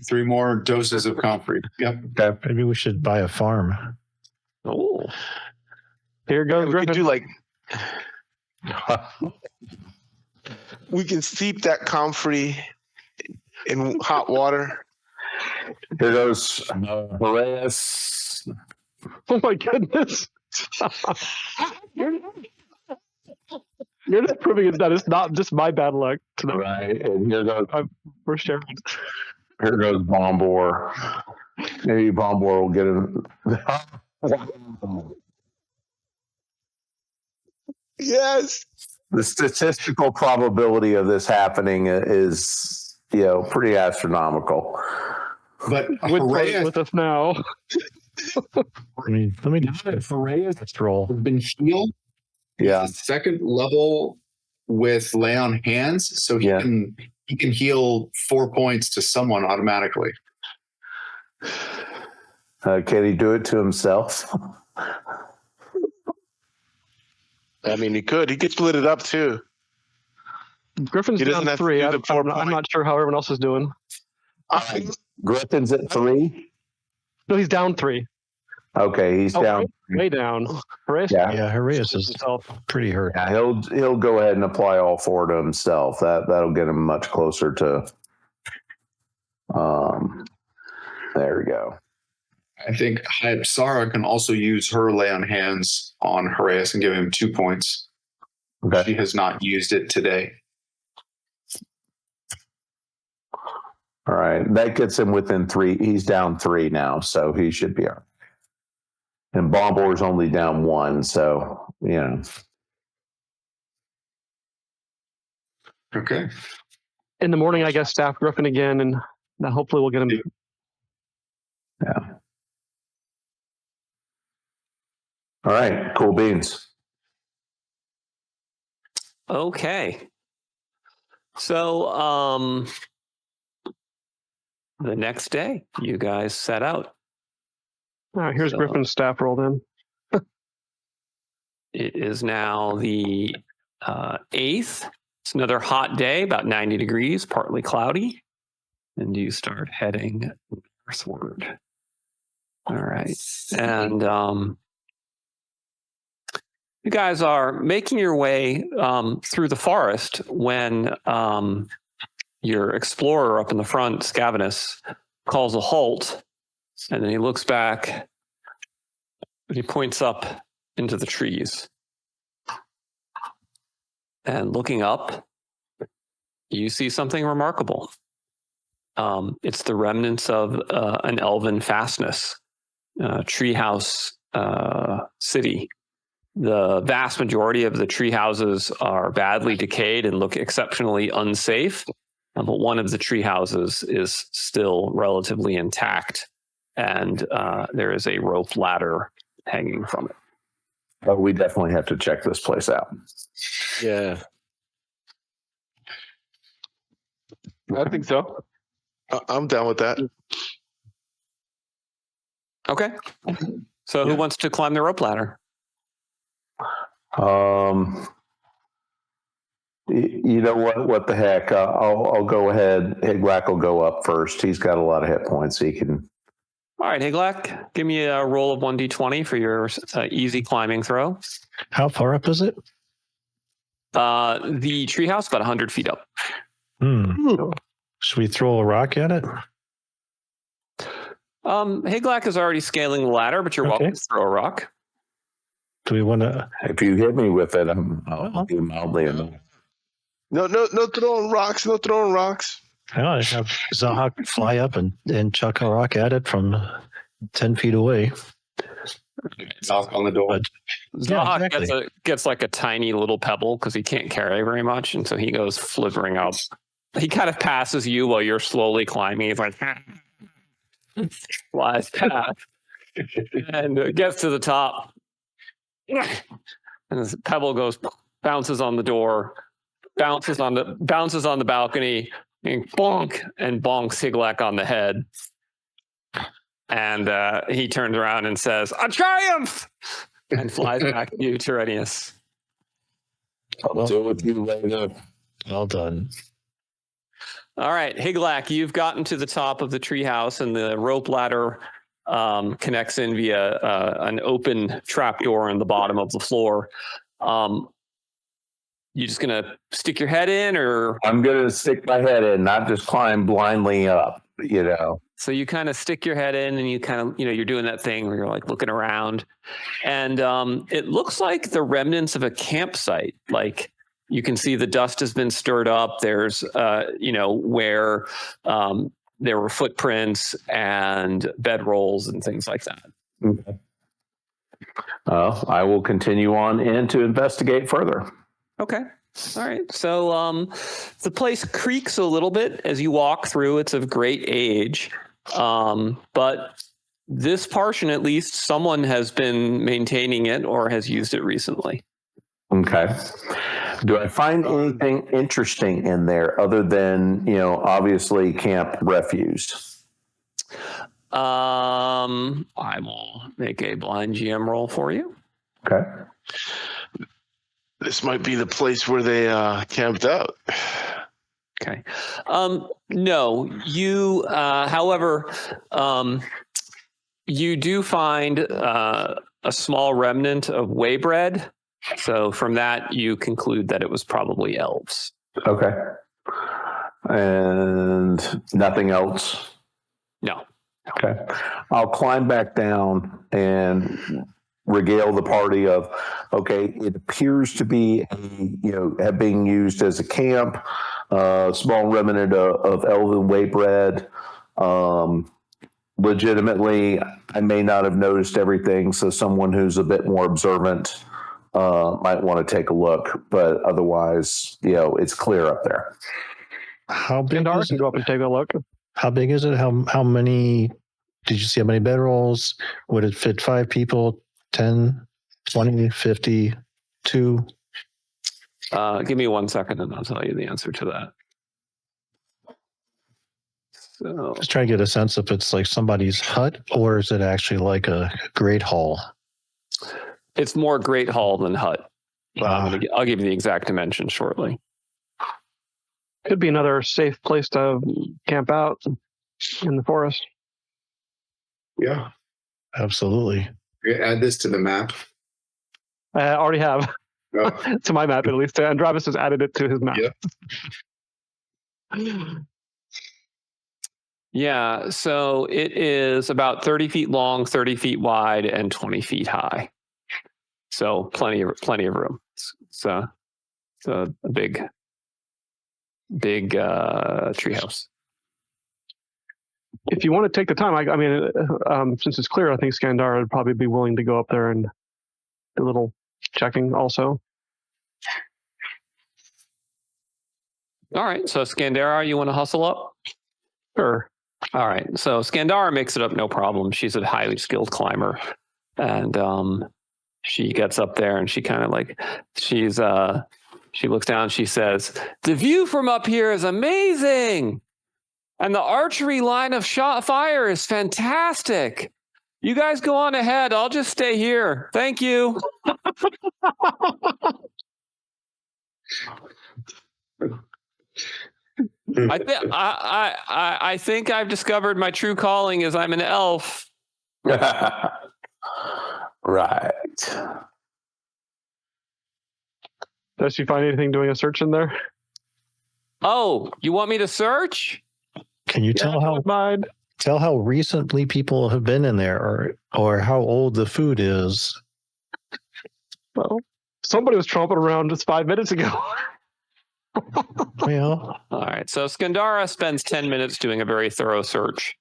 3 more doses of Comfrey. Yep. Okay. Maybe we should buy a farm. Oh. Here goes We Griffin. could do like. We can steep that comfrey in hot water. Here goes Horaeus. Oh my goodness. You're just proving that it's not just my bad luck tonight. Right. And here goes We're sharing. Here goes Bombor. Maybe Bombor will get him. Yes. The statistical probability of this happening is, pretty astronomical. But With us now. Let me do it. Horaeus Let's roll. has been healed. Yeah. He's the 2nd level with lay on hands, so he can heal 4 points to someone automatically. Can he do it to himself? I mean, he could. He could split it up too. Griffin's He doesn't down have to 3. do the I'm not sure how everyone else is doing. Griffin's at 3. No, he's down 3. Okay, he's down. Way down. Horace? Yeah. Haraeus is pretty hurt. Yeah, he'll go ahead and apply all 4 to himself. That'll get him much closer to. There we go. I think Sarah can also use her lay on hands on Horaeus and give him 2 points. Okay. She has not used it today. All right, that gets him within 3. He's down 3 now, so he should be all right. And Bombor's only down 1, so Okay. In the morning, I guess, staff Griffin again, and hopefully we'll get him. Yeah. All right, cool beans. Okay. So, the next day, you guys set out. All right, here's So- Griffin's staff rolled in. It is now the 8th. It's another hot day, about 90 degrees, partly cloudy. And you start heading northward. All right. And you guys are making your way through the forest when your explorer up in the front, Scavenus, calls a halt. And then he looks back and he points up into the trees. And looking up, you see something remarkable. It's the remnants of an elven fastness, treehouse city. The vast majority of the tree houses are badly decayed and look exceptionally unsafe, but one of the tree houses is still relatively intact, and there is a rope ladder hanging from it. But we definitely have to check this place out. Yeah. I think so. I'm down with that. Okay. So who wants to climb the rope ladder? You know what? What the heck? I'll go ahead. Higlac will go up first. He's got a lot of hit points. He can. All right, Higlac, give me a roll of 1d20 for your easy climbing throw. How far up is it? The treehouse, about 100 feet up. Should we throw a rock at it? Higlac is already scaling the ladder, but you're welcome to throw a rock. Do we want to? If you hit me with it, I'll be mildly annoyed. No throwing rocks. No throwing rocks. I have Zahak fly up and chuck a rock at it from 10 feet away. Knock on the door. Zahak exactly. gets like a tiny little pebble because he can't carry very much, and so he goes flivering up. He kind of passes you while you're slowly climbing. He's like, flies past, and gets to the top. And this pebble goes, bounces on the door, bounces on the balcony, and bonks Higlac on the head. And he turns around and says, "A triumph!" and flies back to you, Tyrenius. I'll deal with you later. Well done. All right, Higlac, you've gotten to the top of the treehouse, and the rope ladder connects in via an open trapdoor in the bottom of the floor. You just gonna stick your head in, or I'm gonna stick my head in, not just climb blindly up. So you kind of stick your head in, and you kind of, you're doing that thing where you're like looking around, and it looks like the remnants of a campsite. Like you can see the dust has been stirred up. There's, where there were footprints and bedrolls and things like that. Okay. I will continue on in to investigate further. Okay. All right. So the place creaks a little bit as you walk through. It's of great age. But this portion, at least, someone has been maintaining it or has used it recently. Okay. Do I find anything interesting in there other than, obviously camp refuse? I will make a blind GM roll for you. Okay. This might be the place where they camped out. Okay. No, you, however, you do find a small remnant of whey bread. So from that, you conclude that it was probably elves. Okay. And nothing else? No. Okay. I'll climb back down and regale the party of, okay, it appears to be being used as a camp, small remnant of elven whey bread. Legitimately, I may not have noticed everything, so someone who's a bit more observant might want to take a look, but otherwise, it's clear up there. How big Skandar is can it? go up and take a look. How big is it? How many? Did you see how many bedrolls? Would it fit 5 people, 10, 20, 50, 2? Give me 1 second and I'll tell you the answer to that. So, Just trying to get a sense if it's like somebody's hut or is it actually like a great hall? it's more Great Hall than hut. Wow. I'll give you the exact dimension shortly. Could be another safe place to camp out in the forest. Yeah. Absolutely. Add this to the map. I already have. Oh. To my map, at least. Andravas has added it to his map. Yeah. Yeah, so it is about 30 feet long, 30 feet wide, and 20 feet high. So plenty of room. It's a big treehouse. If you want to take the time, I mean, since it's clear, I think Skandar would probably be willing to go up there and do a little checking also. All right, so Skandara, you want to hustle up? Sure. All right, so Skandara makes it up no problem. She's a highly skilled climber, and she gets up there and she kind of like she looks down. She says, "The view from up here is amazing, and the archery line of shot fire is fantastic. You guys go on ahead. I'll just stay here. Thank you." I think I've discovered my true calling is I'm an elf. Right. Does she find anything doing a search in there? Oh, you want me to search? Can you tell how recently people have been in there or how old the food is? Well, somebody was tromping around just 5 minutes ago. Well, All right. So Skandara spends 10 minutes doing a very thorough search.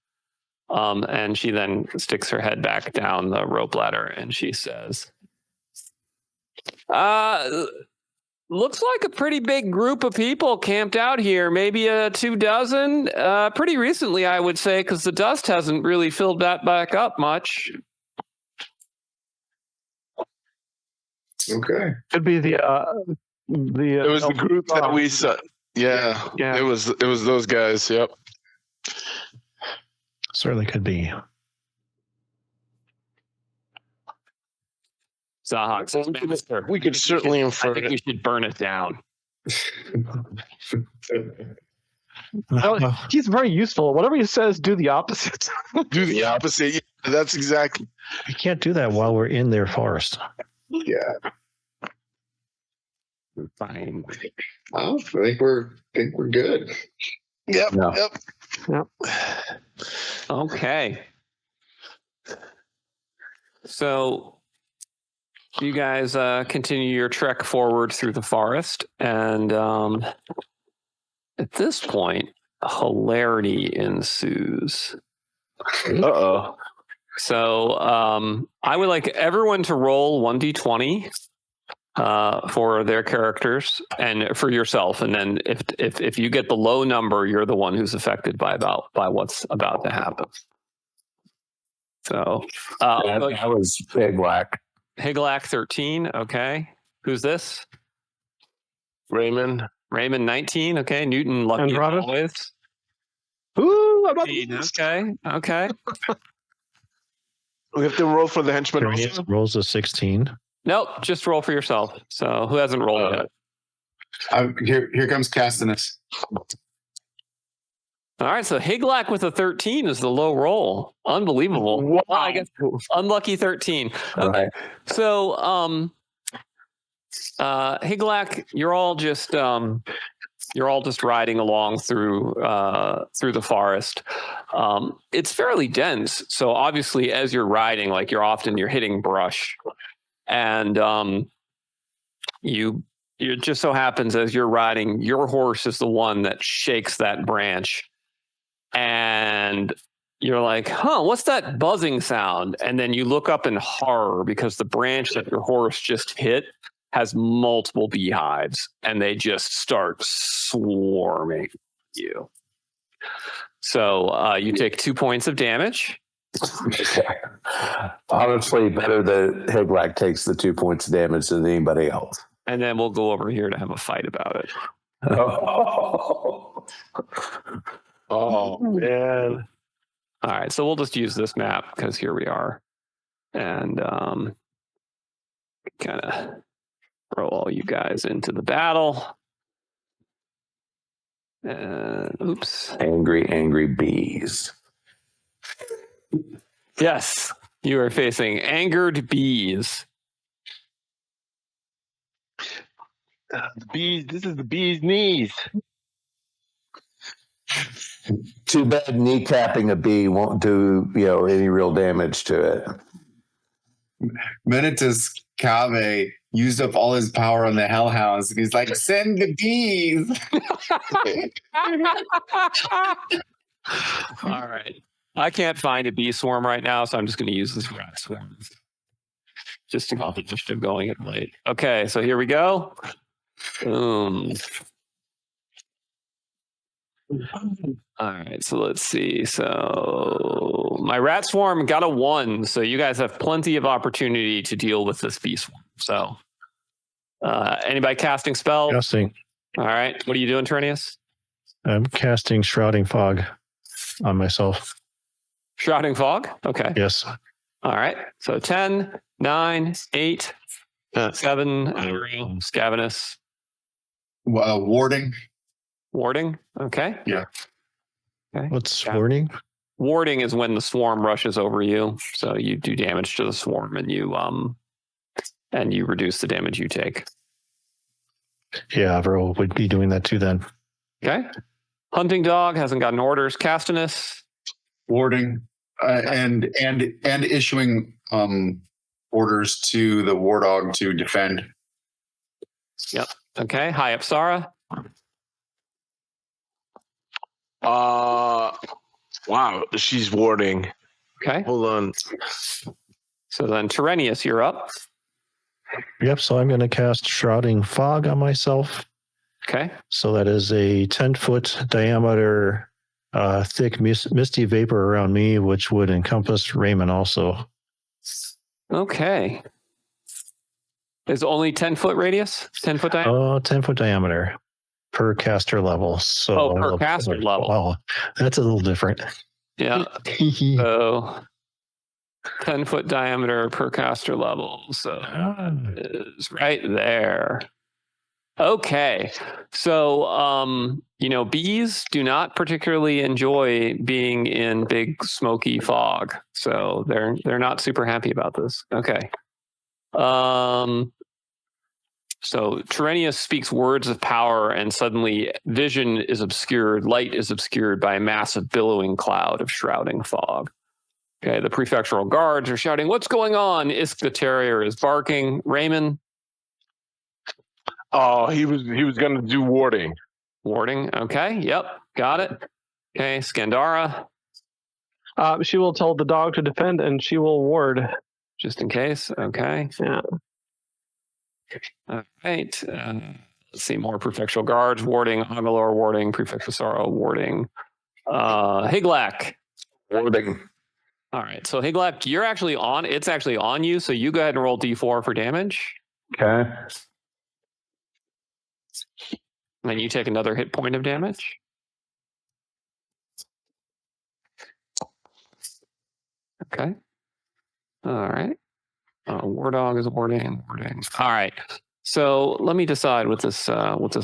And she then sticks her head back down the rope ladder and she says, looks like a pretty big group of people camped out here, maybe 24. Pretty recently, I would say, because the dust hasn't really filled that back up much. Okay. Could be the It was the group that we saw. Yeah. Yeah. It was those guys. Yep. certainly could be. Zahak says, "Master, We could certainly I infer think it. we should burn it down." Well, he's very useful. Whatever he says, do the opposite. Do the opposite. Yeah, that's exactly. We can't do that while we're in their forest. Yeah. Fine. Well, I think we're good. Yep. No. Yep. Okay. So you guys continue your trek forward through the forest, and at this point, hilarity ensues. Uh-oh. So I would like everyone to roll 1d20 for their characters and for yourself, and then if you get the low number, you're the one who's affected by what's about to happen. So that was big whack. Higlak 13. Okay, who's this? Raymond. Raymond 19. Okay, Newton lucky as Andravas? always. Ooh, I'm up. Okay. We have to roll for the henchman also? Rolls a 16. Nope, just roll for yourself. So who hasn't rolled yet? Here comes Castinus. All right, so Higlak with a 13 is the low roll. Unbelievable. Wow. Well, I guess unlucky 13. Okay. Right. So Higlak, you're all just riding along through the forest. It's fairly dense, so obviously as you're riding, like you're hitting brush, and it just so happens as you're riding, your horse is the one that shakes that branch, and you're like, what's that buzzing sound? And then you look up in horror because the branch that your horse just hit has multiple beehives, and they just start swarming you. So you take 2 points of damage. Honestly, better that Higlak takes the 2 points of damage than anybody else. And then we'll go over here to have a fight about it. Oh, man. All right, so we'll just use this map because here we are. And kind of throw all you guys into the battle. And oops. Angry bees. Yes, you are facing angered bees. The bees. This is the bee's knees. Too bad kneecapping a bee won't do any real damage to it. Menitus Kave used up all his power on the hellhounds, and he's like, "Send the bees." All right. I can't find a bee swarm right now, so I'm just going to use this rat swarm. Just to accomplish of going it late. Okay, so here we go. Boom. All right, so let's see. So my rat swarm got a 1, so you guys have plenty of opportunity to deal with this bee swarm. So anybody casting spell? Casting. All right, what are you doing, Terenius? I'm casting Shrouding Fog on myself. Shrouding Fog? Okay. Yes. All right, so 10, 9, 8, 7, Scavenus. Warding. Warding? Okay. Yeah. Okay. What's Yeah. warding? Warding is when the swarm rushes over you, so you do damage to the swarm, and you reduce the damage you take. Yeah, Avro would be doing that too then. Okay. Hunting Dog hasn't gotten orders. Castinus. Warding. And issuing orders to the war dog to defend. Yep. Okay. High up Sarah. Wow, she's warding. Okay. Hold on. So then Terenius, you're up. Yep, so I'm going to cast Shrouding Fog on myself. Okay. So that is a 10-foot diameter thick misty vapor around me, which would encompass Raymond also. Okay. Is only 10-foot radius? 10-foot diameter? 10-foot diameter per caster level. So per caster level. Well, that's a little different. Yeah. So 10-foot diameter per caster level. So it's right there. Okay. So, bees do not particularly enjoy being in big smoky fog. So they're not super happy about this. Okay. So Terenius speaks words of power, and suddenly vision is obscured, light is obscured by a massive billowing cloud of shrouding fog. Okay, the prefectural guards are shouting, "What's going on?" Isk the terrier is barking. Raymond? Oh, he was going to do warding. Warding, okay, yep, got it. Okay, Skandara? She will tell the dog to defend, and she will ward. Just in case, okay. Yeah. All right. Let's see, more prefectural guards warding, Agalor warding, prefectural sorrow warding. Higlak. Warding. All right. So Higlak, you're actually on. It's actually on you. So you go ahead and roll D4 for damage. Okay. And you take another hit point of damage. Okay. All right. War dog is warding. All right. So let me decide what this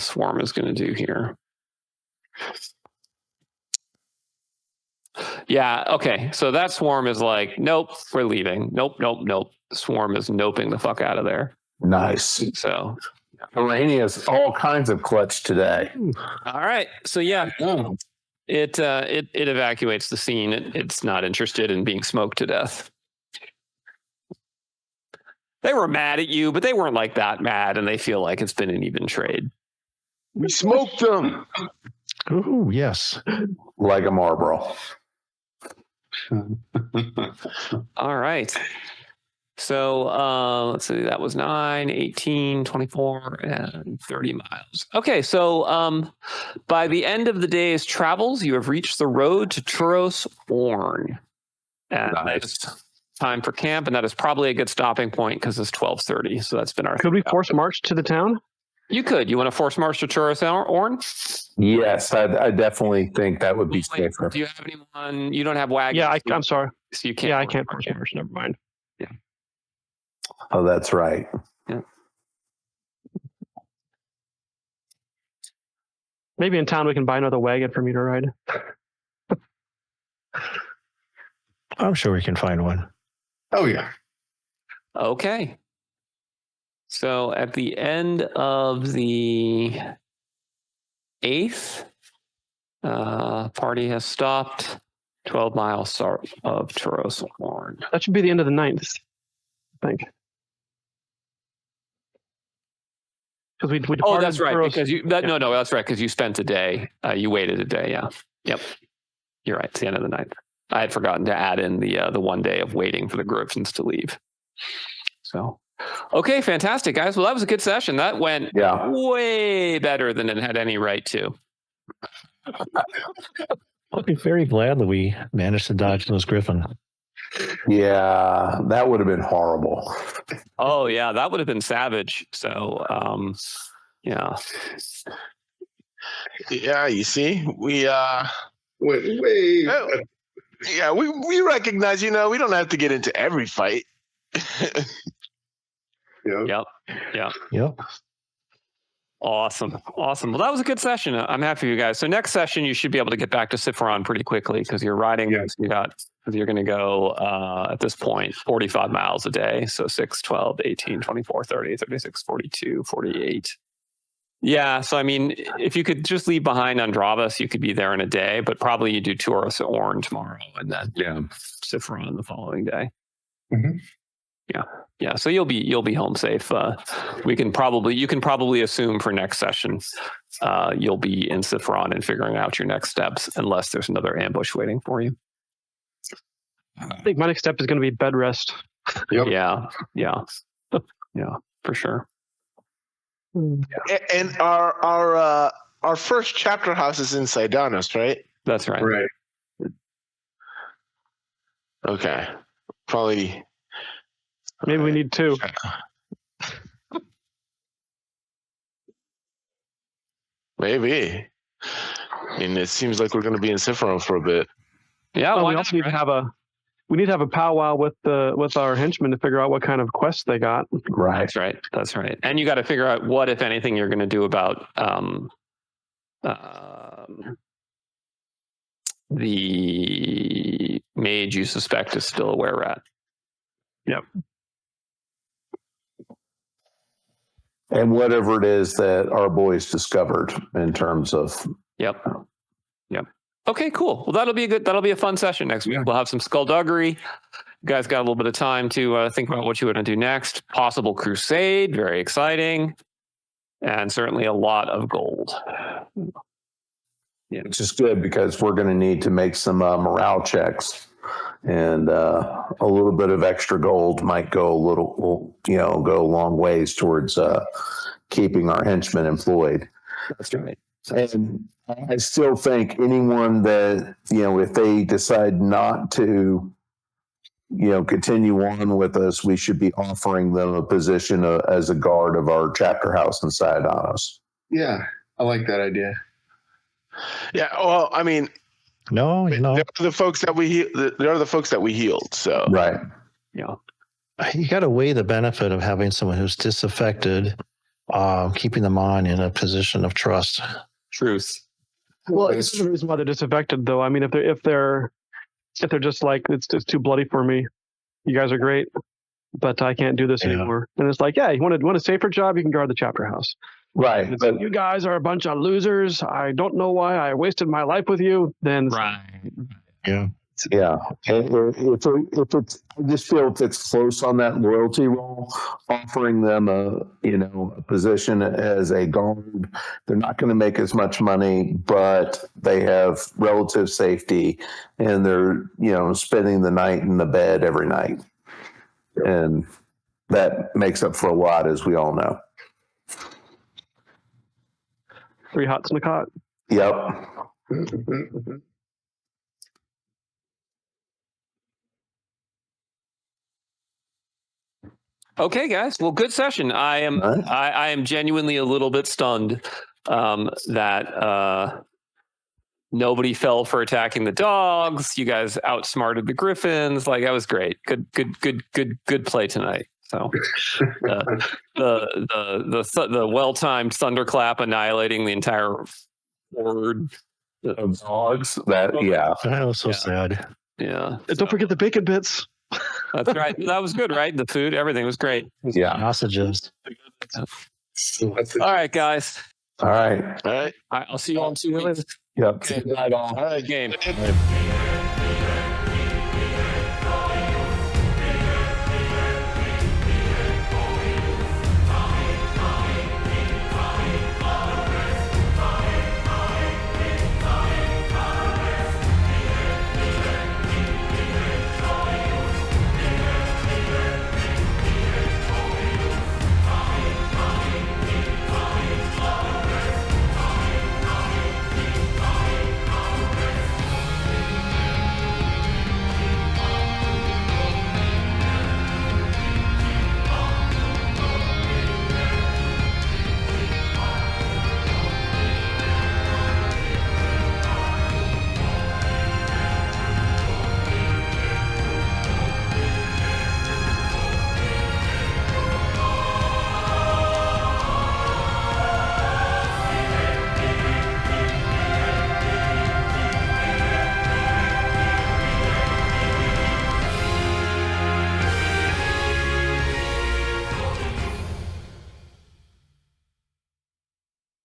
swarm is going to do here. Yeah. Okay. So that swarm is like, nope, we're leaving. Nope. The swarm is noping the fuck out of there. Nice. So Irania's all kinds of clutch today. all right. So yeah, it evacuates the scene. It's not interested in being smoked to death. They were mad at you, but they weren't like that mad, and they feel like it's been an even trade. We smoked them. Ooh, yes. Like a Marlboro. All right. So let's see, that was 9, 18, 24, and 30 miles. Okay, so by the end of the day's travels, you have reached the road to Churros Orn. And Nice. it's time for camp, and that is probably a good stopping point because it's 12:30. So that's been our. Could we force march to the town? You could. You want to force march to Churros Orn? Yes, I definitely think that would be Wait, safer. do you have anyone? You don't have wagons. Yeah, I'm sorry. So you can't. Yeah, I can't force march. Never mind. Oh, that's right. Maybe in town we can buy another wagon for me to ride. I'm sure we can find one. Oh yeah. Okay. So at the end of the 8th, party has stopped 12 miles south of Churros Orn. That should be the end of the 9th, I think. Because we Oh, that's right. Churros- Because no, that's right. Because you spent a day. You waited a day. Yeah. Yep. You're right. It's the end of the 9th. I had forgotten to add in the 1 day of waiting for the Griffins to leave. So, okay, fantastic, guys. Well, that was a good session. That went way better than it had any right to. I'll be very glad that we managed to dodge those Griffin. Yeah, that would have been horrible. Oh yeah, that would have been savage. So, yeah. Yeah, you see, we Wait. yeah, we recognize, we don't have to get into every fight. Yeah. Yep. Awesome. Well, that was a good session. I'm happy for you guys. So next session, you should be able to get back to Sifron pretty quickly because you're riding. Yeah. You're going to go at this point 45 miles a day. So 6, 12, 18, 24, 30, 36, 42, 48. Yeah. So, I mean, if you could just leave behind Andravas, you could be there in a day, but probably you do Churros Orn tomorrow and then Sifron the following day. Mhm. Yeah. So you'll be home safe. You can probably assume for next session, you'll be in Sifron and figuring out your next steps, unless there's another ambush waiting for you. I think my next step is going to be bed rest. Yep. Yeah, for sure. And our first chapter house is in Sidanos, right? That's right. Right. Okay. Probably. Maybe we need 2. Maybe. I mean, it seems like we're going to be in Sifron for a bit. Yeah. Well, why we not, also need right? to have a powwow with our henchmen to figure out what kind of quests they got. Right. That's right. And you got to figure out what, if anything, you're going to do about the mage you suspect is still a were-rat. Yep. And whatever it is that our boys discovered in terms of. Yep. Okay, cool. Well, that'll be a fun session next week. Yeah. We'll have some skullduggery. You guys got a little bit of time to think about what you want to do next. Possible crusade, very exciting. And certainly a lot of gold. Yeah. Which is good because we're going to need to make some morale checks, and a little bit of extra gold might go a long ways towards keeping our henchmen employed. That's right. And I still think anyone that, if they decide not to, continue on with us, we should be offering them a position as a guard of our chapter house inside Annals. Yeah. I like that idea. Yeah. Well, I mean, No, They're the folks that they're the folks that we healed. So Right. Yeah. you got to weigh the benefit of having someone who's disaffected, keeping them on in a position of trust. Truth. Well, it's the reason why they're disaffected, though. I mean, if they're just like it's too bloody for me, you guys are great, but I can't do this anymore. And it's like, yeah, you want a safer job, you can guard the chapter house. Right. But You guys are a bunch of losers. I don't know why I wasted my life with you. Then Right. Yeah. yeah, and if it's, I just feel if it's close on that loyalty roll, offering them a position as a guard, they're not going to make as much money, but they have relative safety, and they're spending the night in the bed every night, and that makes up for a lot, as we all know. 3 hots in a cot. Yep. Okay, guys. Well, good session. I am All right. I am genuinely a little bit stunned that nobody fell for attacking the dogs. You guys outsmarted the griffins. Like, that was great. Good play tonight. So the well-timed thunderclap annihilating the entire horde of dogs. That That was so sad. Yeah. And don't forget the bacon bits. That's right. That was good, right? The food, everything was great. yeah. Sausages. All right, guys. All right. all right. I'll see you all in 2 weeks. Yep. Okay, night all. All right. Good game. Good.